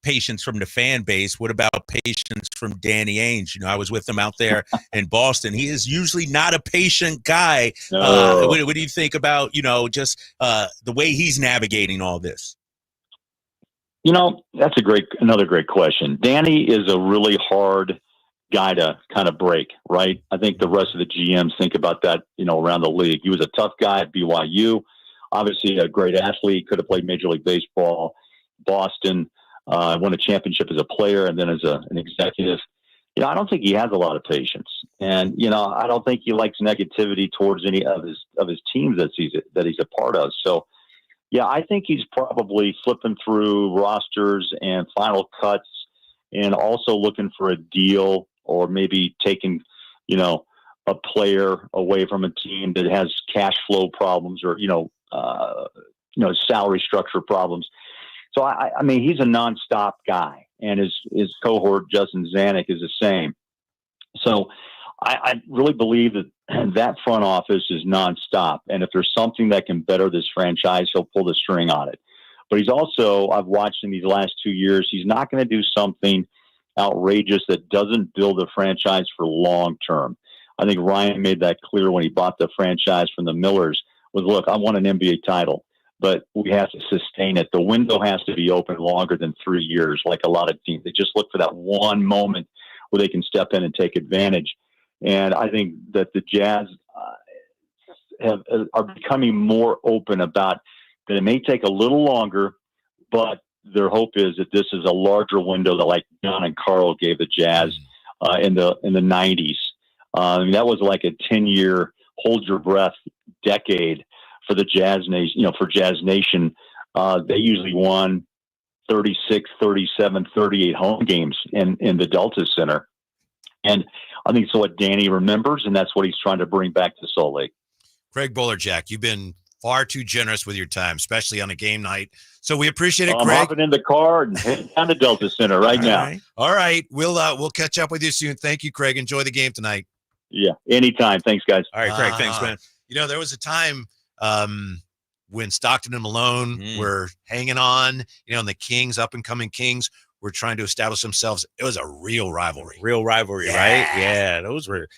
Speaker 9: patience from the fan base. What about patience from Danny Ainge? I was with him out there in Boston. He is usually not a patient guy.
Speaker 20: No.
Speaker 9: What do you think about, just the way he's navigating all this?
Speaker 20: That's another great question. Danny is a really hard guy to kind of break, right? I think the rest of the GMs think about that, around the league. He was a tough guy at BYU, obviously a great athlete, could have played Major League Baseball, Boston, won a championship as a player and then as an executive. I don't think he has a lot of patience. And, I don't think he likes negativity towards any of his teams that he's a part of. So, yeah, I think he's probably flipping through rosters and final cuts and also looking for a deal or maybe taking, a player away from a team that has cash flow problems or, salary structure problems. So, I mean, he's a nonstop guy, and his cohort, Justin Zanuck, is the same. So I really believe that front office is nonstop. And if there's something that can better this franchise, he'll pull the string on it. But he's also, I've watched him these last 2 years, he's not going to do something outrageous that doesn't build a franchise for long term. I think Ryan made that clear when he bought the franchise from the Millers was, look, I want an NBA title, but we have to sustain it. The window has to be open longer than 3 years, like a lot of teams. They just look for that one moment where they can step in and take advantage. And I think that the Jazz are becoming more open about that. It may take a little longer, but their hope is that this is a larger window that, like John and Carl gave the Jazz in the 90s. I mean, that was like a 10-year hold your breath decade for the Jazz Nation. For Jazz Nation, they usually won 36, 37, 38 home games in the Delta Center. And I think it's what Danny remembers, and that's what he's trying to bring back to Salt Lake.
Speaker 11: Craig Bolerjack, you've been far too generous with your time, especially on a game night. So we appreciate it,
Speaker 20: I'm
Speaker 11: Craig.
Speaker 20: hopping in the car and heading down to Delta Center right now.
Speaker 11: All right. We'll catch up with you soon. Thank you, Craig. Enjoy the game tonight.
Speaker 20: Yeah, anytime. Thanks, guys.
Speaker 9: All right, Craig. Thanks, man.
Speaker 11: There was a time when Stockton and Malone were hanging on, and the Kings, up-and-coming Kings, were trying to establish themselves. It was a real rivalry.
Speaker 9: Right? Yeah, those were,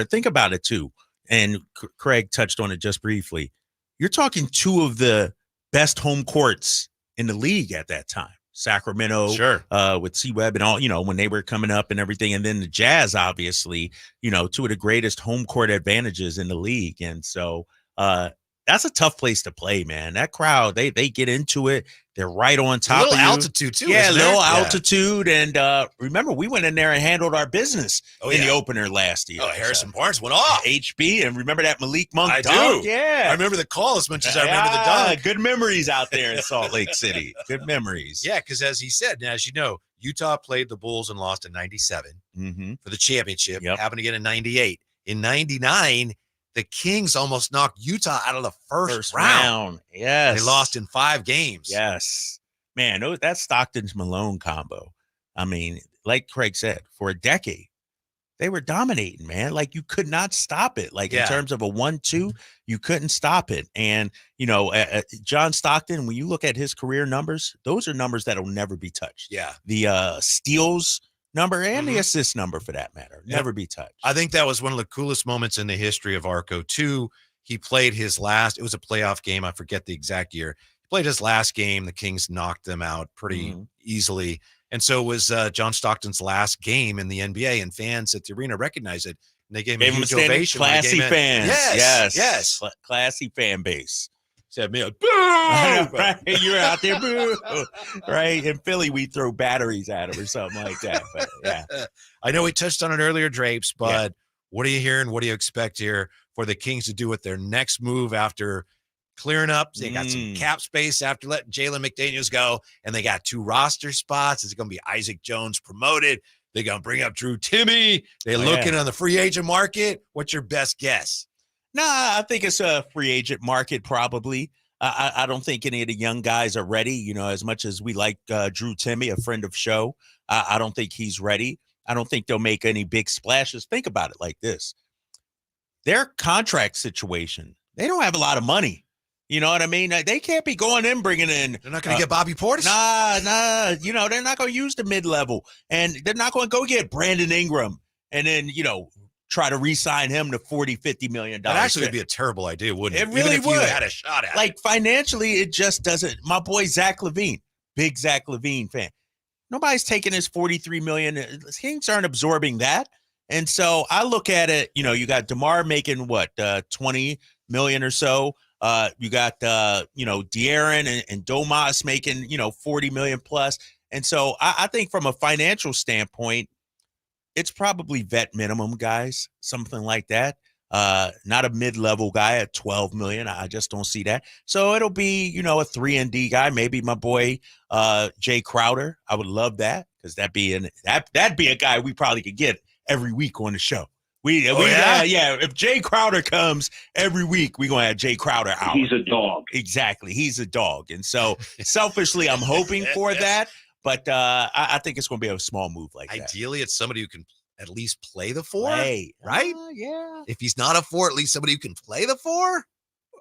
Speaker 9: think about it, too. And Craig touched on it just briefly. You're talking two of the best home courts in the league at that time. Sacramento,
Speaker 11: sure,
Speaker 9: with C-Web and all, when they were coming up and everything. And then the Jazz, obviously, two of the greatest home court advantages in the league. And so that's a tough place to play, man. That crowd, they get into it. They're right on top of you.
Speaker 11: Altitude, too.
Speaker 9: Yeah,
Speaker 11: isn't
Speaker 9: little
Speaker 11: there?
Speaker 9: altitude. And remember, we went in there and handled our business in the opener last year.
Speaker 11: Oh, Harrison Barnes went off.
Speaker 9: HB, and remember that Malik Monk
Speaker 11: I
Speaker 9: dunk?
Speaker 11: do.
Speaker 9: Yeah.
Speaker 11: I remember the call as much as I remember the dunk.
Speaker 9: Good memories out there in Salt Lake City. Good memories.
Speaker 11: Yeah, because as he said, and as you know, Utah played the Bulls and lost in 97 for the championship. Happened again in 98. In 99, the Kings almost knocked Utah out of the first round.
Speaker 9: Yes.
Speaker 11: They lost in 5 games.
Speaker 9: Yes. Man, that Stockton-Malone combo. I mean, like Craig said, for a decade, they were dominating, man. Like, you could not stop it. Like, in terms of a 1-2, you couldn't stop it. And, John Stockton, when you look at his career numbers, those are numbers that will never be touched.
Speaker 11: Yeah.
Speaker 9: The steals number and the assist number, for that matter, never be touched.
Speaker 11: I think that was one of the coolest moments in the history of Arco, too. He played his last – it was a playoff game. I forget the exact year. He played his last game. The Kings knocked them out pretty easily. And so it was John Stockton's last game in the NBA, and fans at the arena recognized it. And they gave him a huge ovation.
Speaker 9: Classy fans.
Speaker 11: Yes.
Speaker 9: Classy fan base.
Speaker 11: Said, boo!
Speaker 9: Right? You're out there, boo! Right? In Philly, we throw batteries at him or something like that. But, yeah.
Speaker 11: I know we touched on it earlier, Drapes, but what are you hearing? What do you expect here for the Kings to do with their next move after clearing up? They got some cap space after letting Jalen McDaniels go, and they got 2 roster spots. It's going to be Isaac Jones promoted. They're going to bring up Drew Timme. They're looking on the free agent market. What's your best guess?
Speaker 9: Nah, I think it's a free agent market, probably. I don't think any of the young guys are ready. As much as we like Drew Timme, a friend of show, I don't think he's ready. I don't think they'll make any big splashes. Think about it like this. Their contract situation, they don't have a lot of money. You know what I mean? They can't be going in, bringing in.
Speaker 11: They're not going to get Bobby Portis?
Speaker 9: Nah. They're not going to use the mid-level. And they're not going to go get Brandon Ingram and then, try to re-sign him to $40-50 million.
Speaker 11: That actually would be a terrible idea, wouldn't it?
Speaker 9: It really
Speaker 11: Even if
Speaker 9: would.
Speaker 11: you had a shot at it.
Speaker 9: Like, financially, it just doesn't. My boy Zach LaVine, big Zach LaVine fan. Nobody's taking his $43 million. The Kings aren't absorbing that. And so I look at it, you got DeMar making what, $20 million or so. You got, De'Aaron and Domas making, $40 million plus. And so I think from a financial standpoint, it's probably vet minimum guys, something like that. Not a mid-level guy at $12 million. I just don't see that. So it'll be, a 3-and-D guy, maybe my boy Jay Crowder. I would love that because that'd be a guy we probably could get every week on the show. If Jay Crowder comes every week, we're going to have Jay Crowder out.
Speaker 20: He's a dog.
Speaker 9: Exactly. He's a dog. And so selfishly, I'm hoping for that. But I think it's going to be a small move like that.
Speaker 11: Ideally, it's somebody who can at least play the 4,
Speaker 9: right?
Speaker 11: Yeah. If he's not a 4, at least somebody who can play the 4.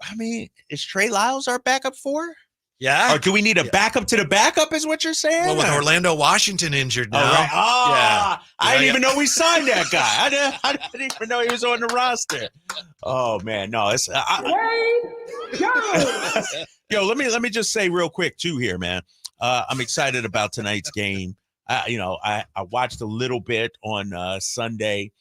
Speaker 9: I mean, is Trey Lyles our backup 4?
Speaker 11: Yeah.
Speaker 9: Or do we need a backup to the backup is what you're saying?
Speaker 11: Well, with Orlando Washington injured now.
Speaker 9: Right.
Speaker 11: Yeah.
Speaker 9: I didn't even know we signed that guy. I didn't even know he was on the roster. Oh, man. No, it's Yo, let me just say real quick, too, here, man. I'm excited about tonight's game. I watched a little bit on Sunday,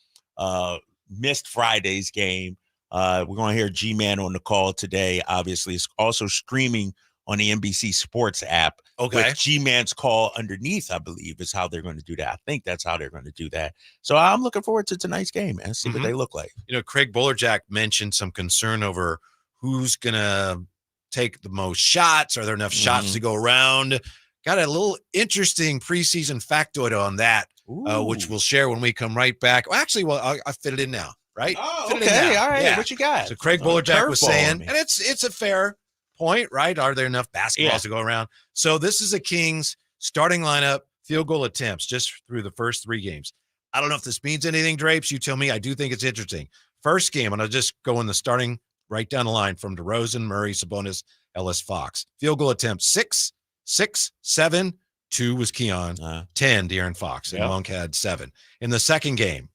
Speaker 9: missed Friday's game. We're going to hear G-Man on the call today. Obviously, it's also streaming on the NBC Sports app.
Speaker 11: Okay.
Speaker 9: With G-Man's call underneath, I believe, is how they're going to do that. I think that's how they're going to do that. So I'm looking forward to tonight's game, man. See what they look like.
Speaker 11: Craig Bolerjack mentioned some concern over who's going to take the most shots. Are there enough shots to go around? Got a little interesting preseason factoid on that, which we'll share when we come right back. Well, actually, I'll fit it in now, right?
Speaker 9: Oh,
Speaker 11: fit
Speaker 9: okay. All right.
Speaker 11: Yeah.
Speaker 9: What you got?
Speaker 11: So Craig Bolerjack was saying, and it's a fair point, right? Are there enough basketballs to go around? So this is a Kings starting lineup, field goal attempts just through the first 3 games. I don't know if this means anything, Drapes. You tell me. I do think it's interesting. First game, and I'll just go in the starting right down the line from DeRozan, Murray, Sabonis, Ellis, Fox. Field goal attempts 6, 7. 2 was Keon, 10 De'Aaron Fox, and Monk had 7. In the second game,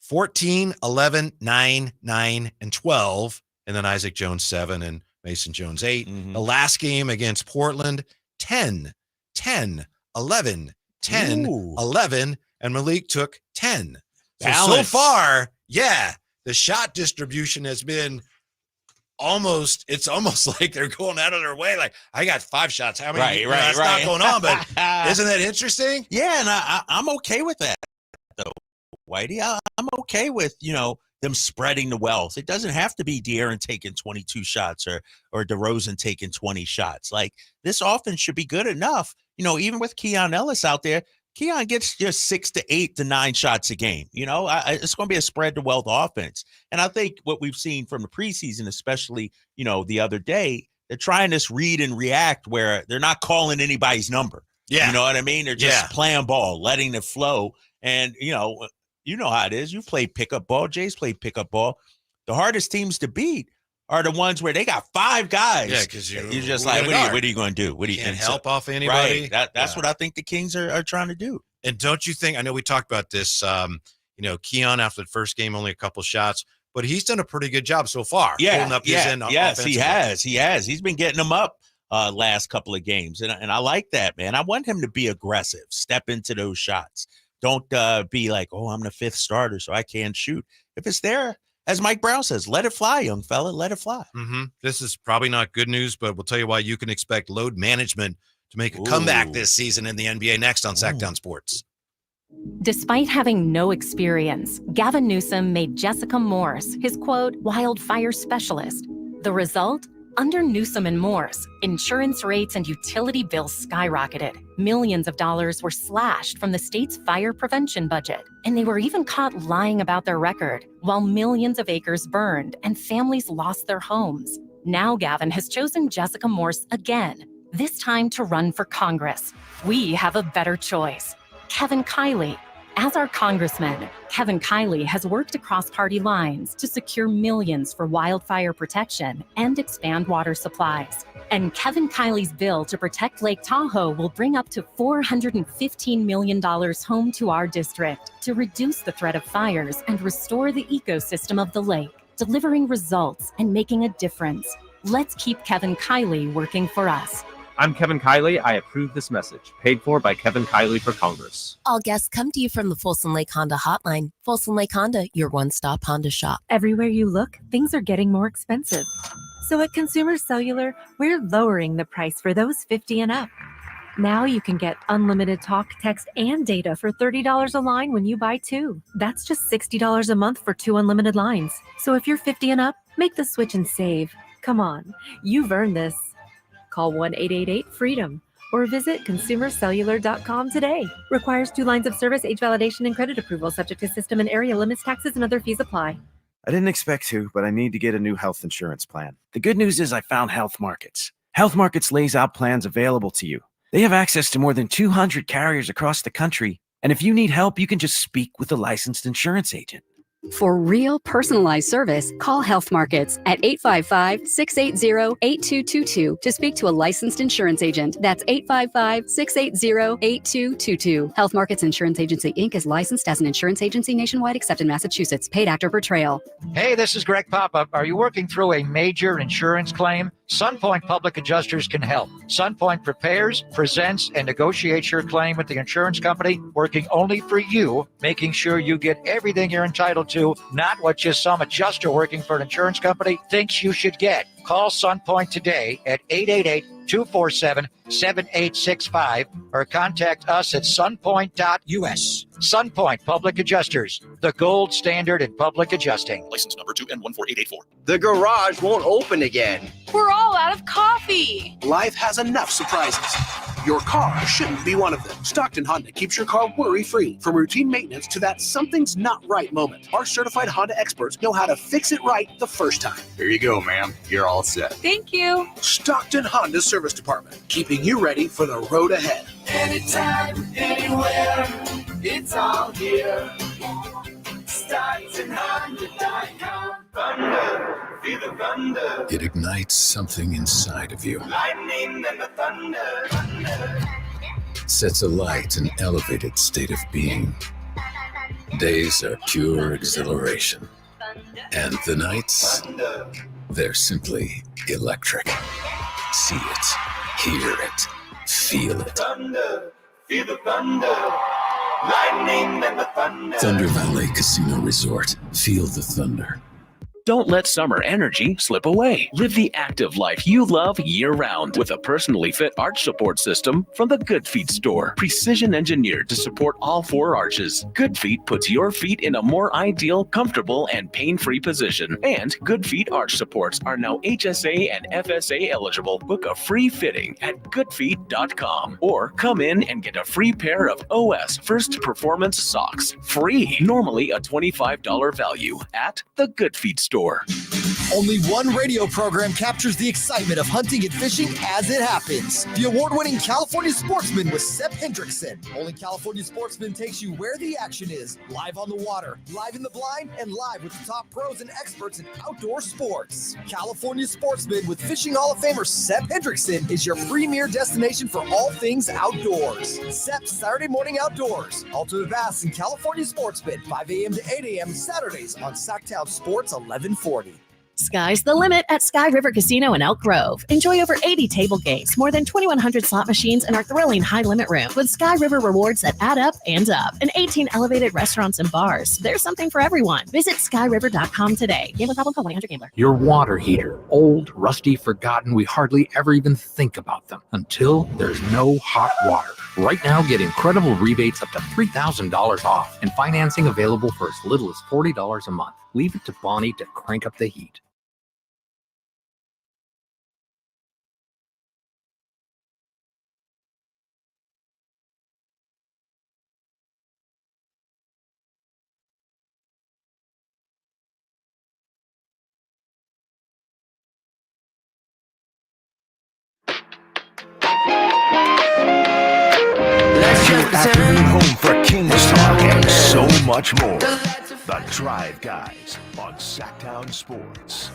Speaker 11: 14, 11, 9, 9, and 12, and then Isaac Jones 7 and Mason Jones 8. The last game against Portland, 10, 10, 11, 10, 11, and Malik took 10. So far, the shot distribution has been it's almost like they're going out of their way. Like, I got 5 shots. How many? That's not going on, but isn't that interesting?
Speaker 9: Yeah, and I'm okay with that, though, Whitey. I'm okay with, them spreading the wealth. It doesn't have to be De'Aaron taking 22 shots or DeRozan taking 20 shots. Like, this offense should be good enough. Even with Keon Ellis out there, Keon gets just 6 to 8 to 9 shots a game. It's going to be a spread the wealth offense. And I think what we've seen from the preseason, especially, the other day, they're trying this read and react where they're not calling anybody's number.
Speaker 11: Yeah.
Speaker 9: You know what I mean? They're just playing ball, letting it flow. And, you know how it is. You've played pickup ball. Jay's played pickup ball. The hardest teams to beat are the ones where they got 5 guys.
Speaker 11: Yeah, because you're
Speaker 9: just like, what are you going to do?
Speaker 11: Can't help off anybody.
Speaker 9: Right. That's what I think the Kings are trying to do.
Speaker 11: And don't you think, I know we talked about this, Keon after the first game, only a couple shots, but he's done a pretty good job so far. Holding up his end.
Speaker 9: Yes, he has. He's been getting them up last couple of games. And I like that, man. I want him to be aggressive, step into those shots. Don't be like, I'm the 5th starter, so I can't shoot. If it's there, as Mike Brown says, let it fly, young fella, let it fly.
Speaker 11: This is probably not good news, but we'll tell you why you can expect load management to make a comeback this season in the NBA next on Sacktown Sports.
Speaker 2: Despite having no experience, Gavin Newsom made Jessica Morse his, quote, wildfire specialist. The result? Under Newsom and Morse, insurance rates and utility bills skyrocketed. Millions of dollars were slashed from the state's fire prevention budget, and they were even caught lying about their record, while millions of acres burned and families lost their homes. Now Gavin has chosen Jessica Morse again, this time to run for Congress. We have a better choice. Kevin Kiley. As our congressman, Kevin Kiley has worked across party lines to secure millions for wildfire protection and expand water supplies. And Kevin Kiley's bill to protect Lake Tahoe will bring up to $415 million home to our district to reduce the threat of fires and restore the ecosystem of the lake, delivering results and making a difference. Let's keep Kevin Kiley working for us.
Speaker 4: I'm Kevin Kiley. I approve this message. Paid for by Kevin Kiley for Congress.
Speaker 13: All guests come to you from the Folsom Lake Honda Hotline. Folsom Lake Honda, your one-stop Honda shop.
Speaker 5: Everywhere you look, things are getting more expensive. So at Consumer Cellular, we're lowering the price for those 50 and up.
Speaker 7: Now you can get unlimited talk, text, and data for $30 a line when you buy 2. That's just $60 a month for 2 unlimited lines. So if you're 50 and up, make the switch and save. Come on, you've earned this. Call 1-888-FREEDOM or visit consumercellular.com today. Requires 2 lines of service, age validation, and credit approval, subject to system and area limits, taxes, and other fees apply.
Speaker 10: I didn't expect to, but I need to get a new health insurance plan. The good news is I found Health Markets. Health Markets lays out plans available to you. They have access to more than 200 carriers across the country. And if you need help, you can just speak with a licensed insurance agent.
Speaker 17: For real personalized service, call Health Markets at 855-680-8222 to speak to a licensed insurance agent. That's 855-680-8222. Health Markets Insurance Agency, Inc. is licensed as an insurance agency nationwide except in Massachusetts. Paid actor per trail.
Speaker 21: Hey, this is Greg Papa. Are you working through a major insurance claim? SunPoint Public Adjusters can help. SunPoint prepares, presents, and negotiates your claim with the insurance company, working only for you, making sure you get everything you're entitled to, not what just some adjuster working for an insurance company thinks you should get. Call SunPoint today at 888-247-7865 or contact us at sunpoint.us. SunPoint Public Adjusters, the gold standard in public adjusting.
Speaker 22: License number 2N14884.
Speaker 12: The garage won't open again.
Speaker 23: We're all out of coffee.
Speaker 27: Life has enough surprises. Your car shouldn't be one of them. Stockton Honda keeps your car worry-free. From routine maintenance to that something's not right moment, our certified Honda experts know how to fix it right the first time.
Speaker 12: Here you go, ma'am. You're all set.
Speaker 23: Thank you.
Speaker 27: Stockton Honda Service Department, keeping you ready for the road ahead.
Speaker 14: Anytime, anywhere, it's all here. StocktonHonda.com. Thunder, feel the thunder.
Speaker 28: It ignites something inside of you.
Speaker 14: Lightning and the thunder.
Speaker 28: Sets alight an elevated state of being. Days are pure exhilaration. And the nights, they're simply electric. See it, hear it, feel it.
Speaker 14: Thunder, feel the thunder. Lightning and the thunder.
Speaker 28: Thunder Valley Casino Resort. Feel the thunder.
Speaker 1: Don't let summer energy slip away. Live the active life you love year-round with a personally fit arch support system from the Good Feet store. Precision engineered to support all 4 arches. Good Feet puts your feet in a more ideal, comfortable, and pain-free position. And Good Feet arch supports are now HSA and FSA eligible. Book a free fitting at goodfeet.com or come in and get a free pair of OS First Performance socks. Free. Normally a $25 value at the Good Feet store.
Speaker 29: Only one radio program captures the excitement of hunting and fishing as it happens. The award-winning California Sportsman with Sep Hendrickson. Only California Sportsman takes you where the action is. Live on the water, live in the blind, and live with the top pros and experts in outdoor sports. California Sportsman with Fishing Hall of Famer Sep Hendrickson is your premier destination for all things outdoors. Sep's Saturday Morning Outdoors. Ultimate Bass and California Sportsman, 5 a.m. to 8 a.m. Saturdays on Sacktown Sports 1140.
Speaker 30: Sky's the limit at Sky River Casino in Elk Grove. Enjoy over 80 table games, more than 2,100 slot machines, and our thrilling high-limit room with Sky River rewards that add up and up, and 18 elevated restaurants and bars. There's something for everyone. Visit skyriver.com today. Gambling problem? Call 1-800-GAMBLER.
Speaker 31: Your water heater. Old, rusty, forgotten. We hardly ever even think about them until there's no hot water. Right now, get incredible rebates up to $3,000 off and financing available for as little as $40 a month. Leave it to Bonnie to crank up the heat.
Speaker 19: Afternoon home for Kings talk and so much more. The Drive Guys on Sacktown Sports.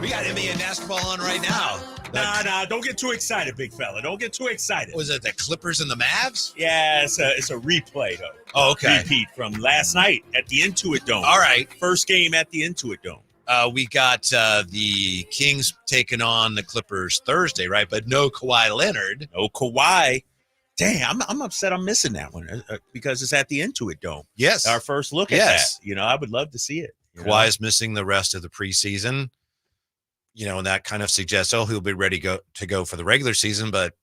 Speaker 8: We got NBA basketball on right now.
Speaker 9: Nah, don't get too excited, big fella. Don't get too excited.
Speaker 8: Was it the Clippers and the Mavs?
Speaker 9: Yeah, it's a replay, though.
Speaker 8: Oh, okay.
Speaker 9: Repeat from last night at the Intuit Dome.
Speaker 8: All right.
Speaker 9: First game at the Intuit Dome.
Speaker 8: We got the Kings taking on the Clippers Thursday, right? But no Kawhi Leonard.
Speaker 9: No Kawhi. Dang, I'm upset I'm missing that one because it's at the Intuit Dome.
Speaker 8: Yes.
Speaker 9: Our first look at that. I would love to see it.
Speaker 8: Kawhi is missing the rest of the preseason. and that kind of suggests, he'll be ready to go for the regular season, but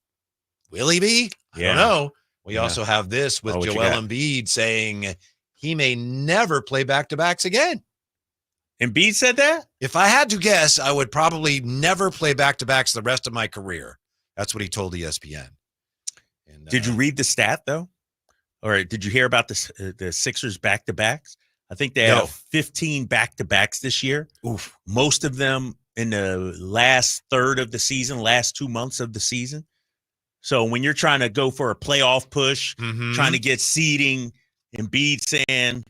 Speaker 8: will he be? I don't know. We also have this with Joel Embiid saying he may never play back-to-backs again.
Speaker 9: Embiid said that?
Speaker 8: If I had to guess, I would probably never play back-to-backs the rest of my career. That's what he told ESPN. And,
Speaker 9: did you read the stat, though? Or did you hear about the Sixers back-to-backs? I think they had 15 back-to-backs this year.
Speaker 8: Oof.
Speaker 9: Most of them in the last third of the season, last 2 months of the season. So when you're trying to go for a playoff push, trying to get seeding, Embiid saying,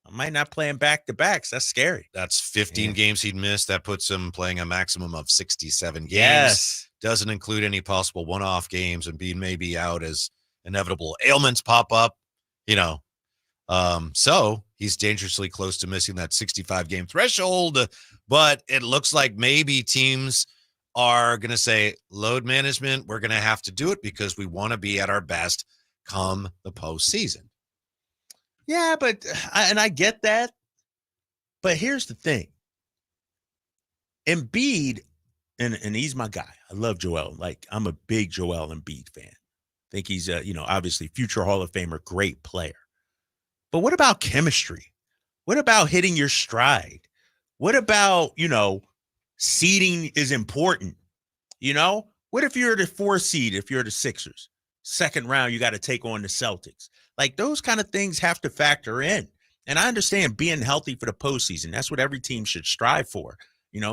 Speaker 9: I might not play him back-to-backs. That's scary.
Speaker 8: That's 15 games he'd missed. That puts him playing a maximum of 67 games.
Speaker 9: Yes.
Speaker 8: Doesn't include any possible one-off games. Embiid may be out as inevitable ailments pop up, So he's dangerously close to missing that 65-game threshold. But it looks like maybe teams are going to say, load management, we're going to have to do it because we want to be at our best come the postseason.
Speaker 9: Yeah, but I get that. But here's the thing. Embiid, and he's my guy. I love Joel. Like, I'm a big Joel Embiid fan. Think he's obviously future Hall of Famer, great player. But what about chemistry? What about hitting your stride? What about, seeding is important? What if you're the 4th seed, if you're the Sixers? Second round, you got to take on the Celtics. Like, those kind of things have to factor in. And I understand being healthy for the postseason. That's what every team should strive for.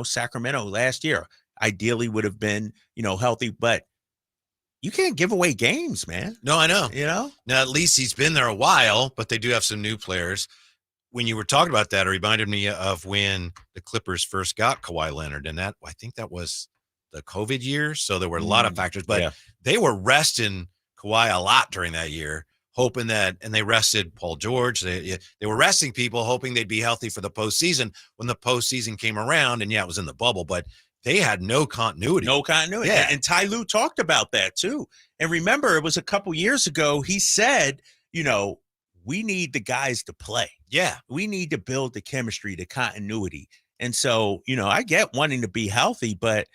Speaker 9: Sacramento last year ideally would have been, healthy, but you can't give away games, man.
Speaker 8: No, I know.
Speaker 9: Now,
Speaker 8: at least he's been there a while, but they do have some new players. When you were talking about that, it reminded me of when the Clippers first got Kawhi Leonard, and I think that was the COVID year. So there were a lot of factors, but they were resting Kawhi a lot during that year, hoping that, and they rested Paul George. They were resting people, hoping they'd be healthy for the postseason. When the postseason came around, and it was in the bubble, but they had no continuity.
Speaker 9: Yeah. And Ty Lue talked about that too. And remember, it was a couple years ago, he said, we need the guys to play.
Speaker 8: Yeah.
Speaker 9: We need to build the chemistry, the continuity. And so, I get wanting to be healthy, but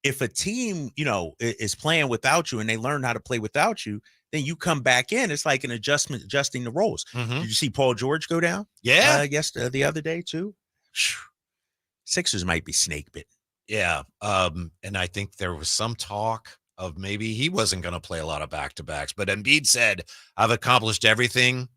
Speaker 9: if a team, is playing without you and they learn how to play without you, then you come back in. It's like an adjusting the roles. Did you see Paul George go down?
Speaker 8: Yeah.
Speaker 9: The other day too. Sixers might be snake bitten.
Speaker 8: Yeah. And I think there was some talk of maybe he wasn't going to play a lot of back-to-backs, but Embiid said, I've accomplished everything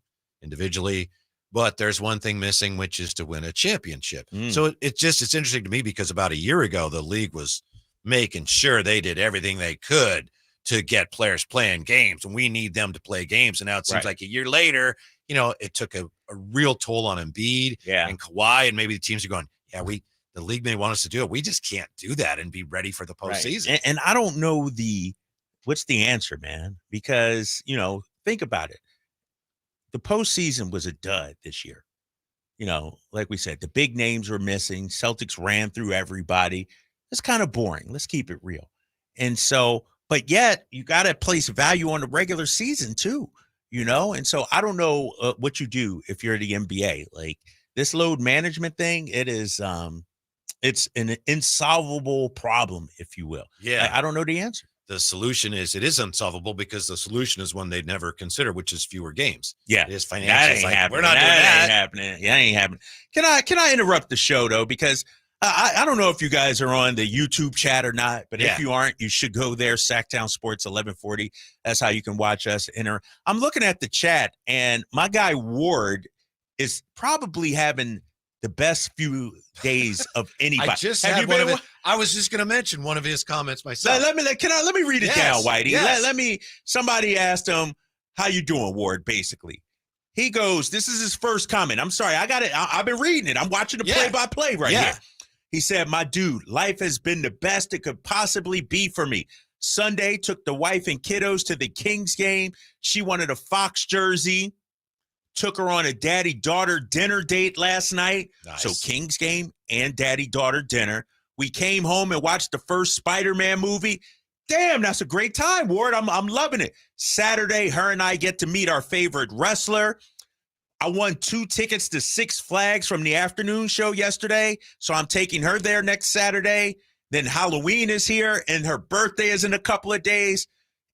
Speaker 8: individually, but there's one thing missing, which is to win a championship. So it's interesting to me because about a year ago, the league was making sure they did everything they could to get players playing games, and we need them to play games. And now it seems like a year later, it took a real toll on Embiid and Kawhi, and maybe the teams are going, the league may want us to do it. We just can't do that and be ready for the postseason.
Speaker 9: Right. And I don't know what's the answer, man, because, think about it. The postseason was a dud this year. Like we said, the big names were missing. Celtics ran through everybody. It's kind of boring. Let's keep it real. And so, but yet you got to place value on the regular season too, And so I don't know what you do if you're the NBA. Like, this load management thing, it is, it's an insolvable problem, if you will.
Speaker 8: Yeah.
Speaker 9: I don't know the answer.
Speaker 8: The solution is, it is unsolvable because the solution is one they'd never consider, which is fewer games.
Speaker 9: Yeah.
Speaker 8: It is
Speaker 9: That
Speaker 8: financial.
Speaker 9: ain't happening.
Speaker 8: We're not doing that.
Speaker 9: Ain't happening. Yeah, ain't happening. Can I interrupt the show though? Because I don't know if you guys are on the YouTube chat or not, but if you aren't, you should go there. Sacktown Sports 1140. That's how you can watch us. I'm looking at the chat, and my guy Ward is probably having the best few days of anybody.
Speaker 8: I just had one of it. I was just going to mention one of his comments myself.
Speaker 9: Let me read it down, Whitey.
Speaker 8: Yes.
Speaker 9: Somebody asked him, how you doing, Ward, basically. He goes, this is his first comment. I'm sorry, I got it. I've been reading it. I'm watching the play-by-play right here. He said, my dude, life has been the best it could possibly be for me. Sunday, took the wife and kiddos to the Kings game. She wanted a Fox jersey. Took her on a daddy-daughter dinner date last night.
Speaker 8: Nice.
Speaker 9: So Kings game and daddy-daughter dinner. We came home and watched the first Spider-Man movie. Damn, that's a great time, Ward. I'm loving it. Saturday, her and I get to meet our favorite wrestler. I won 2 tickets to Six Flags from the afternoon show yesterday, so I'm taking her there next Saturday. Then Halloween is here, and her birthday is in a couple of days,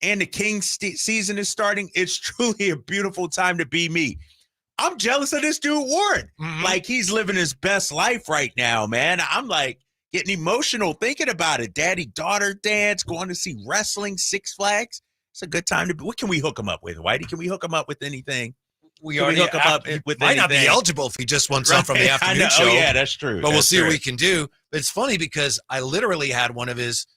Speaker 9: and the Kings season is starting. It's truly a beautiful time to be me. I'm jealous of this dude, Warren. Like, he's living his best life right now, man. I'm like getting emotional thinking about it. Daddy-daughter dance, going to see wrestling, Six Flags. It's a good time to be. What can we hook him up with, Whitey? Can we hook him up with anything?
Speaker 8: We already
Speaker 9: hook him up with
Speaker 8: might
Speaker 9: anything?
Speaker 8: not be eligible if he just won some from the afternoon show.
Speaker 9: Oh, yeah, that's true.
Speaker 8: But we'll see what we can do. But it's funny because I literally had one of his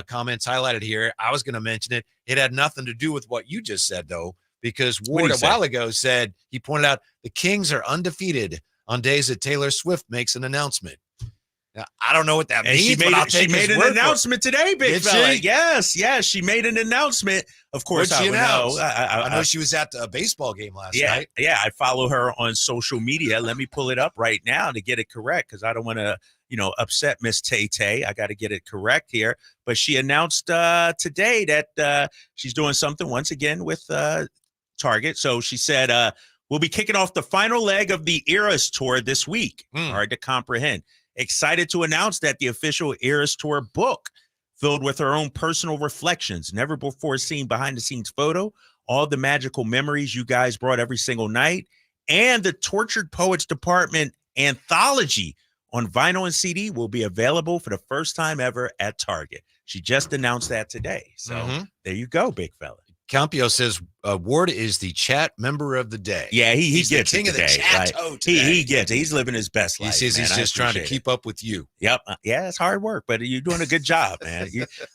Speaker 8: comments highlighted here. I was going to mention it. It had nothing to do with what you just said, though, because Ward a while ago said, he pointed out the Kings are undefeated on days that Taylor Swift makes an announcement. Now, I don't know what that means, but she made an announcement today, big fella. Yes, she made an announcement. Of course, I would know. I know she was at a baseball game last night.
Speaker 9: Yeah, I follow her on social media. Let me pull it up right now to get it correct because I don't want to, upset Miss Tay-Tay. I got to get it correct here. But she announced today that she's doing something once again with Target. So she said, we'll be kicking off the final leg of the Eras Tour this week. Hard to comprehend. Excited to announce that the official Eras Tour book, filled with her own personal reflections, never before seen behind-the-scenes photo, all the magical memories you guys brought every single night, and the Tortured Poets Department anthology on vinyl and CD will be available for the first time ever at Target. She just announced that today. So there you go, big fella.
Speaker 8: Campio says Ward is the chat member of the day.
Speaker 9: Yeah, he gets
Speaker 8: the king
Speaker 9: it
Speaker 8: of the
Speaker 9: today.
Speaker 8: chat.
Speaker 9: Right? He gets it. He's living his best life.
Speaker 8: He says he's just trying to keep up with you.
Speaker 9: Yep. Yeah, it's hard work, but you're doing a good job, man.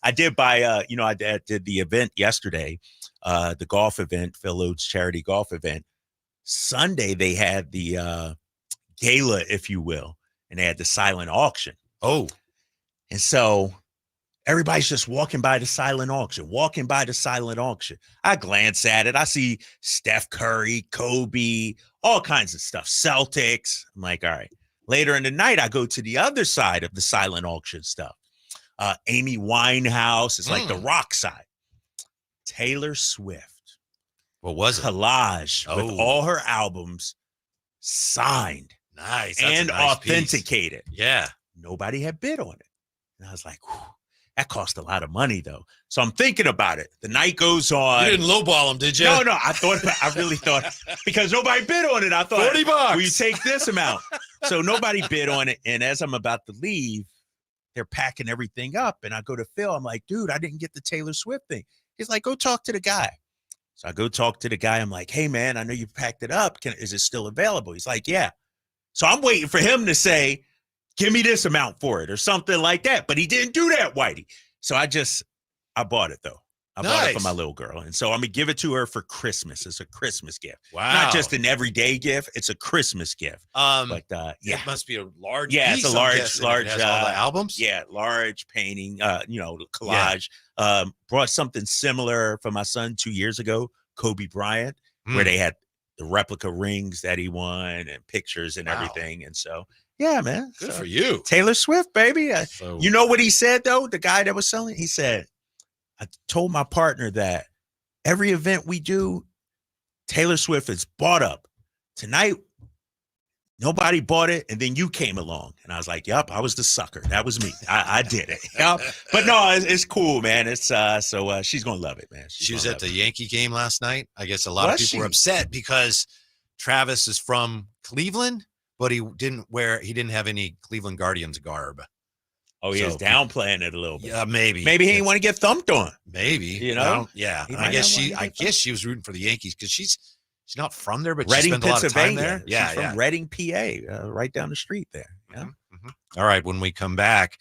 Speaker 9: I did buy, I did the event yesterday, the golf event, Phil Oates charity golf event. Sunday, they had the gala, if you will, and they had the silent auction.
Speaker 8: Oh.
Speaker 9: And so everybody's just walking by the silent auction. I glance at it. I see Steph Curry, Kobe, all kinds of stuff, Celtics. I'm like, all right. Later in the night, I go to the other side of the silent auction stuff. Amy Winehouse is like the rock side. Taylor Swift.
Speaker 8: What was it?
Speaker 9: Collage with all her albums signed.
Speaker 8: Nice.
Speaker 9: And authenticated.
Speaker 8: Piece. Yeah.
Speaker 9: Nobody had bid on it. And I was like, whew. That cost a lot of money, though. So I'm thinking about it. The night goes on.
Speaker 8: You didn't lowball him, did you?
Speaker 9: No. I really thought, because nobody bid on it. I thought,
Speaker 8: $40.
Speaker 9: Will you take this amount? So nobody bid on it. And as I'm about to leave, they're packing everything up. And I go to Phil. I'm like, dude, I didn't get the Taylor Swift thing. He's like, go talk to the guy. So I go talk to the guy. I'm like, hey, man, I know you packed it up. Is it still available? He's like, yeah. So I'm waiting for him to say, give me this amount for it or something like that. But he didn't do that, Whitey. So I bought it, though. I bought it for my little girl. And so I'm going to give it to her for Christmas. It's a Christmas gift.
Speaker 8: Wow.
Speaker 9: Not just an everyday gift. It's a Christmas gift.
Speaker 8: But
Speaker 9: yeah.
Speaker 8: It must be a large
Speaker 9: piece.
Speaker 8: It's
Speaker 9: a large
Speaker 8: all the albums?
Speaker 9: Yeah, large painting, collage. Yeah. Brought something similar for my son 2 years ago, Kobe Bryant, where they had the replica rings that he won and pictures and everything. And so, yeah, man.
Speaker 8: Good for you.
Speaker 9: Taylor Swift, baby. You know what he said, though? The guy that was selling, he said, I told my partner that every event we do, Taylor Swift is bought up. Tonight, nobody bought it, and then you came along. And I was like, yep, I was the sucker. That was me. I did it. Yep. But no, it's cool, man. It's so she's going to love it, man.
Speaker 8: She was at the Yankee game last night. I guess a lot of people were upset because Travis is from Cleveland, but he didn't have any Cleveland Guardians garb.
Speaker 9: Oh, he is downplaying it a little bit.
Speaker 8: Yeah, maybe.
Speaker 9: Maybe he didn't want to get thumped on.
Speaker 8: Maybe.
Speaker 9: You know?
Speaker 8: Yeah. I guess she was rooting for the Yankees because she's not from there, but she
Speaker 9: Reading,
Speaker 8: spent a lot of time
Speaker 9: Pennsylvania.
Speaker 8: there. Yeah,
Speaker 9: She's from Reading, PA, right down the street there. Yeah.
Speaker 8: All right, when we come back,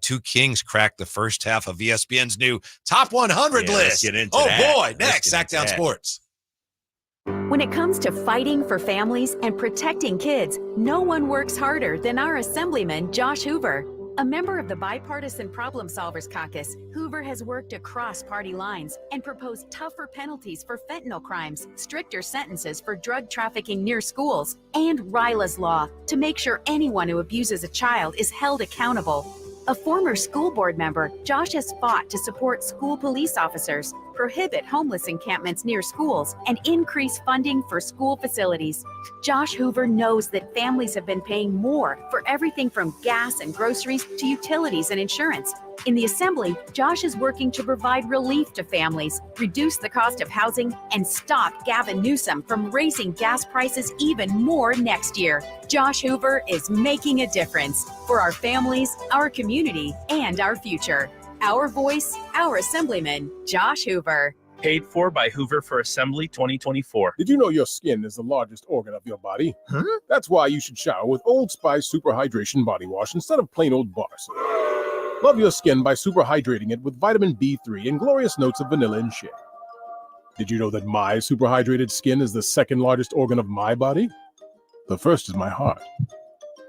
Speaker 8: 2 Kings cracked the first half of ESPN's new Top 100 list.
Speaker 9: Let's get into
Speaker 8: that. Boy, next, Sacktown Sports.
Speaker 3: When it comes to fighting for families and protecting kids, no one works harder than our Assemblyman, Josh Hoover. A member of the Bipartisan Problem Solvers Caucus, Hoover has worked across party lines and proposed tougher penalties for fentanyl crimes, stricter sentences for drug trafficking near schools, and RILA's law to make sure anyone who abuses a child is held accountable. A former school board member, Josh has fought to support school police officers, prohibit homeless encampments near schools, and increase funding for school facilities. Josh Hoover knows that families have been paying more for everything from gas and groceries to utilities and insurance. In the Assembly, Josh is working to provide relief to families, reduce the cost of housing, and stop Gavin Newsom from raising gas prices even more next year. Josh Hoover is making a difference for our families, our community, and our future. Our voice, our Assemblyman, Josh Hoover.
Speaker 2: Paid for by Hoover for Assembly 2024.
Speaker 6: Did you know your skin is the largest organ of your body? Huh? That's why you should shower with Old Spice Super Hydration Body Wash instead of plain old bar soap. Love your skin by super hydrating it with vitamin B3 and glorious notes of vanilla and shea. Did you know that my super hydrated skin is the second largest organ of my body? The first is my heart.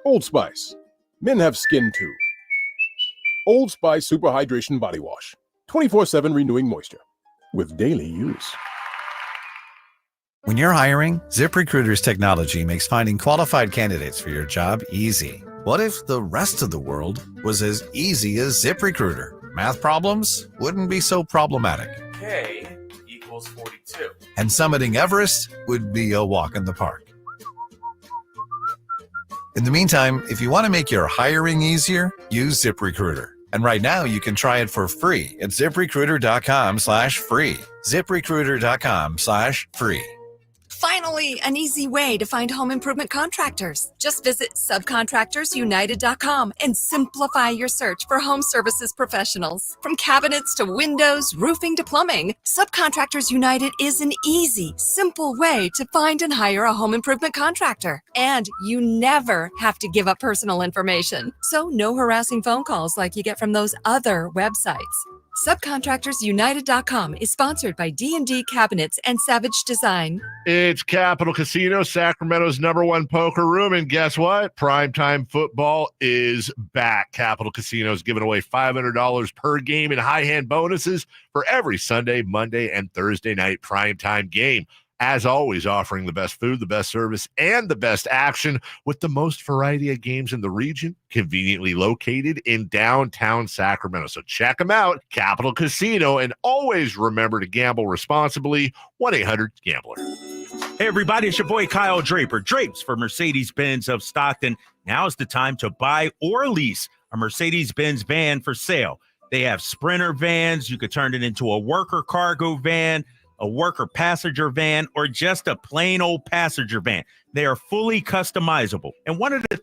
Speaker 6: Old Spice. Men have skin too. Old Spice Super Hydration Body Wash. 24/7 renewing moisture. With daily use.
Speaker 11: When you're hiring, ZipRecruiter's technology makes finding qualified candidates for your job easy. What if the rest of the world was as easy as ZipRecruiter? Math problems wouldn't be so problematic.
Speaker 2: K equals 42.
Speaker 11: And summiting Everest would be a walk in the park. In the meantime, if you want to make your hiring easier, use ZipRecruiter. And right now, you can try it for free at ZipRecruiter.com/free. ZipRecruiter.com/free.
Speaker 15: Finally, an easy way to find home improvement contractors. Just visit subcontractorsunited.com and simplify your search for home services professionals. From cabinets to windows, roofing to plumbing, Subcontractors United is an easy, simple way to find and hire a home improvement contractor. And you never have to give up personal information. So no harassing phone calls like you get from those other websites. Subcontractorsunited.com is sponsored by D&D Cabinets and Savage Design.
Speaker 16: It's Capital Casino, Sacramento's #1 poker room. And guess what? Primetime football is back. Capital Casino is giving away $500 per game in high hand bonuses for every Sunday, Monday, and Thursday night primetime game. As always, offering the best food, the best service, and the best action with the most variety of games in the region, conveniently located in downtown Sacramento. So check them out, Capital Casino, and always remember to gamble responsibly. 1-800-GAMBLER.
Speaker 9: Hey, everybody, it's your boy Kyle Draper. Drapes for Mercedes-Benz of Stockton. Now is the time to buy or lease a Mercedes-Benz van for sale. They have Sprinter vans. You could turn it into a worker cargo van, a worker passenger van, or just a plain old passenger van. They are fully customizable. And one of the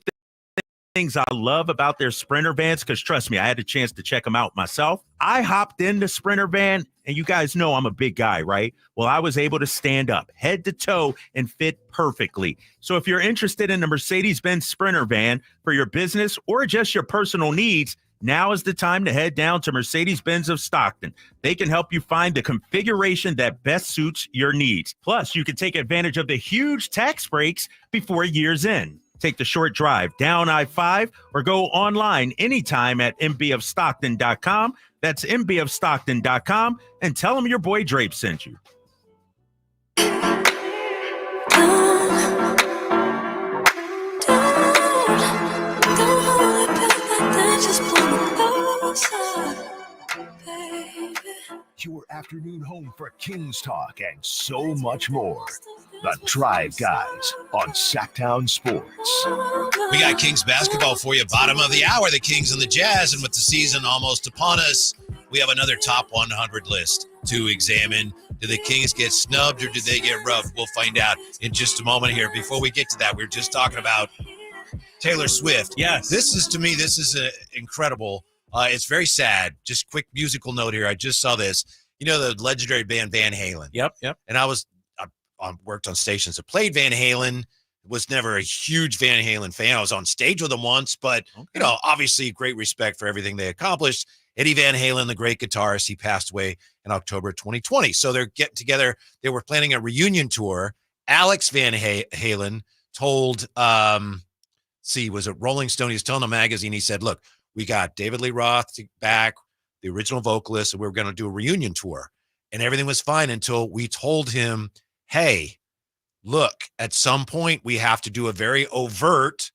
Speaker 9: things I love about their Sprinter vans, because trust me, I had a chance to check them out myself. I hopped in the Sprinter van, and you guys know I'm a big guy, right? Well, I was able to stand up head to toe and fit perfectly. So if you're interested in a Mercedes-Benz Sprinter van for your business or just your personal needs, now is the time to head down to Mercedes-Benz of Stockton. They can help you find the configuration that best suits your needs. Plus, you can take advantage of the huge tax breaks before year's end. Take the short drive down I-5 or go online anytime at mbofstockton.com. That's mbofstockton.com, and tell them your boy Drape sent you.
Speaker 19: Your afternoon home for Kings talk and so much more. The Drive Guys on Sacktown Sports.
Speaker 8: We got Kings basketball for you. Bottom of the hour, the Kings and the Jazz. And with the season almost upon us, we have another top 100 list to examine. Do the Kings get snubbed or do they get roughed? We'll find out in just a moment here. Before we get to that, we were just talking about Taylor Swift.
Speaker 9: Yes.
Speaker 8: This is incredible. It's very sad. Just quick musical note here. I just saw this. You know the legendary band Van Halen?
Speaker 9: Yep.
Speaker 8: And I worked on stations that played Van Halen. Was never a huge Van Halen fan. I was on stage with them once, but, obviously great respect for everything they accomplished. Eddie Van Halen, the great guitarist, he passed away in October 2020. So they're getting together. They were planning a reunion tour. Alex Van Halen told, was it Rolling Stone? He was telling a magazine, he said, look, we got David Lee Roth back, the original vocalist, and we were going to do a reunion tour. And everything was fine until we told him, hey, look, at some point we have to do a very overt,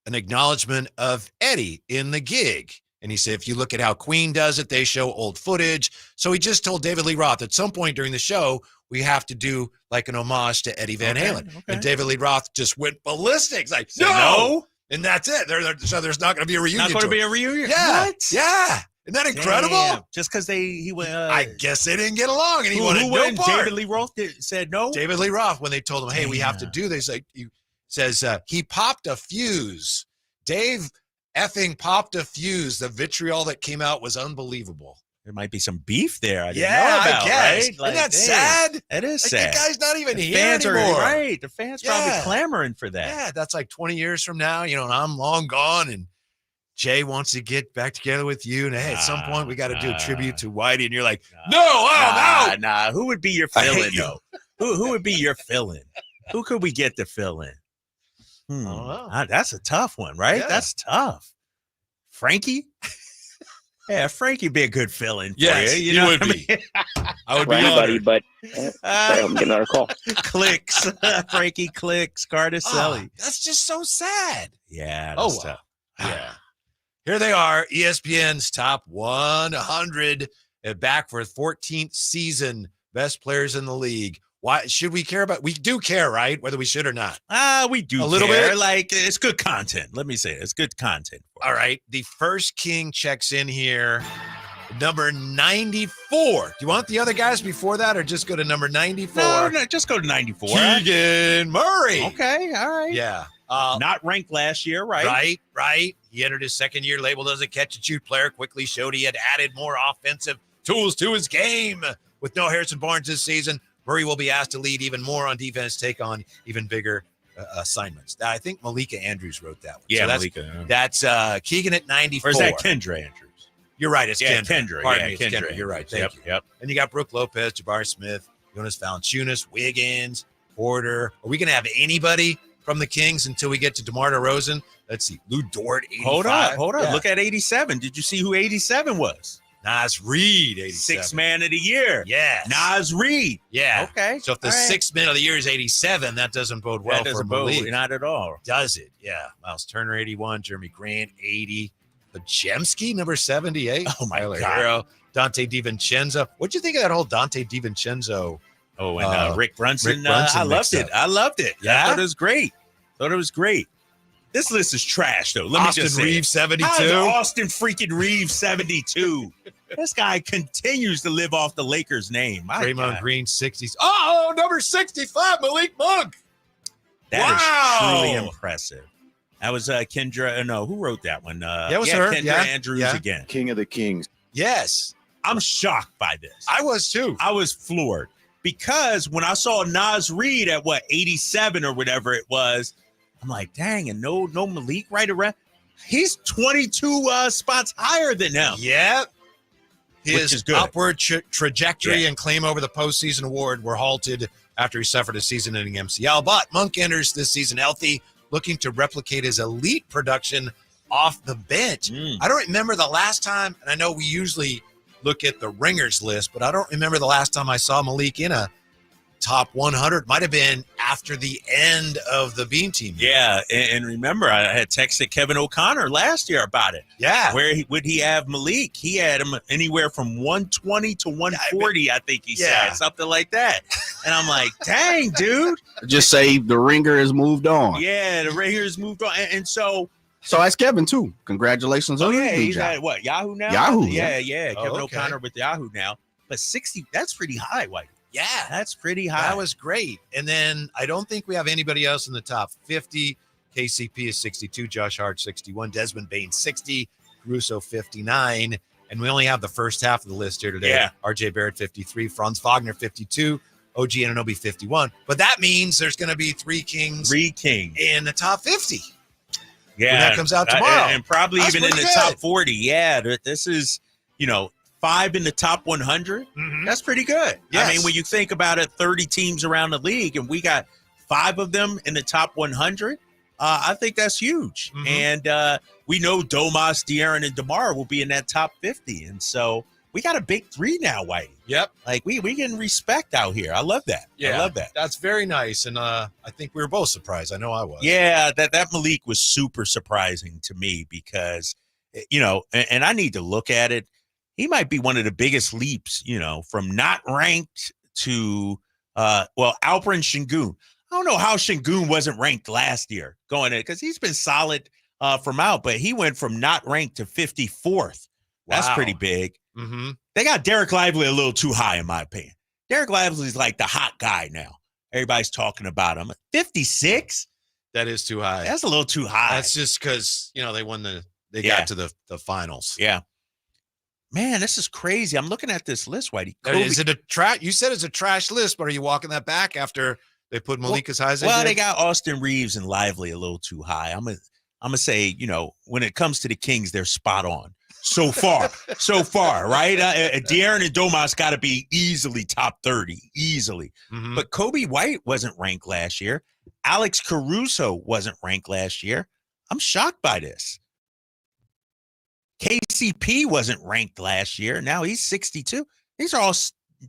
Speaker 8: an acknowledgement of Eddie in the gig. And he said, if you look at how Queen does it, they show old footage. So he just told David Lee Roth at some point during the show, we have to do like an homage to Eddie Van Halen.
Speaker 9: Okay.
Speaker 8: And David Lee Roth just went ballistic. Like,
Speaker 9: Said no.
Speaker 8: And that's it. So there's not going to be a reunion.
Speaker 9: Not going to
Speaker 8: tour.
Speaker 9: be a reunion?
Speaker 8: Yeah.
Speaker 9: What?
Speaker 8: Yeah. Isn't that incredible?
Speaker 9: Damn. Just because he went.
Speaker 8: I guess they didn't get along, and he
Speaker 9: who
Speaker 8: wanted no
Speaker 9: went?
Speaker 8: part.
Speaker 9: David Lee Roth said no.
Speaker 8: David Lee Roth, when they told him, "Hey, we have to do this," he says he popped a fuse. Dave effing popped a fuse. The vitriol that came out was unbelievable.
Speaker 9: There might be some beef there. I didn't
Speaker 8: Yeah,
Speaker 9: know about,
Speaker 8: I guess.
Speaker 9: Right? Like,
Speaker 8: Isn't that
Speaker 9: damn,
Speaker 8: sad?
Speaker 9: It is
Speaker 8: Like,
Speaker 9: sad.
Speaker 8: the guy's not even
Speaker 9: The
Speaker 8: here
Speaker 9: fans
Speaker 8: anymore.
Speaker 9: right. The fans probably clamoring for that.
Speaker 8: Yeah, that's like 20 years from now, and I'm long gone, and Jay wants to get back together with you, and hey, at some point we got to do a tribute to Whitey, and you're like, no.
Speaker 9: Nah. Who would be your
Speaker 8: I hate
Speaker 9: fill-in,
Speaker 8: you.
Speaker 9: though? Who would be your fill-in? Who could we get to fill in?
Speaker 8: I don't know.
Speaker 9: That's a tough one, right?
Speaker 8: Yeah.
Speaker 9: That's tough. Frankie? Yeah, Frankie be a good fill-in for
Speaker 8: Yes,
Speaker 9: you.
Speaker 8: he
Speaker 9: know
Speaker 8: would
Speaker 9: what I
Speaker 8: be.
Speaker 9: mean?
Speaker 8: I would
Speaker 4: For
Speaker 8: be
Speaker 4: anybody,
Speaker 8: honored.
Speaker 4: but I'm getting another call.
Speaker 9: Clicks. Frankie Clicks. Cardicelli.
Speaker 8: That's just so sad.
Speaker 9: Yeah.
Speaker 8: Oh,
Speaker 9: That's
Speaker 8: well.
Speaker 9: tough.
Speaker 8: Yeah. Here they are, ESPN's top 100, back for 14th season, best players in the league. Why should we care about? We do care, right? Whether we should or not.
Speaker 9: We do
Speaker 8: A little
Speaker 9: care.
Speaker 8: bit?
Speaker 9: Like, it's good content. Let me say it. It's good content.
Speaker 8: All right. The first King checks in here, number 94. Do you want the other guys before that, or just go to number 94?
Speaker 9: No, just go to 94.
Speaker 8: Keegan Murray.
Speaker 9: Okay, all right.
Speaker 8: Yeah.
Speaker 9: Not ranked last year, right?
Speaker 8: Right. He entered his second year, labeled as a catch-and-shoot player, quickly showed he had added more offensive tools to his game. With no Harrison Barnes this season, Murray will be asked to lead even more on defense, take on even bigger assignments. I think Malika Andrews wrote that one.
Speaker 9: Yeah,
Speaker 8: So
Speaker 9: Malika.
Speaker 8: That's Keegan at 94.
Speaker 9: Or is that Kendra Andrews?
Speaker 8: You're right. It's
Speaker 9: Yeah,
Speaker 8: Kendra.
Speaker 9: Kendra.
Speaker 8: Pardon
Speaker 9: Yeah,
Speaker 8: me, it's
Speaker 9: Kendra
Speaker 8: Kendra. You're right.
Speaker 9: Andrews.
Speaker 8: Thank you.
Speaker 9: Yep.
Speaker 8: And you got Brooke Lopez, Jabari Smith, Jonas Valanciunas, Wiggins, Porter. Are we going to have anybody from the Kings until we get to DeMar DeRozan? Let's see. Lou Dort, 85.
Speaker 9: Hold up.
Speaker 8: Yeah.
Speaker 9: Look at 87. Did you see who 87 was?
Speaker 8: Nas Reed, 87.
Speaker 9: Sixth man of the year.
Speaker 8: Yes.
Speaker 9: Nas Reed.
Speaker 8: Yeah.
Speaker 9: Okay.
Speaker 8: So if the
Speaker 9: All right.
Speaker 8: sixth man of the year is 87, that doesn't bode well
Speaker 9: That
Speaker 8: for
Speaker 9: doesn't bode-
Speaker 8: Malik.
Speaker 9: Not at all.
Speaker 8: Does it? Yeah. Miles Turner, 81. Jeremy Grant, 80. Pajemski, number 78.
Speaker 9: Oh, my
Speaker 8: Tyler
Speaker 9: God.
Speaker 8: Hero. Dante DiVincenzo. What'd you think of that whole Dante DiVincenzo?
Speaker 9: Oh, and Rick Brunson.
Speaker 8: Rick Brunson
Speaker 9: I loved
Speaker 8: mixed
Speaker 9: it.
Speaker 8: up.
Speaker 9: I loved it.
Speaker 8: Yeah?
Speaker 9: I thought it was great. This list is trash, though. Let
Speaker 8: Austin
Speaker 9: me just say
Speaker 8: Reeves, 72.
Speaker 9: How's Austin freaking Reeves, 72? This guy continues to live off the Lakers' name. My
Speaker 8: Draymond
Speaker 9: God.
Speaker 8: Green, 60s. Oh, number 65, Malik Monk.
Speaker 9: That is
Speaker 8: Wow.
Speaker 9: truly impressive. That was Kendra. No, who wrote that one?
Speaker 8: That was her.
Speaker 9: Kendra
Speaker 8: Yeah.
Speaker 9: Andrews
Speaker 8: Yeah.
Speaker 9: again.
Speaker 4: King of the Kings.
Speaker 8: Yes.
Speaker 9: I'm shocked by this.
Speaker 8: I was too.
Speaker 9: I was floored because when I saw Nas Reed at 87 or whatever it was, I'm like, dang, and no Malik right around. He's 22 spots higher than him.
Speaker 8: Yep.
Speaker 9: Which
Speaker 8: His
Speaker 9: is good.
Speaker 8: upward trajectory
Speaker 9: Yeah.
Speaker 8: and claim over the postseason award were halted after he suffered a season-ending MCL. But Monk enters this season healthy, looking to replicate his elite production off the bench. I don't remember the last time, and I know we usually look at the ringers list, but I don't remember the last time I saw Malik in a top 100. Might have been after the end of the Beam Team.
Speaker 9: Yeah, and remember, I had texted Kevin O'Connor last year about it.
Speaker 8: Yeah.
Speaker 9: Where would he have Malik? He had him anywhere from 120 to 140, I think he said, something like that. And I'm like, dang, dude.
Speaker 4: Just say the ringer has moved on.
Speaker 9: Yeah, the Raiders moved on. And so
Speaker 4: So that's Kevin too. Congratulations on
Speaker 9: yeah,
Speaker 4: his
Speaker 9: he's
Speaker 4: job.
Speaker 9: at what, Yahoo now?
Speaker 4: Yahoo,
Speaker 9: Yeah,
Speaker 4: yeah.
Speaker 9: Kevin
Speaker 8: okay.
Speaker 9: O'Connor with Yahoo now. But 60, that's pretty high, White.
Speaker 8: Yeah.
Speaker 9: That's pretty high.
Speaker 8: That was great. And then I don't think we have anybody else in the top 50. KCP is 62, Josh Hart 61, Desmond Bain 60, Caruso 59. And we only have the first half of the list here today.
Speaker 9: Yeah.
Speaker 8: RJ Barrett 53, Franz Wagner 52, OG Anunoby 51. But that means there's going to be three Kings in the top 50.
Speaker 9: Yeah.
Speaker 8: When that comes out tomorrow.
Speaker 9: And probably
Speaker 8: That's
Speaker 9: even in the
Speaker 8: pretty
Speaker 9: top
Speaker 8: good.
Speaker 9: 40. Yeah. This is, 5 in the top 100. That's pretty good. I
Speaker 8: Yes.
Speaker 9: mean, when you think about it, 30 teams around the league, and we got 5 of them in the top 100. I think that's huge. And we know Domas, De'Aaron, and DeMar will be in that top 50. And so we got a big 3 now, Whitey.
Speaker 8: Yep.
Speaker 9: Like we getting respect out here. I love that. I love that.
Speaker 8: That's very nice. And I think we were both surprised. I know I was.
Speaker 9: Yeah, that Malik was super surprising to me because and I need to look at it. He might be one of the biggest leaps, from not ranked to, Alperin Şengün. I don't know how Şengün wasn't ranked last year going in, because he's been solid from out, but he went from not ranked to 54th. That's
Speaker 8: Wow.
Speaker 9: pretty big.
Speaker 8: Mm-hmm.
Speaker 9: They got Derek Lively a little too high, in my opinion. Derek Lively's like the hot guy now. Everybody's talking about him. 56?
Speaker 8: That is too high.
Speaker 9: That's a little too high.
Speaker 8: That's just because, they got to the finals.
Speaker 9: Yeah. Man, this is crazy. I'm looking at this list, Whitey.
Speaker 8: Is it a trash? You said it's a trash list, but are you walking that back after they put Malik as high as they did?
Speaker 9: They got Austin Reeves and Lively a little too high. I'm gonna say, when it comes to the Kings, they're spot on. So far, right? De'Aaron and Domas got to be easily top 30, easily.
Speaker 8: Mm-hmm.
Speaker 9: But Kobe White wasn't ranked last year. Alex Caruso wasn't ranked last year. I'm shocked by this. KCP wasn't ranked last year. Now he's 62. These are all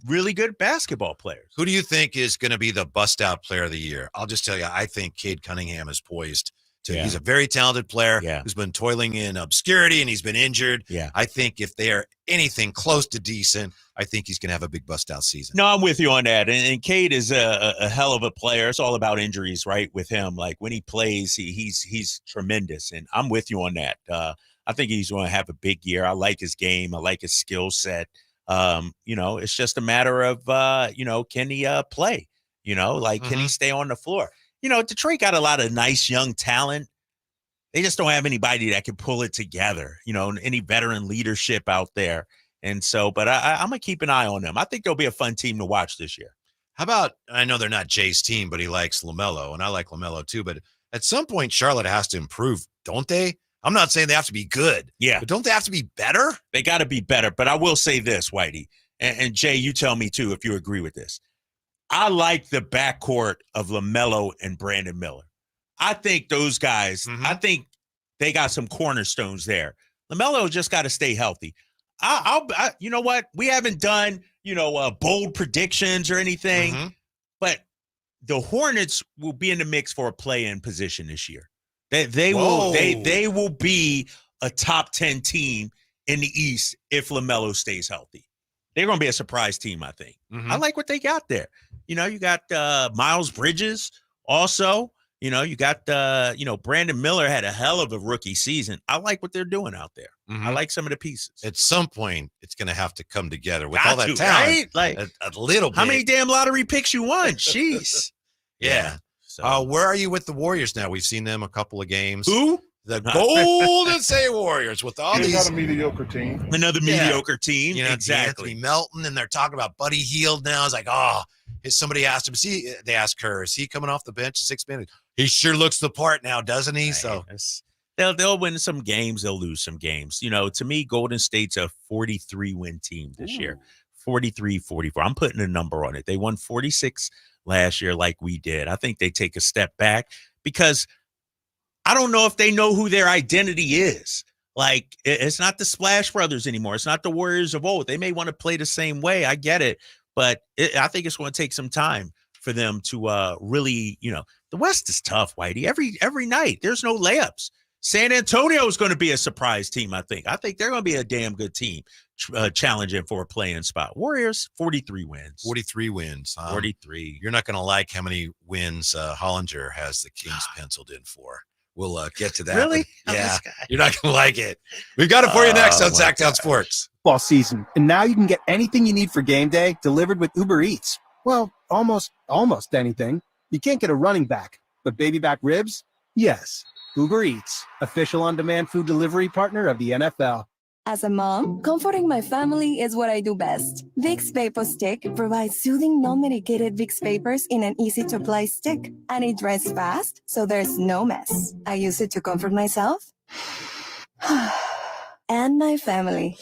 Speaker 9: really good basketball players.
Speaker 8: Who do you think is going to be the bust-out player of the year? I'll just tell you, I think Cade Cunningham is poised. He's a very talented player who's been toiling in obscurity, and he's been injured.
Speaker 9: Yeah.
Speaker 8: I think if they are anything close to decent, I think he's going to have a big bust-out season.
Speaker 9: No, I'm with you on that. And Cade is a hell of a player. It's all about injuries, right, with him. Like, when he plays, he's tremendous, and I'm with you on that. I think he's going to have a big year. I like his game. I like his skill set. It's just a matter of, can he play? Can he stay on the floor? Detroit got a lot of nice young talent. They just don't have anybody that can pull it together, any veteran leadership out there. And so, but I'm going to keep an eye on them. I think they'll be a fun team to watch this year.
Speaker 8: How about, I know they're not Jay's team, but he likes LaMelo, and I like LaMelo too. But at some point, Charlotte has to improve, don't they? I'm not saying they have to be good.
Speaker 9: Yeah.
Speaker 8: But don't they have to be better?
Speaker 9: They got to be better. But I will say this, Whitey, and Jay, you tell me too if you agree with this. I like the backcourt of LaMelo and Brandon Miller. I think those guys, I think they got some cornerstones there. LaMelo just got to stay healthy. You know what? We haven't done, bold predictions or anything, but the Hornets will be in the mix for a play-in position this year. They will be a top 10 team in the East if LaMelo stays healthy. They're going to be a surprise team, I think. I like what they got there. You got Miles Bridges also. You got Brandon Miller had a hell of a rookie season. I like what they're doing out there. I like some of the pieces.
Speaker 8: At some point, it's going to have to come together with all that talent.
Speaker 9: Right? Like
Speaker 8: a little bit.
Speaker 9: How many damn lottery picks you won? Jeez.
Speaker 8: Yeah. So, where are you with the Warriors now? We've seen them a couple of games.
Speaker 9: Who?
Speaker 8: The Golden State Warriors with all these.
Speaker 5: Another mediocre team.
Speaker 9: Another mediocre team.
Speaker 8: Exactly. Anthony Melton, and they're talking about Buddy Hield now. It's like, somebody asked him, they asked her, is he coming off the bench 6 minutes? He sure looks the part now, doesn't he? So
Speaker 9: they'll win some games. They'll lose some games. To me, Golden State's a 43-win team this year. 43-44. I'm putting a number on it. They won 46 last year like we did. I think they take a step back because I don't know if they know who their identity is. Like, it's not the Splash Brothers anymore. It's not the Warriors of old. They may want to play the same way. I get it. But I think it's going to take some time for them to really, the West is tough, Whitey. Every night, there's no layups. San Antonio is going to be a surprise team, I think. I think they're going to be a damn good team challenging for a play-in spot. Warriors, 43 wins.
Speaker 8: 43 wins.
Speaker 9: 43.
Speaker 8: You're not going to like how many wins Hollinger has the Kings penciled in for. We'll get to that.
Speaker 9: Really?
Speaker 8: Yeah. You're not going to like it. We've got it for you next on Sacktown Sports.
Speaker 7: Football season, and now you can get anything you need for game day delivered with Uber Eats. Well, almost anything. You can't get a running back, but baby back ribs? Yes. Uber Eats, official on-demand food delivery partner of the NFL.
Speaker 10: As a mom, comforting my family is what I do best. Vicks VapoStick provides soothing, non-medicated Vicks vapors in an easy-to-apply stick, and it dries fast, so there's no mess. I use it to comfort myself and my family.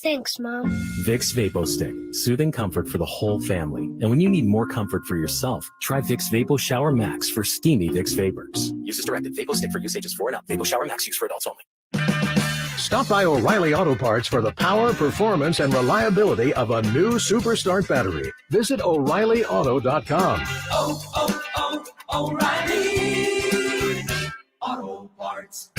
Speaker 13: Thanks, Mom.
Speaker 17: Vicks VapoStick, soothing comfort for the whole family. And when you need more comfort for yourself, try Vicks Vapo Shower Max for steamy Vicks vapors. Use as directed. VapoStick for use ages 4 and up. Vapo Shower Max, use for adults only.
Speaker 18: Stop by O'Reilly Auto Parts for the power, performance, and reliability of a new Super Start battery. Visit O'ReillyAuto.com.
Speaker 14: O'Reilly Auto Parts.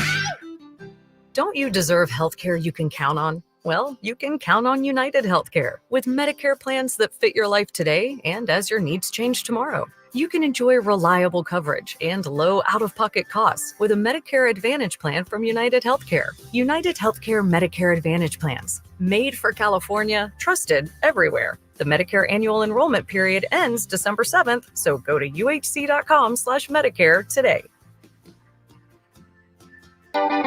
Speaker 5: Don't you deserve healthcare you can count on? Well, you can count on United Healthcare with Medicare plans that fit your life today and as your needs change tomorrow. You can enjoy reliable coverage and low out-of-pocket costs with a Medicare Advantage plan from United Healthcare. United Healthcare Medicare Advantage plans, made for California, trusted everywhere. The Medicare annual enrollment period ends December 7th, so go to uhc.com/Medicare today.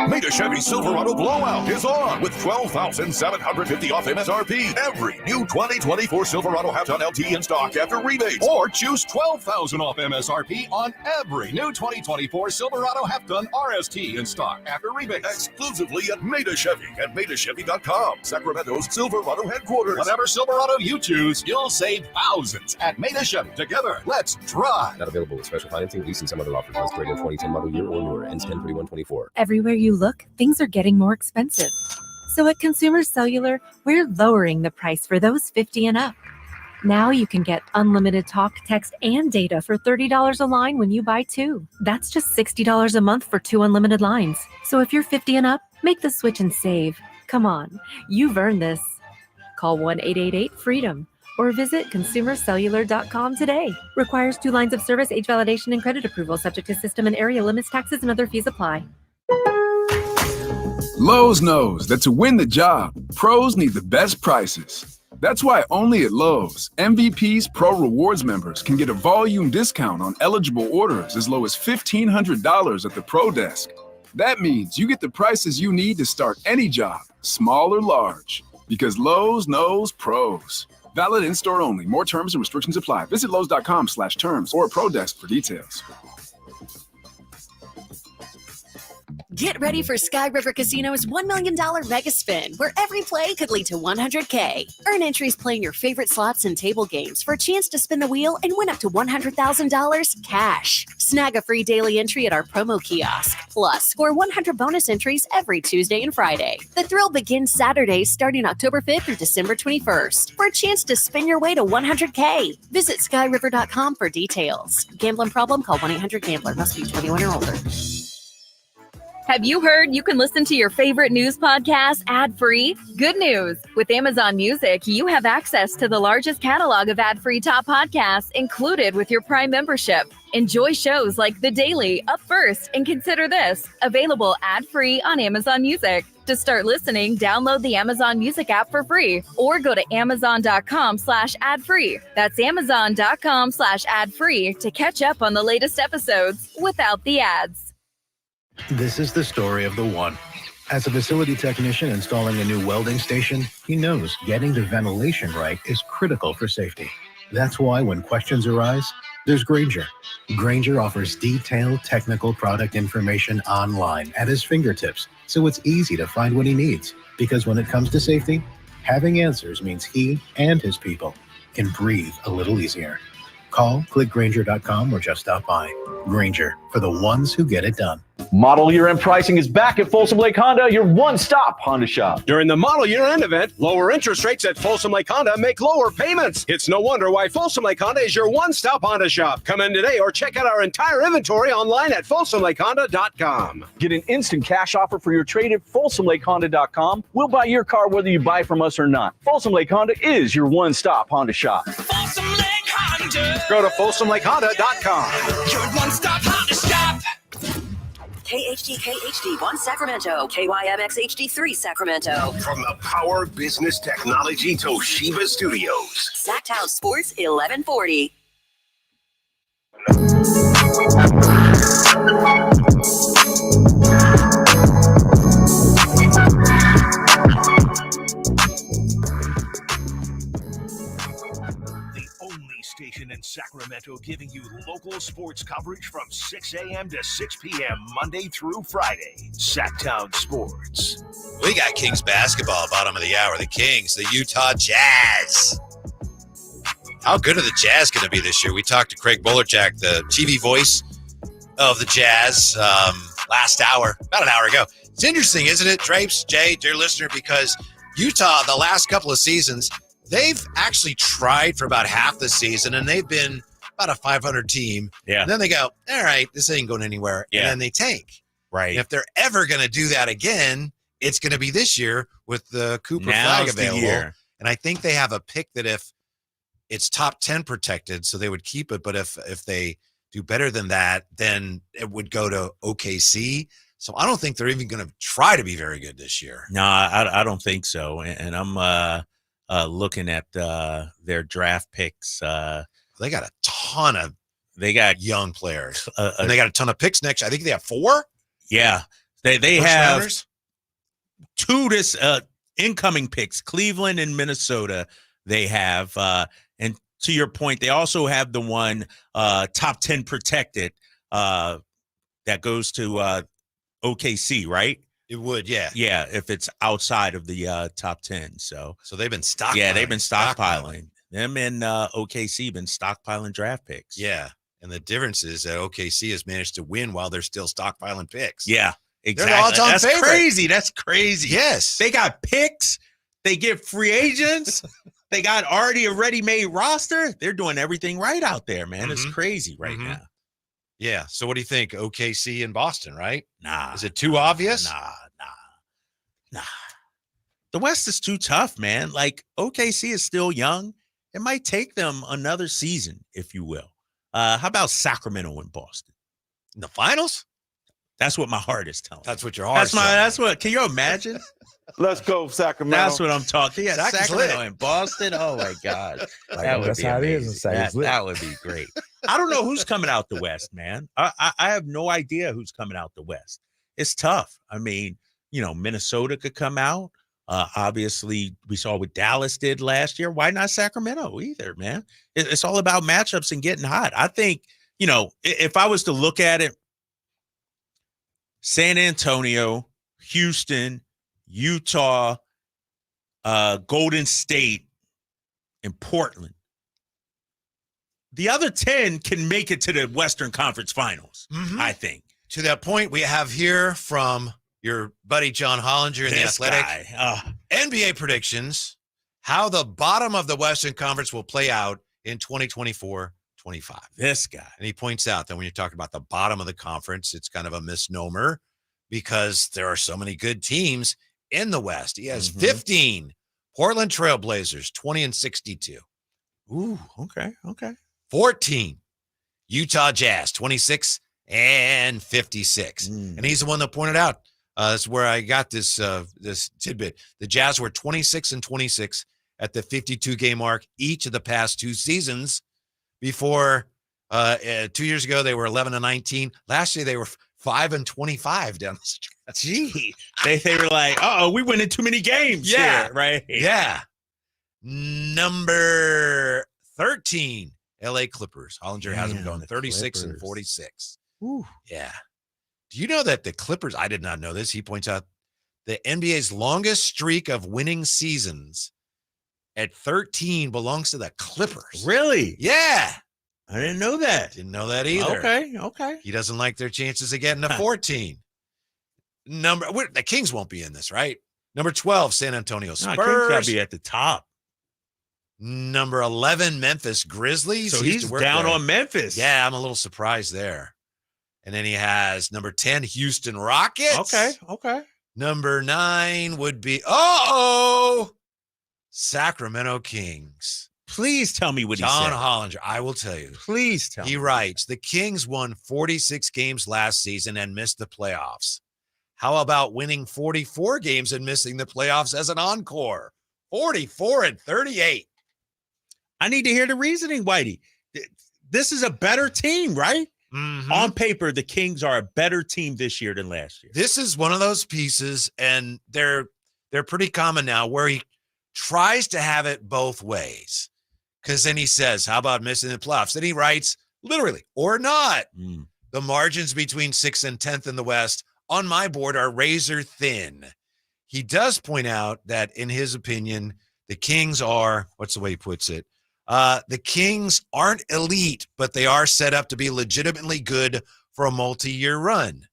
Speaker 12: Made a Chevy Silverado blowout is on with $12,750 off MSRP. Every new 2024 Silverado half-ton LT in stock after rebates. Or choose $12,000 off MSRP on every new 2024 Silverado half-ton RST in stock after rebates. Exclusively at Made Chevy at MadeAChevy.com. Sacramento's Silverado headquarters. Whatever Silverado you choose, you'll save thousands at Made Chevy. Together, let's drive.
Speaker 13: Not available with special financing, lease, and some other offers. List graded 2010 model year or newer. Ends 10/31/24.
Speaker 20: Everywhere you look, things are getting more expensive. So at Consumer Cellular, we're lowering the price for those 50 and up. Now you can get unlimited talk, text, and data for $30 a line when you buy 2. That's just $60 a month for 2 unlimited lines. So if you're 50 and up, make the switch and save. Come on, you've earned this. Call 1-888-FREEDOM or visit consumercellular.com today. Requires 2 lines of service, age validation, and credit approval, subject to system and area limits, taxes, and other fees apply.
Speaker 21: Lowe's knows that to win the job, pros need the best prices. That's why only at Lowe's, MVP's Pro Rewards members can get a volume discount on eligible orders as low as $1,500 at the Pro Desk. That means you get the prices you need to start any job, small or large, because Lowe's knows pros. Valid in-store only. More terms and restrictions apply. Visit Lowe's.com/terms or Pro Desk for details.
Speaker 30: Get ready for Sky River Casino's $1 million Mega Spin, where every play could lead to $100K. Earn entries playing your favorite slots and table games for a chance to spin the wheel and win up to $100,000 cash. Snag a free daily entry at our promo kiosk. Plus, score 100 bonus entries every Tuesday and Friday. The thrill begins Saturday starting October 5th through December 21st for a chance to spin your way to $100K. Visit skyriver.com for details. Gambling problem? Call 1-800-GAMBLER. Must be 21 or older.
Speaker 20: Have you heard you can listen to your favorite news podcasts ad-free? Good news! With Amazon Music, you have access to the largest catalog of ad-free top podcasts included with your Prime membership. Enjoy shows like The Daily, Up First, and Consider This, available ad-free on Amazon Music. To start listening, download the Amazon Music app for free or go to amazon.com/ad-free. That's amazon.com/ad-free to catch up on the latest episodes without the ads.
Speaker 18: This is the story of the one. As a facility technician installing a new welding station, he knows getting the ventilation right is critical for safety. That's why when questions arise, there's Grainger. Grainger offers detailed technical product information online at his fingertips, so it's easy to find what he needs. Because when it comes to safety, having answers means he and his people can breathe a little easier. Call, click Grainger.com, or just stop by. Grainger, for the ones who get it done.
Speaker 22: Model year-end pricing is back at Folsom Lake Honda, your one-stop Honda shop.
Speaker 23: During the model year-end event, lower interest rates at Folsom Lake Honda make lower payments. It's no wonder why Folsom Lake Honda is your one-stop Honda shop. Come in today or check out our entire inventory online at folsomlakehonda.com.
Speaker 22: Get an instant cash offer for your trade at folsomlakehonda.com. We'll buy your car whether you buy from us or not. Folsom Lake Honda is your one-stop Honda shop.
Speaker 14: Folsom Lake Honda.
Speaker 23: Go to folsomlakehonda.com.
Speaker 14: Your one-stop Honda shop.
Speaker 30: KHD1 Sacramento, KYMX HD3 Sacramento.
Speaker 19: From the Power Business Technology Toshiba Studios.
Speaker 30: Sacktown Sports 1140.
Speaker 19: Station in Sacramento giving you local sports coverage from 6 a.m. to 6 p.m. Monday through Friday. Sacktown Sports.
Speaker 8: We got Kings basketball, bottom of the hour. The Kings, the Utah Jazz. How good are the Jazz going to be this year? We talked to Craig Bolerjack, the TV voice of the Jazz, last hour, about an hour ago. It's interesting, isn't it, Drapes, Jay, dear listener, because Utah, the last couple of seasons, they've actually tried for about half the season, and they've been about a 500 team.
Speaker 9: Yeah.
Speaker 8: And then they go, all right, this ain't going anywhere.
Speaker 9: Yeah.
Speaker 8: And then they tank.
Speaker 9: Right.
Speaker 8: And if they're ever going to do that again, it's going to be this year with the Cooper
Speaker 9: Now's
Speaker 8: flag
Speaker 9: the
Speaker 8: available.
Speaker 9: year.
Speaker 8: And I think they have a pick that if it's top 10 protected, so they would keep it. But if they do better than that, then it would go to OKC. So I don't think they're even going to try to be very good this year.
Speaker 9: No, I don't think so. And I'm looking at their draft picks.
Speaker 8: They got a ton of young players. And they got a ton of picks next. I think they have 4.
Speaker 9: Yeah. They
Speaker 8: First
Speaker 9: have
Speaker 8: rounders?
Speaker 9: 2 incoming picks, Cleveland and Minnesota. They have, and to your point, they also have the one top 10 protected that goes to OKC, right?
Speaker 8: It would, yeah.
Speaker 9: Yeah, if it's outside of the top 10. So
Speaker 8: they've been stockpiling.
Speaker 9: Yeah, they've been stockpiling. Them and OKC been stockpiling draft picks.
Speaker 8: Yeah. And the difference is that OKC has managed to win while they're still stockpiling picks.
Speaker 9: Yeah, exactly.
Speaker 8: They're the odds-on
Speaker 9: That's
Speaker 8: favorite.
Speaker 9: crazy. That's crazy.
Speaker 8: Yes.
Speaker 9: They got picks. They get free agents. They got already a ready-made roster. They're doing everything right out there, man. It's crazy right now.
Speaker 8: Yeah. So what do you think? OKC and Boston, right?
Speaker 9: Nah.
Speaker 8: Is it too obvious?
Speaker 9: Nah. The West is too tough, man. Like, OKC is still young. It might take them another season, if you will. How about Sacramento and Boston?
Speaker 8: In the finals?
Speaker 9: That's what my heart is telling me.
Speaker 8: That's what your heart is
Speaker 9: That's what, can you imagine?
Speaker 1: Let's go, Sacramento.
Speaker 9: That's what I'm talking. Yeah,
Speaker 8: Sac is
Speaker 9: Sacramento
Speaker 8: lit.
Speaker 9: and Boston. Oh my God,
Speaker 1: Like,
Speaker 9: would
Speaker 1: that's
Speaker 9: be
Speaker 1: how it is
Speaker 9: amazing.
Speaker 1: in Sac. It's lit.
Speaker 9: That would be great. I don't know who's coming out the West, man. I have no idea who's coming out the West. It's tough. I mean, Minnesota could come out. Obviously, we saw what Dallas did last year. Why not Sacramento either, man? It's all about matchups and getting hot. I think, if I was to look at it, San Antonio, Houston, Utah, Golden State, and Portland. The other 10 can make it to the Western Conference Finals, I think.
Speaker 8: To that point, we have here from your buddy John Hollinger in The
Speaker 9: This
Speaker 8: Athletic
Speaker 9: guy.
Speaker 8: NBA predictions, how the bottom of the Western Conference will play out in 2024-25.
Speaker 9: This guy.
Speaker 8: And he points out that when you're talking about the bottom of the conference, it's kind of a misnomer because there are so many good teams in the West. He has 15. Portland Trailblazers, 20-62.
Speaker 9: Ooh, okay.
Speaker 8: 14. Utah Jazz, 26-56. And he's the one that pointed out, that's where I got this tidbit. The Jazz were 26-26 at the 52-game mark each of the past 2 seasons. Before 2 years ago, they were 11-19. Last year, they were 5-25 down the stretch.
Speaker 9: Gee, they were like, we winning too many games.
Speaker 8: Yeah,
Speaker 9: here, right.
Speaker 8: Yeah. Number 13, LA Clippers. Hollinger has them going 36-46.
Speaker 9: Ooh.
Speaker 8: Yeah. Do you know that the Clippers, I did not know this, he points out the NBA's longest streak of winning seasons at 13 belongs to the Clippers.
Speaker 9: Really?
Speaker 8: Yeah.
Speaker 9: I didn't know that.
Speaker 8: Didn't know that either.
Speaker 9: Okay.
Speaker 8: He doesn't like their chances of getting to 14. The Kings won't be in this, right? Number 12, San Antonio Spurs.
Speaker 9: Kings got to be at the top.
Speaker 8: Number 11, Memphis Grizzlies.
Speaker 9: So
Speaker 8: He used
Speaker 9: he's
Speaker 8: to work
Speaker 9: down
Speaker 8: there.
Speaker 9: on Memphis.
Speaker 8: Yeah, I'm a little surprised there. And then he has number 10, Houston Rockets.
Speaker 9: Okay.
Speaker 8: Number 9 would be, Sacramento Kings.
Speaker 9: Please tell me what he
Speaker 8: John
Speaker 9: said.
Speaker 8: Hollinger, I will tell you.
Speaker 9: Please tell me.
Speaker 8: He writes, the Kings won 46 games last season and missed the playoffs. How about winning 44 games and missing the playoffs as an encore? 44-38.
Speaker 9: I need to hear the reasoning, Whitey. This is a better team, right? On paper, the Kings are a better team this year than last year.
Speaker 8: This is one of those pieces, and they're pretty common now, where he tries to have it both ways. Because then he says, how about missing the playoffs? Then he writes, literally, or not. The margins between 6th and 10th in the West on my board are razor thin. He does point out that, in his opinion, the Kings are, what's the way he puts it? The Kings aren't elite, but they are set up to be legitimately good for a multi-year run.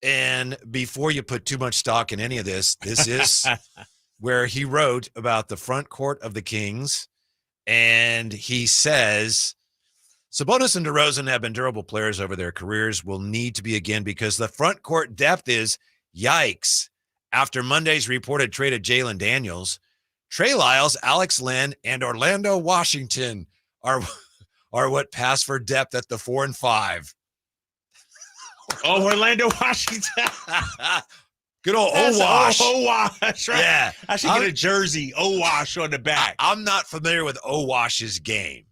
Speaker 8: And before you put too much stock in any of this, this is where he wrote about the front court of the Kings. And he says, Sabonis and DeRozan have been durable players over their careers, will need to be again because the front court depth is, yikes. After Monday's reported trade of Jalen Daniels, Trey Lyles, Alex Lynn, and Orlando Washington are what pass for depth at the 4 and 5.
Speaker 9: Oh, Orlando Washington.
Speaker 8: Good old Owash.
Speaker 9: Owash, right?
Speaker 8: Yeah.
Speaker 9: I should get a jersey, Owash on the back.
Speaker 8: I'm not familiar with Owash's game.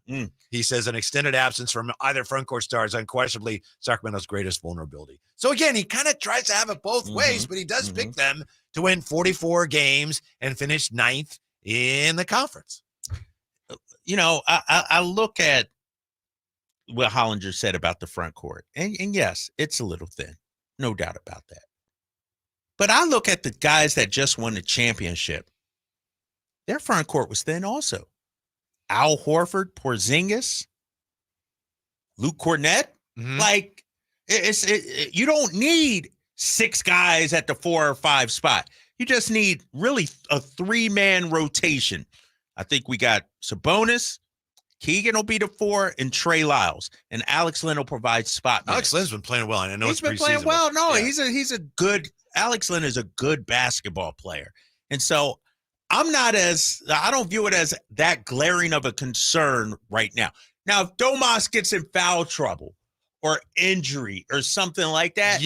Speaker 8: He says an extended absence from either front court star is unquestionably Sacramento's greatest vulnerability. So again, he kind of tries to have it both ways, but he does pick them to win 44 games and finish 9th in the conference.
Speaker 9: You know, I look at what Hollinger said about the front court. And yes, it's a little thin. No doubt about that. But I look at the guys that just won the championship. Their front court was thin also. Al Horford, Porzingis, Luke Cornett. Like, you don't need 6 guys at the 4 or 5 spot. You just need really a 3-man rotation. I think we got Sabonis, Keegan will be the 4, and Trey Lyles. And Alex Lynn will provide spot minutes.
Speaker 8: Alex Lynn's been playing well, and I know
Speaker 9: he's
Speaker 8: it's
Speaker 9: been playing
Speaker 8: preseason,
Speaker 9: well.
Speaker 8: but-
Speaker 9: No,
Speaker 8: yeah.
Speaker 9: he's a good Alex Lynn is a good basketball player. And so I don't view it as that glaring of a concern right now. Now, if Domas gets in foul trouble or injury or something like that,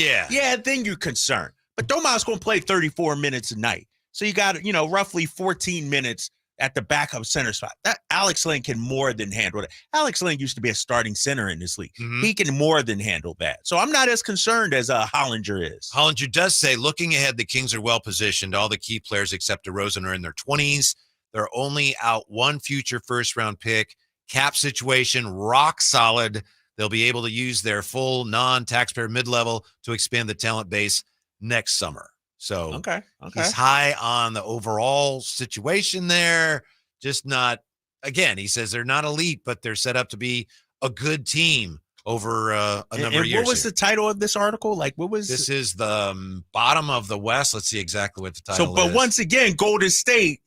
Speaker 9: then you're concerned. But Domas going to play 34 minutes a night. So you got, roughly 14 minutes at the backup center spot. That Alex Lynn can more than handle it. Alex Lynn used to be a starting center in this league. He can more than handle that. So I'm not as concerned as Hollinger is.
Speaker 8: Hollinger does say, looking ahead, the Kings are well positioned. All the key players except DeRozan are in their 20s. They're only out one future first-round pick. Cap situation, rock solid. They'll be able to use their full non-taxpayer mid-level to expand the talent base next summer. So
Speaker 9: okay.
Speaker 8: He's high on the overall situation there. Just not, again, he says they're not elite, but they're set up to be a good team over a number of years.
Speaker 9: What was the title of this article? Like, what was
Speaker 8: this? Is the bottom of the West. Let's see exactly what the title is.
Speaker 9: But once again, Golden State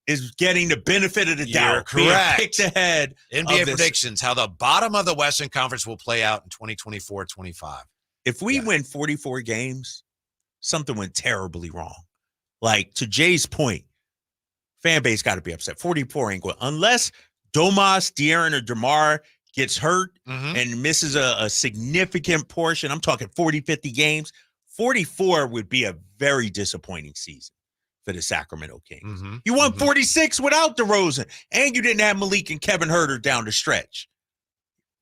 Speaker 9: is getting the benefit of the doubt.
Speaker 8: Correct.
Speaker 9: Picked ahead.
Speaker 8: NBA predictions, how the bottom of the Western Conference will play out in 2024-25.
Speaker 9: If we win 44 games, something went terribly wrong. Like, to Jay's point, fan base got to be upset. 44 ain't going. Unless Domas, De'Aaron, or DeMar gets hurt and misses a significant portion, I'm talking 40, 50 games, 44 would be a very disappointing season for the Sacramento Kings. You won 46 without DeRozan, and you didn't have Malik and Kevin Huerter down the stretch.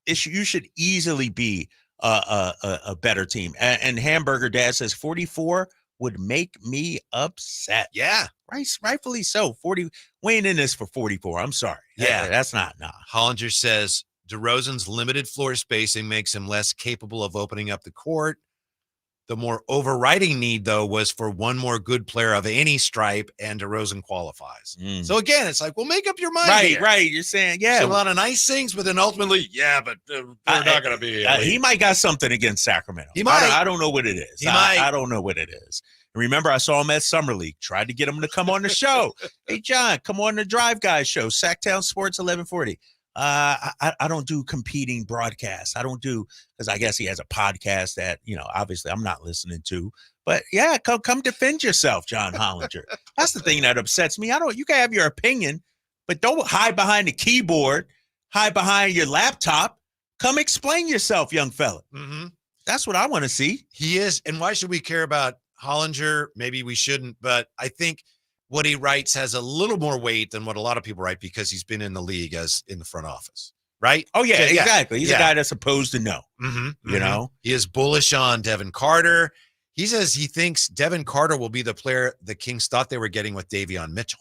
Speaker 9: You should easily be a better team. And Hamburger Dad says 44 would make me upset.
Speaker 8: Yeah.
Speaker 9: Rightfully so. 40. We ain't in this for 44. I'm sorry.
Speaker 8: Yeah.
Speaker 9: That's not.
Speaker 8: Hollinger says DeRozan's limited floor spacing makes him less capable of opening up the court. The more overriding need, though, was for one more good player of any stripe, and DeRozan qualifies. So, again, it's like, well, make up your mind.
Speaker 9: Right. You're saying,
Speaker 8: a lot of nice things, but then ultimately, but they're not going to be.
Speaker 9: He might got something against Sacramento.
Speaker 8: He might.
Speaker 9: I don't know what it is. I don't know what it is. Remember, I saw him at Summer League. Tried to get him to come on the show. Hey, John, come on the Drive Guys show. Sacktown Sports 1140. I don't do competing broadcasts. I don't do, because I guess he has a podcast that, obviously I'm not listening to. But yeah, come defend yourself, John Hollinger. That's the thing that upsets me. You can have your opinion, but don't hide behind the keyboard, hide behind your laptop. Come explain yourself, young fella. That's what I want to see.
Speaker 8: He is. And why should we care about Hollinger? Maybe we shouldn't, but I think what he writes has a little more weight than what a lot of people write because he's been in the league as in the front office, right?
Speaker 9: Oh, yeah, exactly. He's a guy that's supposed to know, you know?
Speaker 8: He is bullish on Devin Carter. He says he thinks Devin Carter will be the player the Kings thought they were getting with Davion Mitchell.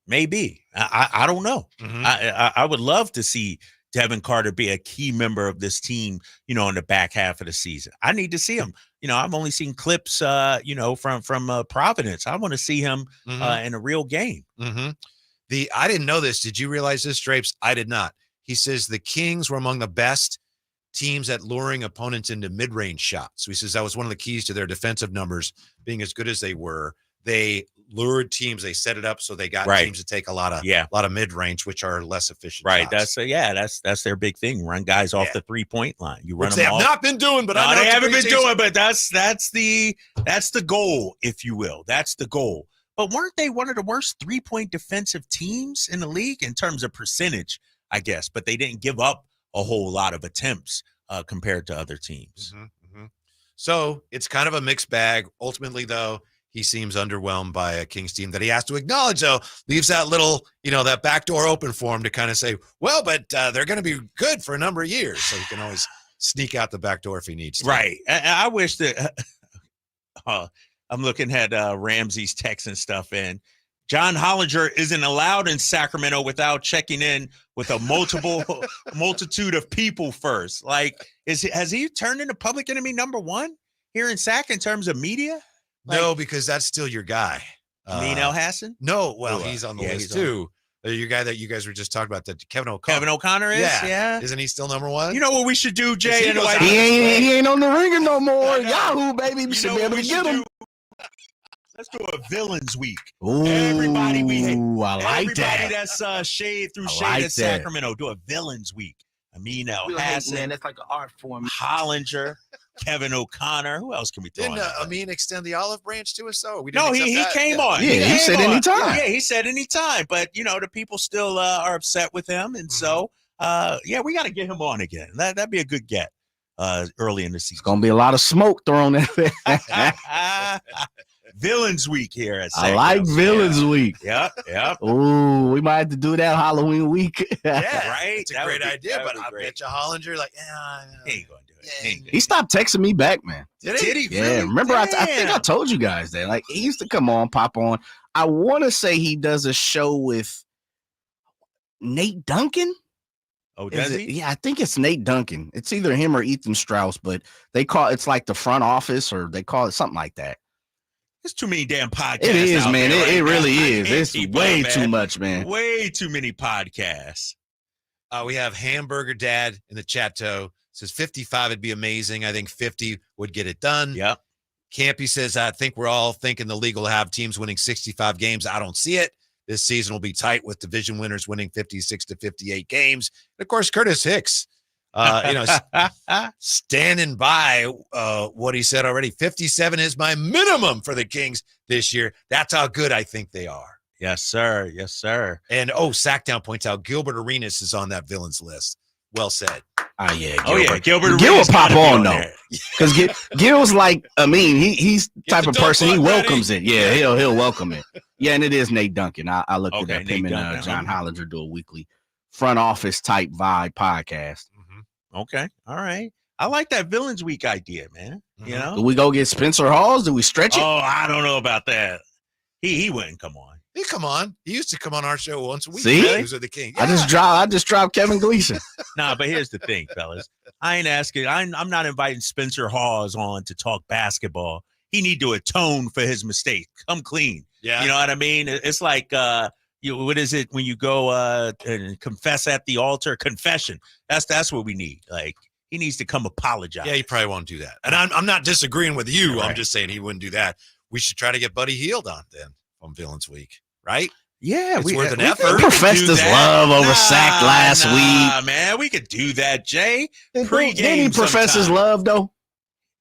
Speaker 9: Maybe. I don't know. I would love to see Devin Carter be a key member of this team, in the back half of the season. I need to see him. I've only seen clips, from Providence. I want to see him in a real game.
Speaker 8: I didn't know this. Did you realize this, Drapes? I did not. He says the Kings were among the best teams at luring opponents into mid-range shots. So he says that was one of the keys to their defensive numbers being as good as they were. They lured teams. They set it up so they got
Speaker 9: Right.
Speaker 8: teams to take a lot of mid-range, which are less efficient.
Speaker 9: Right.
Speaker 8: shots.
Speaker 9: That's their big thing. Run guys off the 3-point line. You run
Speaker 8: Which
Speaker 9: them
Speaker 8: they have
Speaker 9: off.
Speaker 8: not been doing, but
Speaker 9: No,
Speaker 8: I know
Speaker 9: they haven't been
Speaker 8: preseason.
Speaker 9: doing, but that's the goal, if you will. That's the goal. But weren't they one of the worst 3-point defensive teams in the league in terms of percentage, I guess? But they didn't give up a whole lot of attempts compared to other teams.
Speaker 8: So it's kind of a mixed bag. Ultimately, though, he seems underwhelmed by a Kings team that he has to acknowledge, though, leaves that little, that back door open for him to kind of say, well, but they're going to be good for a number of years. So he can always sneak out the back door if he needs to.
Speaker 9: Right. I wish that I'm looking at Ramsey's text and stuff, and John Hollinger isn't allowed in Sacramento without checking in with a multitude of people first. Like, has he turned into public enemy number one here in Sac in terms of media?
Speaker 8: No, because that's still your guy.
Speaker 9: Amin Elhassan?
Speaker 8: No, well, he's on the list
Speaker 9: he's
Speaker 8: too. Your guy that you guys were just talking about, that Kevin O'Connor.
Speaker 9: Kevin O'Connor is? Yeah.
Speaker 8: Isn't he still number one?
Speaker 9: You know what we should do, Jay?
Speaker 4: He ain't on the ringer no more. Yahoo, baby. We should be able to get him.
Speaker 9: Let's do a villains week.
Speaker 4: Ooh,
Speaker 9: Everybody we hate.
Speaker 4: I like
Speaker 9: Everybody
Speaker 4: that.
Speaker 9: that's shade through
Speaker 4: I
Speaker 9: shade
Speaker 4: like
Speaker 9: at
Speaker 4: that.
Speaker 9: Sacramento. Do a villains week. Amin Elhassan.
Speaker 2: Man, that's like an art form.
Speaker 9: Hollinger, Kevin O'Connor. Who else can we throw
Speaker 8: Didn't
Speaker 9: in?
Speaker 8: Amin extend the olive branch to us, though? We
Speaker 9: No,
Speaker 8: didn't
Speaker 9: he
Speaker 8: accept that?
Speaker 9: came on.
Speaker 4: Yeah, he said
Speaker 9: came on.
Speaker 4: anytime.
Speaker 9: Yeah, he said anytime. But, the people still are upset with him. And so, we got to get him on again. That'd be a good get early in the season.
Speaker 4: It's going to be a lot of smoke thrown at there.
Speaker 9: Villains week here at
Speaker 4: I like Villains Week.
Speaker 9: Yep.
Speaker 4: Ooh, we might have to do that Halloween week.
Speaker 8: Yeah,
Speaker 9: Right?
Speaker 8: It's a great idea, but I bet you Hollinger,
Speaker 9: He ain't going to do it.
Speaker 4: He stopped texting me back, man.
Speaker 8: Did he?
Speaker 4: Yeah,
Speaker 9: Really?
Speaker 4: remember I think I
Speaker 9: Damn.
Speaker 4: told you guys that. Like, he used to come on, pop on. I want to say he does a show with Nate Duncan.
Speaker 9: Oh,
Speaker 4: Is
Speaker 9: does
Speaker 4: it?
Speaker 9: he?
Speaker 4: Yeah, I think it's Nate Duncan. It's either him or Ethan Strauss, but it's like the front office, or they call it something like that.
Speaker 9: There's too many damn podcasts.
Speaker 4: It is,
Speaker 9: out
Speaker 4: man.
Speaker 9: there
Speaker 4: It
Speaker 9: right
Speaker 4: really
Speaker 9: now. I
Speaker 4: is.
Speaker 9: can't
Speaker 4: It's
Speaker 9: keep
Speaker 4: way
Speaker 9: up,
Speaker 4: too much, man.
Speaker 9: Way too many podcasts.
Speaker 8: We have Hamburger Dad in the chat. Says 55 would be amazing. I think 50 would get it done.
Speaker 9: Yep.
Speaker 8: Campy says, I think we're all thinking the league will have teams winning 65 games. I don't see it. This season will be tight with division winners winning 56 to 58 games. And of course, Curtis Hicks, standing by what he said already. 57 is my minimum for the Kings this year. That's how good I think they are.
Speaker 9: Yes, sir. Yes, sir.
Speaker 8: And Sackdown points out Gilbert Arenas is on that villains list. Well said.
Speaker 4: Yeah.
Speaker 9: Oh, yeah. Gilbert
Speaker 4: Gil will
Speaker 9: Arenas
Speaker 4: pop
Speaker 9: gotta be
Speaker 4: on,
Speaker 9: on
Speaker 4: though.
Speaker 9: there.
Speaker 4: Because Gil's like, he's the type
Speaker 8: the
Speaker 4: of
Speaker 8: dunk
Speaker 4: person, he
Speaker 8: button ready.
Speaker 4: welcomes it. Yeah, he'll welcome it. Yeah, and it is Nate Duncan. I looked
Speaker 9: Okay,
Speaker 4: it up.
Speaker 9: Nate
Speaker 4: Him and
Speaker 9: Duncan.
Speaker 4: John Hollinger do a weekly front office type vibe podcast.
Speaker 9: Okay. All right. I like that villains week idea, man. You know?
Speaker 4: Do we go get Spencer Hawes? Do we stretch it?
Speaker 9: Oh, I don't know about that. He wouldn't come on.
Speaker 8: He come on. He used to come on our show once a week.
Speaker 4: See?
Speaker 8: News of the King.
Speaker 4: I just dropped Kevin Gleason.
Speaker 9: Nah, but here's the thing, fellas. I ain't asking. I'm not inviting Spencer Hawes on to talk basketball. He need to atone for his mistake. Come clean.
Speaker 8: Yeah.
Speaker 9: You know what I mean? It's like what is it when you go and confess at the altar? Confession. That's what we need. Like, he needs to come apologize.
Speaker 8: Yeah, he probably won't do that. And I'm not disagreeing with you.
Speaker 9: Right.
Speaker 8: I'm just saying he wouldn't do that. We should try to get Buddy Hield on then on Villains Week, right?
Speaker 9: Yeah,
Speaker 8: It's worth an effort.
Speaker 4: He
Speaker 9: could
Speaker 4: professed
Speaker 9: do
Speaker 4: his
Speaker 9: that.
Speaker 4: love over Sack last week.
Speaker 9: Man, we could do that, Jay.
Speaker 4: Didn't
Speaker 9: Pre-game
Speaker 4: he profess his
Speaker 9: sometime.
Speaker 4: love, though?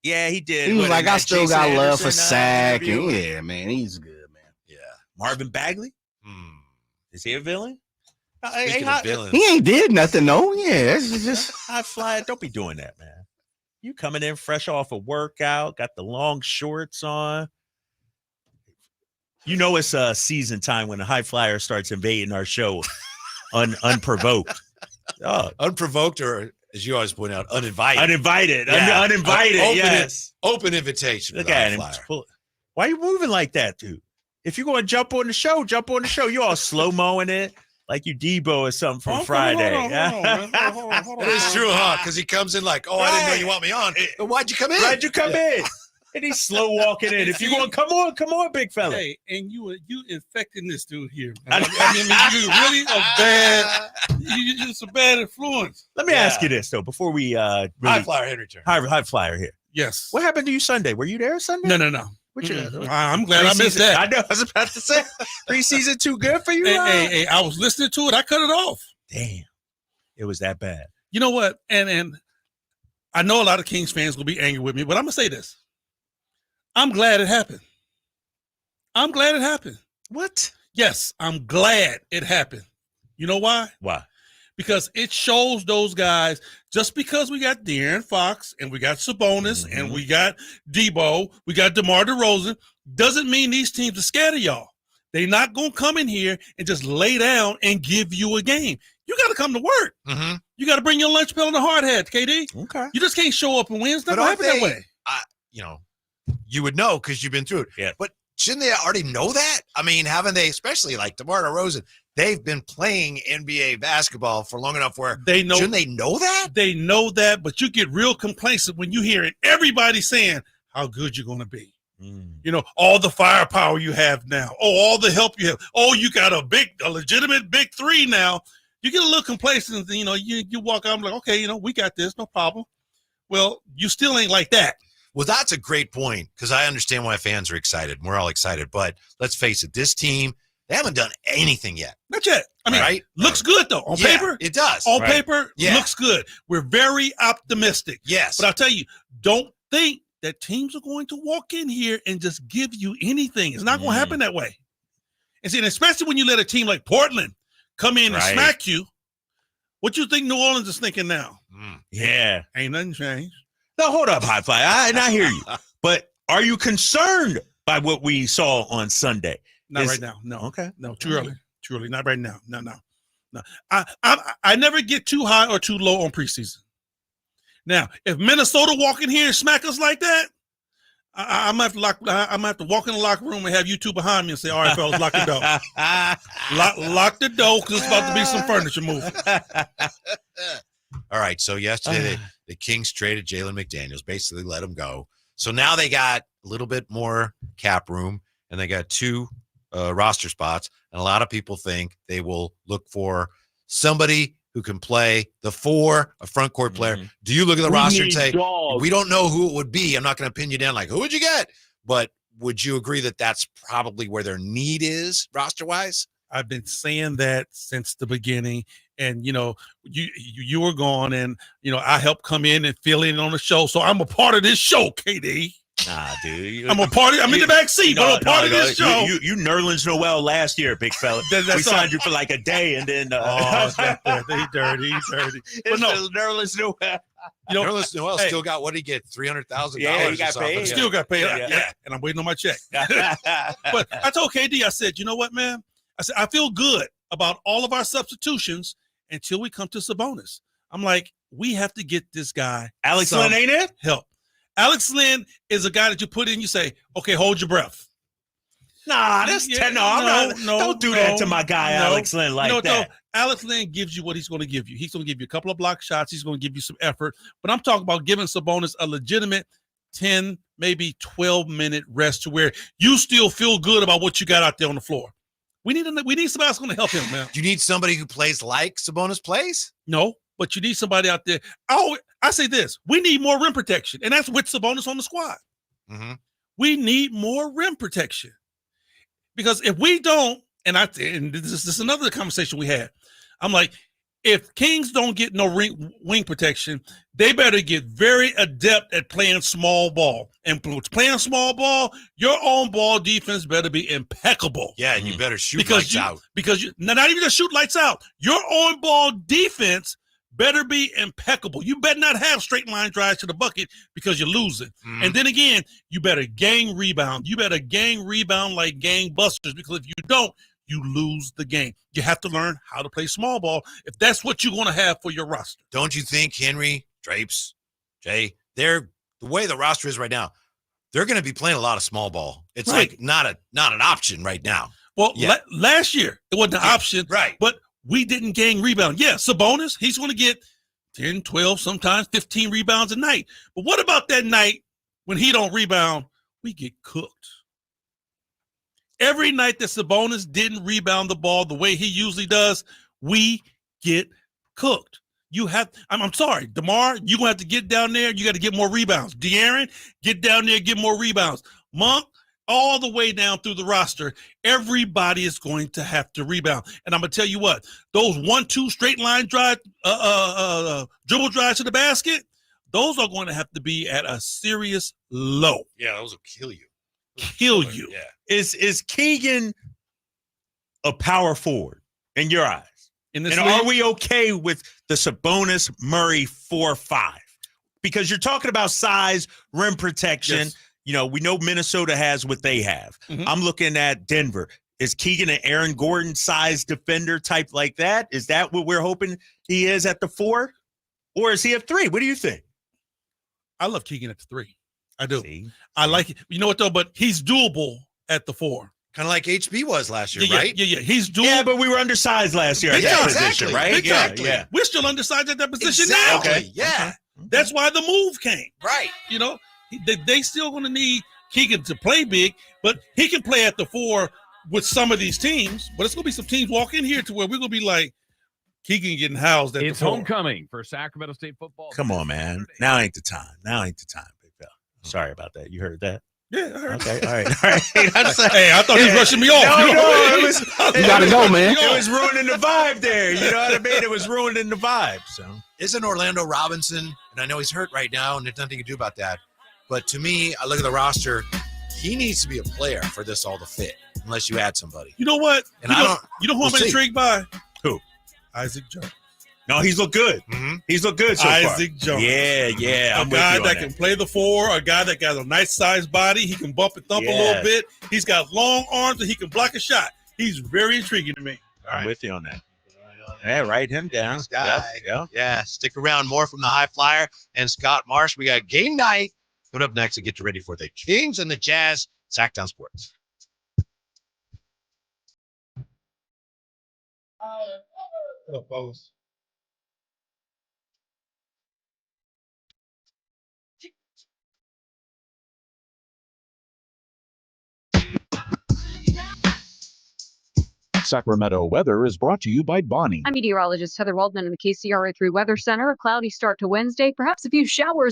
Speaker 9: Yeah, he did.
Speaker 4: He was
Speaker 9: What,
Speaker 4: like,
Speaker 9: in
Speaker 4: I
Speaker 9: that
Speaker 4: still
Speaker 9: Jason
Speaker 4: got love
Speaker 9: Anderson,
Speaker 4: for Sack.
Speaker 9: interview?
Speaker 4: Yeah, man, he's good, man.
Speaker 8: Yeah.
Speaker 9: Marvin Bagley? Is he a villain?
Speaker 8: Speaking of villains.
Speaker 4: He ain't did nothing, though. Yeah, it's just
Speaker 9: High flyer. Don't be doing that, man. You coming in fresh off a workout, got the long shorts on. You know it's season time when the high flyer starts invading our show unprovoked. Oh.
Speaker 8: Unprovoked, or as you always point out, uninvited.
Speaker 9: Uninvited.
Speaker 8: Yeah.
Speaker 9: Uninvited,
Speaker 8: Open
Speaker 9: yes.
Speaker 8: Open invitation.
Speaker 9: Look
Speaker 8: for the
Speaker 9: at
Speaker 8: high
Speaker 9: him.
Speaker 8: flyer.
Speaker 9: Why are you moving like that, dude? If you're going to jump on the show, jump on the show. You all slow-moing it like you Debo or something from Friday.
Speaker 8: It is true, huh? Because he comes in like, I didn't know you want me on. Then why'd you come in?
Speaker 9: Why'd you come in? And he's slow walking in. If you're going, come on, big fella.
Speaker 2: Hey, and you infecting this dude here. Man. I mean, you really a bad. You're just a bad influence.
Speaker 9: Let me ask you this though, before we
Speaker 8: High flyer Henry turn.
Speaker 9: high flyer here.
Speaker 2: Yes.
Speaker 9: What happened to you Sunday? Were you there Sunday?
Speaker 2: No. I'm glad I missed that.
Speaker 9: I know. I was about to say preseason too good for you.
Speaker 2: Hey, I was listening to it. I cut it off.
Speaker 9: Damn, it was that bad.
Speaker 2: You know what? And I know a lot of Kings fans will be angry with me, but I'm gonna say this. I'm glad it happened. I'm glad it happened.
Speaker 9: What?
Speaker 2: Yes, I'm glad it happened. You know why?
Speaker 9: Why?
Speaker 2: Because it shows those guys, just because we got De'Aaron Fox and we got Sabonis and we got Debo, we got DeMar DeRozan, doesn't mean these teams are scared of y'all. They're not going to come in here and just lay down and give you a game. You got to come to work.
Speaker 8: Mm-hmm.
Speaker 2: You got to bring your lunch pail and a hard hat, KD.
Speaker 9: Okay.
Speaker 2: You just can't show up and win. It's not
Speaker 8: But
Speaker 2: going to happen that way.
Speaker 8: You would know because you've been through it.
Speaker 9: Yeah.
Speaker 8: But shouldn't they already know that? I mean, haven't they, especially like DeMar DeRozan, they've been playing NBA basketball for long enough where shouldn't they know that?
Speaker 2: They know that, but you get real complacent when you hear it. Everybody saying how good you're going to be. You know, all the firepower you have now. Oh, all the help you have. Oh, you got a legitimate big three now. You get a little complacent. You know, you walk out and like, okay, we got this, no problem. Well, you still ain't like that.
Speaker 8: Well, that's a great point because I understand why fans are excited. We're all excited. But let's face it, this team, they haven't done anything yet.
Speaker 2: Not yet. I mean, looks good, though. On paper,
Speaker 8: it does.
Speaker 2: On paper, looks good. We're very optimistic.
Speaker 8: Yes.
Speaker 2: But I'll tell you, don't think that teams are going to walk in here and just give you anything. It's not going to happen that way. And see, and especially when you let a team like Portland come in and smack you, what you think New Orleans is thinking now?
Speaker 9: Yeah.
Speaker 2: Ain't nothing changed.
Speaker 9: No, hold up, High Fly. I hear you. But are you concerned by what we saw on Sunday?
Speaker 2: Not right now. No.
Speaker 9: Okay.
Speaker 2: No, too early. Too early. Not right now. No. I never get too high or too low on preseason. Now, if Minnesota walk in here and smack us like that, I'm gonna have to walk in the locker room and have you two behind me and say, "All right, fellas, lock the door. lock the door because it's about to be some furniture moving."
Speaker 8: All right. So yesterday, the Kings traded Jalen McDaniels, basically let him go. So now they got a little bit more cap room, and they got 2 roster spots. And a lot of people think they will look for somebody who can play the 4, a front court player. Do you look at the roster and say, we don't know who it would be? I'm not going to pin you down like, who would you get? But would you agree that that's probably where their need is roster-wise?
Speaker 2: I've been saying that since the beginning. And, you were gone, and, I helped come in and fill in on the show. So I'm a part of this show, KD.
Speaker 9: Nah, dude.
Speaker 2: I'm in the back seat, but I'm a part of this show.
Speaker 9: You Nerlens Noel last year, big fella. We signed you for like a day, and then
Speaker 2: he's dirty.
Speaker 9: But no, Nerlens Noel.
Speaker 8: Nerlens Noel still got, what did he get, $300,000?
Speaker 9: Yeah, he got paid.
Speaker 2: Still got paid. Yeah. And I'm waiting on my check. But I told KD, I said, you know what, man? I said, I feel good about all of our substitutions until we come to Sabonis. I'm like, we have to get this guy.
Speaker 9: Alex Lynn ain't it?
Speaker 2: Help. Alex Lynn is a guy that you put in, you say, okay, hold your breath.
Speaker 9: Nah, that's don't do that to my guy, Alex Lynn, like that.
Speaker 2: No. Alex Lynn gives you what he's going to give you. He's going to give you a couple of block shots. He's going to give you some effort. But I'm talking about giving Sabonis a legitimate 10, maybe 12-minute rest to where you still feel good about what you got out there on the floor. We need somebody that's going to help him, man.
Speaker 8: Do you need somebody who plays like Sabonis plays?
Speaker 2: No, but you need somebody out there. I say this. We need more rim protection, and that's with Sabonis on the squad.
Speaker 8: Mm-hmm.
Speaker 2: We need more rim protection. Because if we don't, and this is another conversation we had, I'm like, if Kings don't get no wing protection, they better get very adept at playing small ball. And playing small ball, your own ball defense better be impeccable.
Speaker 8: Yeah, and you better shoot lights out.
Speaker 2: Because not even just shoot lights out. Your own ball defense better be impeccable. You better not have straight line drives to the bucket because you're losing. And then again, you better gang rebound. You better gang rebound like gang busters, because if you don't, you lose the game. You have to learn how to play small ball if that's what you're going to have for your roster.
Speaker 8: Don't you think Henry, Drapes, Jay, the way the roster is right now, they're going to be playing a lot of small ball. It's like not an option right now.
Speaker 2: Well, last year it wasn't an option,
Speaker 8: right?
Speaker 2: But we didn't gang rebound. Yeah, Sabonis, he's going to get 10, 12, sometimes 15 rebounds a night. But what about that night when he don't rebound? We get cooked. Every night that Sabonis didn't rebound the ball the way he usually does, we get cooked. I'm sorry, DeMar, you're going to have to get down there. You got to get more rebounds. De'Aaron, get down there, get more rebounds. Monk, all the way down through the roster, everybody is going to have to rebound. And I'm going to tell you what, those 1-2 straight line drive, dribble drives to the basket, those are going to have to be at a serious low.
Speaker 9: Yeah, those will kill you.
Speaker 2: Kill you.
Speaker 9: Yeah. Is Keegan a power forward in your eyes?
Speaker 2: In this
Speaker 9: and
Speaker 2: league?
Speaker 9: Are we okay with the Sabonis Murray 4-5? Because you're talking about size, rim protection.
Speaker 2: Yes.
Speaker 9: You know, we know Minnesota has what they have.
Speaker 2: Mhm.
Speaker 9: I'm looking at Denver. Is Keegan an Aaron Gordon size defender type like that? Is that what we're hoping he is at the 4? Or is he at 3? What do you think?
Speaker 2: I love Keegan at the 3. I do. I like it. You know what, though? But he's doable at the 4.
Speaker 8: Kind of like HB was last year,
Speaker 2: Yeah,
Speaker 8: right?
Speaker 2: Yeah. He's doable.
Speaker 9: Yeah, but we were undersized last year at
Speaker 2: Big
Speaker 9: that
Speaker 2: time.
Speaker 9: position,
Speaker 8: Exactly.
Speaker 9: right?
Speaker 8: Big
Speaker 9: Yeah,
Speaker 8: time.
Speaker 9: yeah.
Speaker 2: We're still undersized at that position
Speaker 8: Exactly.
Speaker 2: now.
Speaker 9: Okay.
Speaker 8: Yeah.
Speaker 2: That's why the move came.
Speaker 8: Right.
Speaker 2: You know, they still going to need Keegan to play big, but he can play at the 4 with some of these teams. But it's going to be some teams walk in here to where we're going to be like, Keegan getting housed at
Speaker 3: It's
Speaker 2: the 4.
Speaker 3: homecoming for Sacramento State football.
Speaker 9: Come on, man. Now ain't the time. Big fella. Sorry about that. You heard that?
Speaker 2: Yeah, I heard.
Speaker 9: Okay, all right.
Speaker 2: Hey, I thought he was rushing me off.
Speaker 9: No,
Speaker 2: You know?
Speaker 9: it was.
Speaker 4: You gotta go, man.
Speaker 9: It was ruining the vibe there. You know what I mean? It was ruining the vibe. So
Speaker 8: Isn't Orlando Robinson, and I know he's hurt right now, and there's nothing you can do about that. But to me, I look at the roster, he needs to be a player for this all to fit, unless you add somebody.
Speaker 2: You know what?
Speaker 8: And
Speaker 2: you
Speaker 8: I
Speaker 2: know,
Speaker 8: don't.
Speaker 2: You know who
Speaker 8: we'll
Speaker 2: I'm
Speaker 8: see.
Speaker 2: intrigued by?
Speaker 9: Who?
Speaker 2: Isaac Jones.
Speaker 9: no, he's looked good.
Speaker 8: Mm-hmm.
Speaker 9: He's looked good so far.
Speaker 2: Isaac Jones.
Speaker 9: Yeah.
Speaker 2: A
Speaker 9: I'm
Speaker 2: guy
Speaker 9: with you on
Speaker 2: that can play the 4, a guy that got a nice sized body. He can bump and thump a
Speaker 9: Yeah.
Speaker 2: little bit. He's got long arms and he can block a shot. He's very intriguing to me.
Speaker 9: I'm with you on that. Yeah, write him down.
Speaker 8: Guy.
Speaker 9: Yeah.
Speaker 8: Yeah, stick around. More from the High Flyer and Scott Marsh. We got game night coming up next to get you ready for the Kings and the Jazz. Sacktown Sports.
Speaker 6: Sacramento weather is brought to you by Bonnie.
Speaker 11: I'm meteorologist Heather Waldman in the KCRA3 Weather Center. A cloudy start to Wednesday, perhaps a few showers